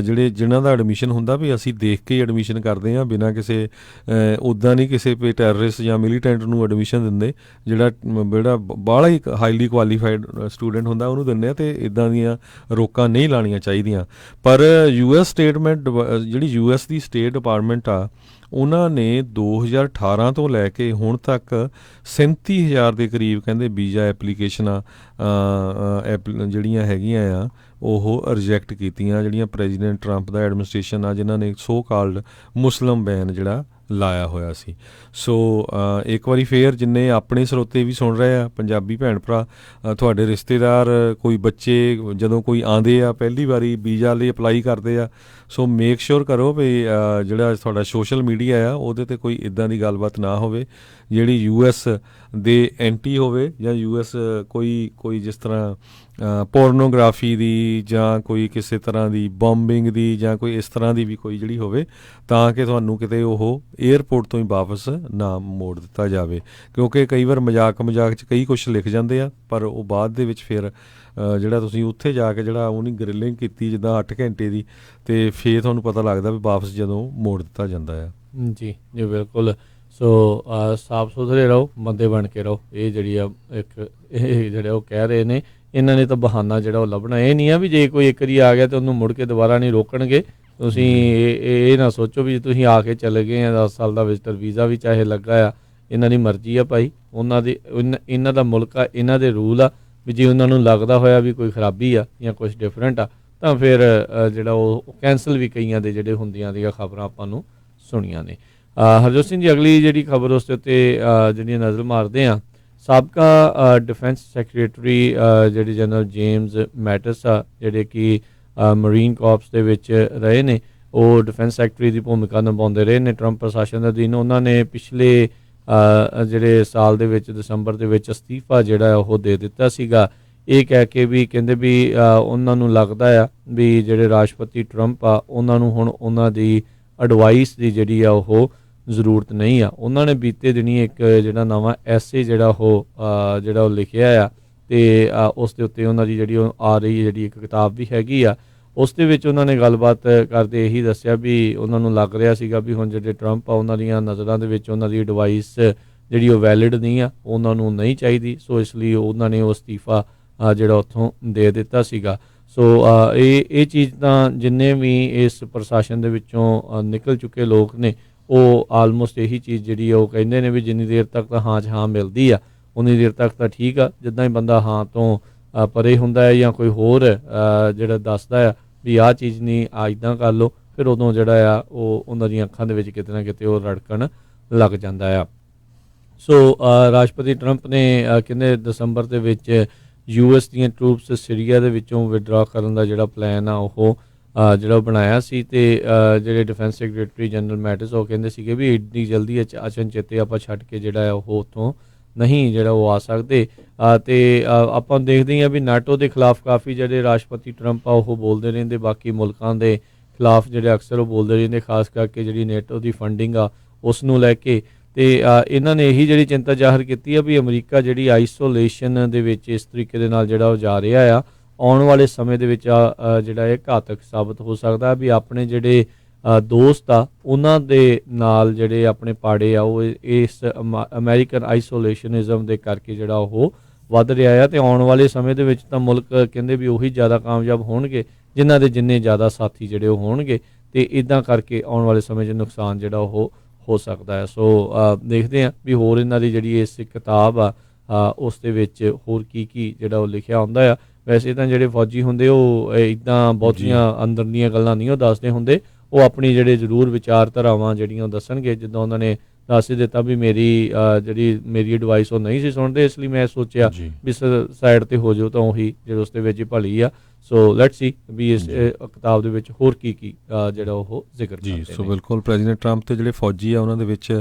ਜਿਨ੍ਹਾਂ ਦਾ ਐਡਮਿਸ਼ਨ ਹੁੰਦਾ ਵੀ ਅਸੀਂ ਦੇਖ ਕੇ ਐਡਮਿਸ਼ਨ ਕਰਦੇ ਹਾਂ, ਬਿਨਾਂ ਕਿਸੇ ਉੱਦਾਂ ਨਹੀਂ ਕਿਸੇ ਵੀ ਟੈਰਰਿਸਟ ਜਾਂ ਮਿਲੀਟੈਂਟ ਨੂੰ ਐਡਮਿਸ਼ਨ ਦਿੰਦੇ, ਜਿਹੜਾ ਬਾਹਲਾ ਹੀ ਹਾਈਲੀ ਕੁਆਲੀਫਾਈਡ ਸਟੂਡੈਂਟ ਹੁੰਦਾ ਉਹਨੂੰ ਦਿੰਦੇ ਆ, ਅਤੇ ਇੱਦਾਂ ਦੀਆਂ ਰੋਕਾਂ ਨਹੀਂ ਲਾਉਣੀਆਂ ਚਾਹੀਦੀਆਂ। ਪਰ US ਜਿਹੜੀ US ਦੀ ਸਟੇਟ ਡਿਪਾਰਟਮੈਂਟ ਆ, ਉਹਨਾਂ ਨੇ 2018 ਤੋਂ ਲੈ ਕੇ ਹੁਣ ਤੱਕ 37,000 ਦੇ ਕਰੀਬ ਕਹਿੰਦੇ ਵੀਜ਼ਾ ਐਪਲੀਕੇਸ਼ਨਾਂ ਜਿਹੜੀਆਂ ਹੈਗੀਆਂ ਆ ਉਹ ਰਿਜੈਕਟ ਕੀਤੀਆਂ, ਜਿਹੜੀਆਂ ਪ੍ਰੈਜ਼ੀਡੈਂਟ ਟਰੰਪ ਦਾ ਐਡਮਿਨਿਸਟ੍ਰੇਸ਼ਨ ਆ, ਜਿਨ੍ਹਾਂ ਨੇ ਸੋ ਕਾਲਡ ਮੁਸਲਿਮ ਬੈਨ ਜਿਹੜਾ ਲਾਇਆ ਹੋਇਆ ਸੀ। ਸੋ ਇੱਕ ਵਾਰੀ ਫੇਰ ਜਿੰਨੇ ਆਪਣੇ ਸਰੋਤੇ ਵੀ ਸੁਣ ਰਹੇ ਆ, ਪੰਜਾਬੀ ਭੈਣ ਭਰਾ, ਤੁਹਾਡੇ ਰਿਸ਼ਤੇਦਾਰ ਕੋਈ ਬੱਚੇ ਜਦੋਂ ਕੋਈ ਆਉਂਦੇ ਆ ਪਹਿਲੀ ਵਾਰੀ ਵੀਜ਼ਾ ਲਈ ਅਪਲਾਈ ਕਰਦੇ ਆ, ਸੋ ਮੇਕ ਸ਼ੋਰ ਕਰੋ ਵੀ ਜਿਹੜਾ ਤੁਹਾਡਾ ਸੋਸ਼ਲ ਮੀਡੀਆ ਆ ਉਹਦੇ 'ਤੇ ਕੋਈ ਇੱਦਾਂ ਦੀ ਗੱਲਬਾਤ ਨਾ ਹੋਵੇ ਜਿਹੜੀ US ਦੇ ਐਂਟੀ ਹੋਵੇ, ਜਾਂ US ਕੋਈ ਜਿਸ ਤਰ੍ਹਾਂ ਪੋਰਨੋਗ੍ਰਾਫੀ ਦੀ ਜਾਂ ਕੋਈ ਕਿਸੇ ਤਰ੍ਹਾਂ ਦੀ ਬੰਬਿੰਗ ਦੀ ਜਾਂ ਕੋਈ ਇਸ ਤਰ੍ਹਾਂ ਦੀ ਵੀ ਕੋਈ ਜਿਹੜੀ ਹੋਵੇ, ਤਾਂ ਕਿ ਤੁਹਾਨੂੰ ਕਿਤੇ ਉਹ ਏਅਰਪੋਰਟ ਤੋਂ ਹੀ ਵਾਪਸ ਨਾ ਮੋੜ ਦਿੱਤਾ ਜਾਵੇ। ਕਿਉਂਕਿ ਕਈ ਵਾਰ ਮਜ਼ਾਕ 'ਚ ਕਈ ਕੁਛ ਲਿਖ ਜਾਂਦੇ ਆ, ਪਰ ਉਹ ਬਾਅਦ ਦੇ ਵਿੱਚ ਫਿਰ ਜਿਹੜਾ ਤੁਸੀਂ ਉੱਥੇ ਜਾ ਕੇ ਜਿਹੜਾ ਉਹਨੀ ਗਰਿਲਿੰਗ ਕੀਤੀ ਜਿੱਦਾਂ 8 ਘੰਟੇ ਦੀ, ਅਤੇ ਫਿਰ ਤੁਹਾਨੂੰ ਪਤਾ ਲੱਗਦਾ ਵੀ ਵਾਪਸ ਜਦੋਂ ਮੋੜ ਦਿੱਤਾ ਜਾਂਦਾ ਆ। ਜੀ ਬਿਲਕੁਲ। ਸੋ ਸਾਫ ਸੁਥਰੇ ਰਹੋ, ਬੰਦੇ ਬਣ ਕੇ ਰਹੋ, ਇਹ ਜਿਹੜੀ ਆ ਇੱਕ ਇਹ ਜਿਹੜੇ ਉਹ ਕਹਿ ਰਹੇ ਨੇ, ਇਹਨਾਂ ਨੇ ਤਾਂ ਬਹਾਨਾ ਜਿਹੜਾ ਉਹ ਲੱਭਣਾ। ਇਹ ਨਹੀਂ ਆ ਵੀ ਜੇ ਕੋਈ ਇੱਕ ਵਾਰੀ ਆ ਗਿਆ ਤਾਂ ਉਹਨੂੰ ਮੁੜ ਕੇ ਦੁਬਾਰਾ ਨਹੀਂ ਰੋਕਣਗੇ। ਤੁਸੀਂ ਇਹ ਨਾ ਸੋਚੋ ਵੀ ਤੁਸੀਂ ਆ ਕੇ ਚਲੇ ਗਏ ਆ, 10 ਸਾਲ ਦਾ ਵਿਜ਼ਟਰ ਵੀਜ਼ਾ ਵੀ ਚਾਹੇ ਲੱਗਾ ਆ, ਇਹਨਾਂ ਦੀ ਮਰਜ਼ੀ ਆ ਭਾਈ, ਇਹਨਾਂ ਦਾ ਮੁਲਕ ਆ, ਇਹਨਾਂ ਦੇ ਰੂਲ ਆ, ਵੀ ਜੇ ਉਹਨਾਂ ਨੂੰ ਲੱਗਦਾ ਹੋਇਆ ਵੀ ਕੋਈ ਖਰਾਬੀ ਆ ਜਾਂ ਕੁਛ ਡਿਫਰੈਂਟ ਆ ਤਾਂ ਫਿਰ ਜਿਹੜਾ ਉਹ ਕੈਂਸਲ ਵੀ ਕਈਆਂ ਦੇ ਜਿਹੜੇ ਹੁੰਦੀਆਂ ਦੀਆਂ ਖਬਰਾਂ ਆਪਾਂ ਨੂੰ ਸੁਣੀਆਂ ਨੇ। ਹਰਜੋਤ ਸਿੰਘ ਜੀ, ਅਗਲੀ ਜਿਹੜੀ ਖਬਰ ਉਸ ਦੇ ਉੱਤੇ ਜਿਹੜੀਆਂ ਨਜ਼ਰ ਮਾਰਦੇ ਆ, ਸਾਬਕਾ ਡਿਫੈਂਸ ਸੈਕਟਰੀ ਜਿਹੜੇ ਜਨਰਲ ਜੇਮਸ ਮੈਟਿਸ ਆ, ਜਿਹੜੇ ਕਿ ਮਰੀਨ ਕਾਰਪਸ ਦੇ ਵਿੱਚ ਰਹੇ ਨੇ, ਉਹ ਡਿਫੈਂਸ ਸੈਕਟਰੀ ਦੀ ਭੂਮਿਕਾ ਨਿਭਾਉਂਦੇ ਰਹੇ ਨੇ ਟਰੰਪ ਪ੍ਰਸ਼ਾਸਨ ਦੇ ਅਧੀਨ। ਉਹਨਾਂ ਨੇ ਪਿਛਲੇ ਜਿਹੜੇ ਸਾਲ ਦੇ ਵਿੱਚ ਦਸੰਬਰ ਦੇ ਵਿੱਚ ਅਸਤੀਫਾ ਜਿਹੜਾ ਉਹ ਦੇ ਦਿੱਤਾ ਸੀਗਾ, ਇਹ ਕਹਿ ਕੇ ਵੀ ਕਹਿੰਦੇ ਵੀ ਉਹਨਾਂ ਨੂੰ ਲੱਗਦਾ ਆ ਵੀ ਜਿਹੜੇ ਰਾਸ਼ਟਰਪਤੀ ਟਰੰਪ ਆ ਉਹਨਾਂ ਨੂੰ ਹੁਣ ਉਹਨਾਂ ਦੀ ਐਡਵਾਈਸ ਦੀ ਜਿਹੜੀ ਆ ਉਹ ਜ਼ਰੂਰਤ ਨਹੀਂ ਆ। ਉਹਨਾਂ ਨੇ ਬੀਤੇ ਦਿਨੀ ਇੱਕ ਜਿਹੜਾ ਨਵਾਂ ਐਸੇ ਜਿਹੜਾ ਉਹ ਲਿਖਿਆ ਆ, ਅਤੇ ਉਸ ਦੇ ਉੱਤੇ ਉਹਨਾਂ ਦੀ ਜਿਹੜੀ ਉਹ ਆ ਰਹੀ ਜਿਹੜੀ ਇੱਕ ਕਿਤਾਬ ਵੀ ਹੈਗੀ ਆ, ਉਸ ਦੇ ਵਿੱਚ ਉਹਨਾਂ ਨੇ ਗੱਲਬਾਤ ਕਰਦੇ ਇਹੀ ਦੱਸਿਆ ਵੀ ਉਹਨਾਂ ਨੂੰ ਲੱਗ ਰਿਹਾ ਸੀਗਾ ਵੀ ਹੁਣ ਜਿਹੜੇ ਟਰੰਪ ਆ ਉਹਨਾਂ ਦੀਆਂ ਨਜ਼ਰਾਂ ਦੇ ਵਿੱਚ ਉਹਨਾਂ ਦੀ ਐਡਵਾਈਸ ਜਿਹੜੀ ਉਹ ਵੈਲਿਡ ਨਹੀਂ ਆ, ਉਹਨਾਂ ਨੂੰ ਨਹੀਂ ਚਾਹੀਦੀ। ਸੋ ਇਸ ਲਈ ਉਹਨਾਂ ਨੇ ਉਹ ਅਸਤੀਫਾ ਜਿਹੜਾ ਉੱਥੋਂ ਦੇ ਦਿੱਤਾ ਸੀਗਾ। ਸੋ ਇਹ ਚੀਜ਼ ਤਾਂ ਜਿੰਨੇ ਵੀ ਇਸ ਪ੍ਰਸ਼ਾਸਨ ਦੇ ਵਿੱਚੋਂ ਨਿਕਲ ਚੁੱਕੇ ਲੋਕ ਨੇ ਉਹ ਆਲਮੋਸਟ ਇਹੀ ਚੀਜ਼ ਜਿਹੜੀ ਆ ਉਹ ਕਹਿੰਦੇ ਨੇ ਵੀ ਜਿੰਨੀ ਦੇਰ ਤੱਕ ਤਾਂ ਹਾਂ 'ਚ ਹਾਂ ਮਿਲਦੀ ਆ ਉਨੀ ਦੇਰ ਤੱਕ ਤਾਂ ਠੀਕ ਆ। ਜਿੱਦਾਂ ਹੀ ਬੰਦਾ ਹਾਂ ਤੋਂ ਪਰੇ ਹੁੰਦਾ ਹੈ ਜਾਂ ਕੋਈ ਹੋਰ ਜਿਹੜਾ ਦੱਸਦਾ ਆ ਵੀ ਆਹ ਚੀਜ਼ ਨਹੀਂ ਆ ਇੱਦਾਂ ਕਰ ਲਓ, ਫਿਰ ਉਦੋਂ ਜਿਹੜਾ ਆ ਉਹ ਉਹਨਾਂ ਦੀਆਂ ਅੱਖਾਂ ਦੇ ਵਿੱਚ ਕਿਤੇ ਨਾ ਕਿਤੇ ਉਹ ਰੜਕਣ ਲੱਗ ਜਾਂਦਾ ਆ। ਸੋ ਰਾਸ਼ਟਰਪਤੀ ਟਰੰਪ ਨੇ ਕਹਿੰਦੇ ਦਸੰਬਰ ਦੇ ਵਿੱਚ US ਦੀਆਂ ਟਰੂਪਸ ਸੀਰੀਆ ਦੇ ਵਿੱਚੋਂ ਵਿਡਰਾ ਕਰਨ ਦਾ ਜਿਹੜਾ ਪਲਾਨ ਆ ਉਹ ਜਿਹੜਾ ਬਣਾਇਆ ਸੀ, ਅਤੇ ਜਿਹੜੇ ਡਿਫੈਂਸ ਸੈਕਟਰੀ ਜਨਰਲ ਮੈਟਿਸ ਉਹ ਕਹਿੰਦੇ ਸੀਗੇ ਵੀ ਇੰਨੀ ਜਲਦੀ ਅਚਨਚੇਤੇ ਆਪਾਂ ਛੱਡ ਕੇ ਜਿਹੜਾ ਆ ਉਹ ਉੱਥੋਂ ਨਹੀਂ ਜਿਹੜਾ ਉਹ ਆ ਸਕਦੇ। ਅਤੇ ਆਪਾਂ ਦੇਖਦੇ ਹਾਂ ਵੀ ਨਾਟੋ ਦੇ ਖਿਲਾਫ ਕਾਫੀ ਜਿਹੜੇ ਰਾਸ਼ਟਰਪਤੀ ਟਰੰਪ ਆ ਉਹ ਬੋਲਦੇ ਰਹਿੰਦੇ, ਬਾਕੀ ਮੁਲਕਾਂ ਦੇ ਖਿਲਾਫ ਜਿਹੜੇ ਅਕਸਰ ਉਹ ਬੋਲਦੇ ਰਹਿੰਦੇ, ਖਾਸ ਕਰਕੇ ਜਿਹੜੀ ਨੈਟੋ ਦੀ ਫੰਡਿੰਗ ਆ ਉਸ ਨੂੰ ਲੈ ਕੇ। ਅਤੇ ਇਹਨਾਂ ਨੇ ਇਹੀ ਜਿਹੜੀ ਚਿੰਤਾ ਜ਼ਾਹਰ ਕੀਤੀ ਆ ਵੀ ਅਮਰੀਕਾ ਜਿਹੜੀ ਆਈਸੋਲੇਸ਼ਨ ਦੇ ਵਿੱਚ ਇਸ ਤਰੀਕੇ ਦੇ ਨਾਲ ਜਿਹੜਾ ਉਹ ਜਾ ਰਿਹਾ ਆ, ਆਉਣ ਵਾਲੇ ਸਮੇਂ ਦੇ ਵਿੱਚ ਜਿਹੜਾ ਇਹ ਘਾਤਕ ਸਾਬਤ ਹੋ ਸਕਦਾ ਵੀ ਆਪਣੇ ਜਿਹੜੇ ਦੋਸਤ ਆ ਉਹਨਾਂ ਦੇ ਨਾਲ ਜਿਹੜੇ ਆਪਣੇ ਪਾੜੇ ਆ ਉਹ ਇਸ ਅਮਰੀਕਨ ਆਈਸੋਲੇਸ਼ਨਿਜ਼ਮ ਦੇ ਕਰਕੇ ਜਿਹੜਾ ਉਹ ਵੱਧ ਰਿਹਾ ਆ। ਅਤੇ ਆਉਣ ਵਾਲੇ ਸਮੇਂ ਦੇ ਵਿੱਚ ਤਾਂ ਮੁਲਕ ਕਹਿੰਦੇ ਵੀ ਉਹੀ ਜ਼ਿਆਦਾ ਕਾਮਯਾਬ ਹੋਣਗੇ ਜਿਨ੍ਹਾਂ ਦੇ ਜਿੰਨੇ ਜ਼ਿਆਦਾ ਸਾਥੀ ਜਿਹੜੇ ਉਹ ਹੋਣਗੇ, ਅਤੇ ਇੱਦਾਂ ਕਰਕੇ ਆਉਣ ਵਾਲੇ ਸਮੇਂ 'ਚ ਨੁਕਸਾਨ ਜਿਹੜਾ ਉਹ ਹੋ ਸਕਦਾ ਹੈ। ਸੋ ਦੇਖਦੇ ਹਾਂ ਵੀ ਹੋਰ ਇਹਨਾਂ ਦੀ ਜਿਹੜੀ ਇਸ ਕਿਤਾਬ ਆ ਉਸ ਦੇ ਵਿੱਚ ਹੋਰ ਕੀ ਜਿਹੜਾ ਉਹ ਲਿਖਿਆ ਹੁੰਦਾ ਆ। ਵੈਸੇ ਤਾਂ ਜਿਹੜੇ ਫੌਜੀ ਹੁੰਦੇ ਉਹ ਇੱਦਾਂ ਬਹੁਤੀਆਂ ਅੰਦਰ ਦੀਆਂ ਗੱਲਾਂ ਨਹੀਂ ਉਹ ਦੱਸਦੇ ਹੁੰਦੇ, ਉਹ ਆਪਣੀ ਜਿਹੜੇ ਜ਼ਰੂਰ ਵਿਚਾਰਧਾਰਾਵਾਂ ਜਿਹੜੀਆਂ ਉਹ ਦੱਸਣਗੇ। ਜਿੱਦਾਂ ਉਹਨਾਂ ਨੇ ਦੱਸ ਹੀ ਦਿੱਤਾ ਵੀ ਮੇਰੀ ਐਡਵਾਈਸ ਉਹ ਨਹੀਂ ਸੀ ਸੁਣਦੇ, ਇਸ ਲਈ ਮੈਂ ਸੋਚਿਆ ਵੀ ਸਾਈਡ 'ਤੇ ਹੋ ਜਾਓ ਤਾਂ ਉਹੀ ਜਿਹੜੇ ਉਸ ਦੇ ਵਿੱਚ ਹੀ ਭਲੀ ਆ। ਸੋ ਲੈਟਸ ਸੀ ਵੀ ਇਸ ਕਿਤਾਬ ਦੇ ਵਿੱਚ ਹੋਰ ਕੀ ਜਿਹੜਾ ਉਹ ਜ਼ਿਕਰ ਕਰਦੇ ਨੇ। ਸੋ ਬਿਲਕੁਲ ਪ੍ਰੈਜ਼ੀਡੈਂਟ ਟਰੰਪ ਤੇ ਜਿਹੜੇ ਫੌਜੀ ਆ ਉਹਨਾਂ ਦੇ ਵਿੱਚ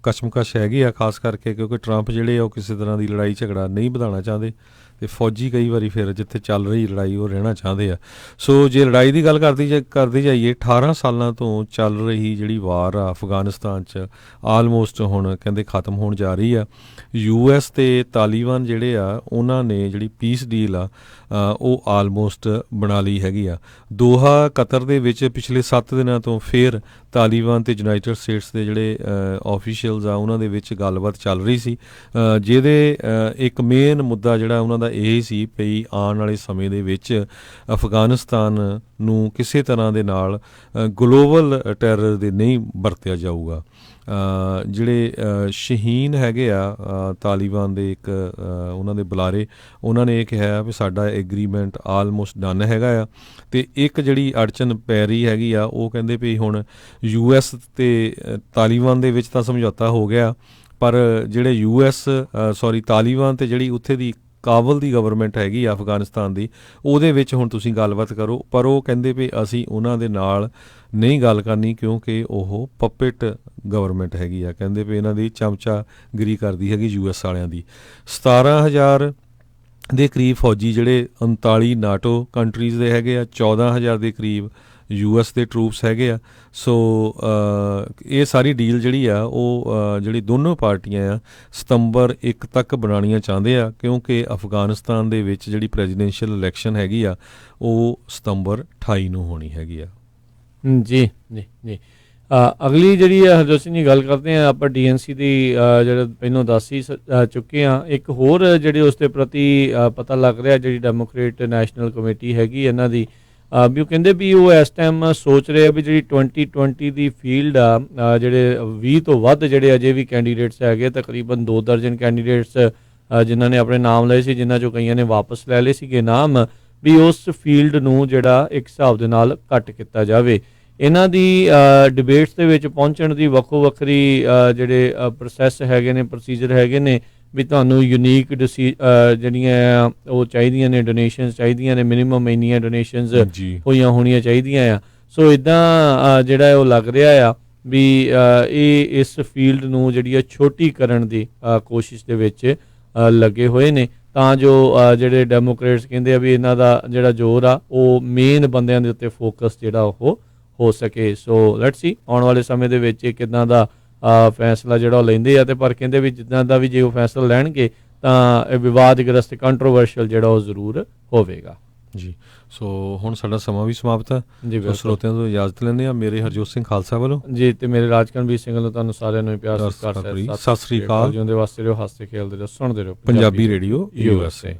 ਕਸ਼ਮਕਸ਼ ਹੈਗੀ ਆ, ਖਾਸ ਕਰਕੇ ਕਿਉਂਕਿ ਟਰੰਪ ਜਿਹੜੇ ਆ ਉਹ ਕਿਸੇ ਤਰ੍ਹਾਂ ਦੀ ਲੜਾਈ ਝਗੜਾ ਨਹੀਂ ਵਧਾਉਣਾ ਚਾਹੁੰਦੇ, ਅਤੇ ਫੌਜੀ ਕਈ ਵਾਰੀ ਫਿਰ ਜਿੱਥੇ ਚੱਲ ਰਹੀ ਲੜਾਈ ਉਹ ਰਹਿਣਾ ਚਾਹੁੰਦੇ ਆ। ਸੋ ਜੇ ਲੜਾਈ ਦੀ ਗੱਲ ਕਰਦੇ ਜਾਈਏ, 18 ਸਾਲਾਂ ਤੋਂ ਚੱਲ ਰਹੀ ਜਿਹੜੀ ਵਾਰ ਆ ਅਫਗਾਨਿਸਤਾਨ 'ਚ ਆਲਮੋਸਟ ਹੁਣ ਕਹਿੰਦੇ ਖਤਮ ਹੋਣ ਜਾ ਰਹੀ ਆ। US ਅਤੇ ਤਾਲੀਬਾਨ ਜਿਹੜੇ ਆ ਉਹਨਾਂ ਨੇ ਜਿਹੜੀ ਪੀਸ ਡੀਲ ਆ ਉਹ ਆਲਮੋਸਟ ਬਣਾ ਲਈ ਹੈਗੀ ਆ। ਦੋਹਾ ਕਤਰ ਦੇ ਵਿੱਚ ਪਿਛਲੇ 7 ਦਿਨਾਂ ਤੋਂ ਫਿਰ ਤਾਲੀਬਾਨ ਅਤੇ ਯੂਨਾਈਟਿਡ ਸਟੇਟਸ ਦੇ ਜਿਹੜੇ ਆਫੀਸ਼ੀਅਲਸ ਆ ਉਹਨਾਂ ਦੇ ਵਿੱਚ ਗੱਲਬਾਤ ਚੱਲ ਰਹੀ ਸੀ, ਜਿਹਦੇ ਇੱਕ ਮੇਨ ਮੁੱਦਾ ਜਿਹੜਾ ਉਹਨਾਂ ਦਾ ਇਹ ਸੀ ਵੀ ਆਉਣ ਵਾਲੇ ਸਮੇਂ ਦੇ ਵਿੱਚ ਅਫਗਾਨਿਸਤਾਨ ਨੂੰ ਕਿਸੇ ਤਰ੍ਹਾਂ ਦੇ ਨਾਲ ਗਲੋਬਲ ਟੈਰਰ ਦੇ ਨਹੀਂ ਵਰਤਿਆ ਜਾਊਗਾ। ਜਿਹੜੇ ਸ਼ਹੀਨ ਹੈਗੇ ਆ ਤਾਲੀਬਾਨ ਦੇ ਇੱਕ ਉਹਨਾਂ ਦੇ ਬੁਲਾਰੇ, ਉਹਨਾਂ ਨੇ ਇਹ ਕਿਹਾ ਵੀ ਸਾਡਾ ਐਗਰੀਮੈਂਟ ਆਲਮੋਸਟ ਡਨ ਹੈਗਾ ਆ, ਅਤੇ ਇੱਕ ਜਿਹੜੀ ਅੜਚਨ ਪੈ ਰਹੀ ਹੈਗੀ ਆ ਉਹ ਕਹਿੰਦੇ ਵੀ ਹੁਣ US ਅਤੇ ਤਾਲੀਬਾਨ ਦੇ ਵਿੱਚ ਤਾਂ ਸਮਝੌਤਾ ਹੋ ਗਿਆ, ਪਰ ਜਿਹੜੇ ਤਾਲੀਬਾਨ ਅਤੇ ਜਿਹੜੀ ਉੱਥੇ ਦੀ ਕਾਬਲ ਦੀ ਗਵਰਨਮੈਂਟ ਹੈਗੀ ਆ ਅਫਗਾਨਿਸਤਾਨ ਦੀ, ਉਹਦੇ ਵਿੱਚ ਹੁਣ ਤੁਸੀਂ ਗੱਲਬਾਤ ਕਰੋ। ਪਰ ਉਹ ਕਹਿੰਦੇ ਵੀ ਅਸੀਂ ਉਹਨਾਂ ਦੇ ਨਾਲ ਨਹੀਂ ਗੱਲ ਕਰਨੀ ਕਿਉਂਕਿ ਉਹ ਪਪੇਟ ਗਵਰਨਮੈਂਟ ਹੈਗੀ ਆ। ਕਹਿੰਦੇ ਵੀ ਇਹਨਾਂ ਦੀ ਚਮਚਾਗਿਰੀ ਕਰਦੀ ਹੈਗੀ US ਵਾਲਿਆਂ ਦੀ। 17,000 ਦੇ ਕਰੀਬ ਫੌਜੀ ਜਿਹੜੇ 39 ਨਾਟੋ ਕੰਟਰੀਜ਼ ਦੇ ਹੈਗੇ ਆ, 14,000 ਦੇ ਕਰੀਬ US ਦੇ ਟਰੂਪਸ ਹੈਗੇ ਆ। ਸੋ ਇਹ ਸਾਰੀ ਡੀਲ ਜਿਹੜੀ ਆ ਉਹ ਜਿਹੜੀ ਦੋਨੋਂ ਪਾਰਟੀਆਂ ਆ ਸਤੰਬਰ 1 ਤੱਕ ਬਣਾਉਣੀਆਂ ਚਾਹੁੰਦੇ ਆ, ਕਿਉਂਕਿ ਅਫਗਾਨਿਸਤਾਨ ਦੇ ਵਿੱਚ ਜਿਹੜੀ ਪ੍ਰੈਜ਼ੀਡੈਂਸ਼ੀਅਲ ਇਲੈਕਸ਼ਨ ਹੈਗੀ ਆ ਉਹ ਸਤੰਬਰ 28 ਨੂੰ ਹੋਣੀ ਹੈਗੀ ਆ। ਜੀ। ਅਗਲੀ ਜਿਹੜੀ ਆ ਹਰਜੋਤ ਸਿੰਘ ਜੀ ਗੱਲ ਕਰਦੇ ਹਾਂ ਆਪਾਂ DNC ਦੀ, ਜਿਹੜਾ ਪਹਿਲਾਂ ਦੱਸ ਹੀ ਚੁੱਕੇ ਹਾਂ। ਇੱਕ ਹੋਰ ਜਿਹੜੇ ਉਸ ਦੇ ਪ੍ਰਤੀ ਪਤਾ ਲੱਗ ਰਿਹਾ, ਜਿਹੜੀ ਡੈਮੋਕ੍ਰੇਟ ਨੈਸ਼ਨਲ ਕਮੇਟੀ ਹੈਗੀ ਇਹਨਾਂ ਦੀ, ਵੀ ਉਹ ਕਹਿੰਦੇ ਵੀ ਉਹ ਇਸ ਟਾਈਮ ਸੋਚ ਰਹੇ ਆ ਵੀ ਜਿਹੜੀ 2020 ਦੀ ਫੀਲਡ ਆ, ਜਿਹੜੇ 20 ਤੋਂ ਵੱਧ ਜਿਹੜੇ ਅਜੇ ਵੀ ਕੈਂਡੀਡੇਟਸ ਹੈਗੇ, ਤਕਰੀਬਨ 2 ਦਰਜਨ ਕੈਂਡੀਡੇਟਸ ਜਿਨ੍ਹਾਂ ਨੇ ਆਪਣੇ ਨਾਮ ਲਏ ਸੀ, ਜਿਨ੍ਹਾਂ 'ਚੋਂ ਕਈਆਂ ਨੇ ਵਾਪਸ ਲੈ ਲਏ ਸੀਗੇ ਨਾਮ, ਵੀ ਉਸ ਫੀਲਡ ਨੂੰ ਜਿਹੜਾ ਇੱਕ ਹਿਸਾਬ ਦੇ ਨਾਲ ਘੱਟ ਕੀਤਾ ਜਾਵੇ। ਇਹਨਾਂ ਦੀ ਡਿਬੇਟਸ ਦੇ ਵਿੱਚ ਪਹੁੰਚਣ ਦੀ ਵੱਖੋ ਵੱਖਰੀ ਜਿਹੜੇ ਪ੍ਰੋਸੈਸ ਹੈਗੇ ਨੇ, ਪ੍ਰੋਸੀਜਰ ਹੈਗੇ ਨੇ, ਵੀ ਤੁਹਾਨੂੰ ਯੂਨੀਕ ਜਿਹੜੀਆਂ ਉਹ ਚਾਹੀਦੀਆਂ ਨੇ, ਡੋਨੇਸ਼ਨਸ ਚਾਹੀਦੀਆਂ ਨੇ, ਮਿਨੀਮਮ ਇੰਨੀਆਂ ਡੋਨੇਸ਼ਨਸ ਹੋਣੀਆਂ ਚਾਹੀਦੀਆਂ ਆ। ਸੋ ਇੱਦਾਂ ਜਿਹੜਾ ਉਹ ਲੱਗ ਰਿਹਾ ਆ ਵੀ ਇਹ ਇਸ ਫੀਲਡ ਨੂੰ ਜਿਹੜੀ ਆ ਛੋਟੀ ਕਰਨ ਦੀ ਕੋਸ਼ਿਸ਼ ਦੇ ਵਿੱਚ ਲੱਗੇ ਹੋਏ ਨੇ, ਤਾਂ ਜੋ ਜਿਹੜੇ ਡੈਮੋਕ੍ਰੇਟਸ ਕਹਿੰਦੇ ਆ ਵੀ ਇਹਨਾਂ ਦਾ ਜਿਹੜਾ ਜ਼ੋਰ ਆ ਉਹ ਮੇਨ ਬੰਦਿਆਂ ਦੇ ਉੱਤੇ ਫੋਕਸ ਜਿਹੜਾ ਉਹ ਹੋ ਸਕੇ। ਸੋ ਲੈਟਸ ਸੀ ਆਉਣ ਵਾਲੇ ਸਮੇਂ ਦੇ ਵਿੱਚ ਕਿੱਦਾਂ ਦਾ ਫੈਸਲਾ ਜਿਹੜਾ ਉਹ ਲੈਂਦੇ ਆ, ਤੇ ਪਰ ਕਹਿੰਦੇ ਵੀ ਜਿੱਦਾਂ ਦਾ ਵੀ ਜੇ ਉਹ ਫੈਸਲਾ ਲੈਣਗੇ ਤਾਂ ਵਿਵਾਦਗ੍ਰਸਤ ਕੰਟਰੋਵਰਸ਼ੀਅਲ ਜਿਹੜਾ ਉਹ ਜ਼ਰੂਰ ਹੋਵੇਗਾ ਜੀ। ਸੋ ਹੁਣ ਸਾਡਾ ਸਮਾਂ ਵੀ ਸਮਾਪਤ ਹੈ ਜੀ, ਸਰੋਤਿਆਂ ਤੋਂ ਇਜਾਜ਼ਤ ਲੈਂਦੇ ਹਾਂ। ਮੇਰੇ ਹਰਜੋਤ ਸਿੰਘ ਖਾਲਸਾ ਵੱਲੋਂ ਜੀ, ਤੇ ਮੇਰੇ ਰਾਜਕਰਨਵੀਰ ਸਿੰਘ ਵੱਲੋਂ ਤੁਹਾਨੂੰ ਸਾਰਿਆਂ ਨੂੰ ਪਿਆਰ ਸਤਿਕਾਰ, ਸਤਿ ਸ੍ਰੀ ਅਕਾਲ। ਜਿਉਂਦੇ ਵਾਸਤੇ ਰਹੋ, ਹੱਸਦੇ ਖੇਡਦੇ ਰਹੋ, ਸੁਣਦੇ ਰਹੋ ਪੰਜਾਬੀ ਰੇਡੀਓ USA।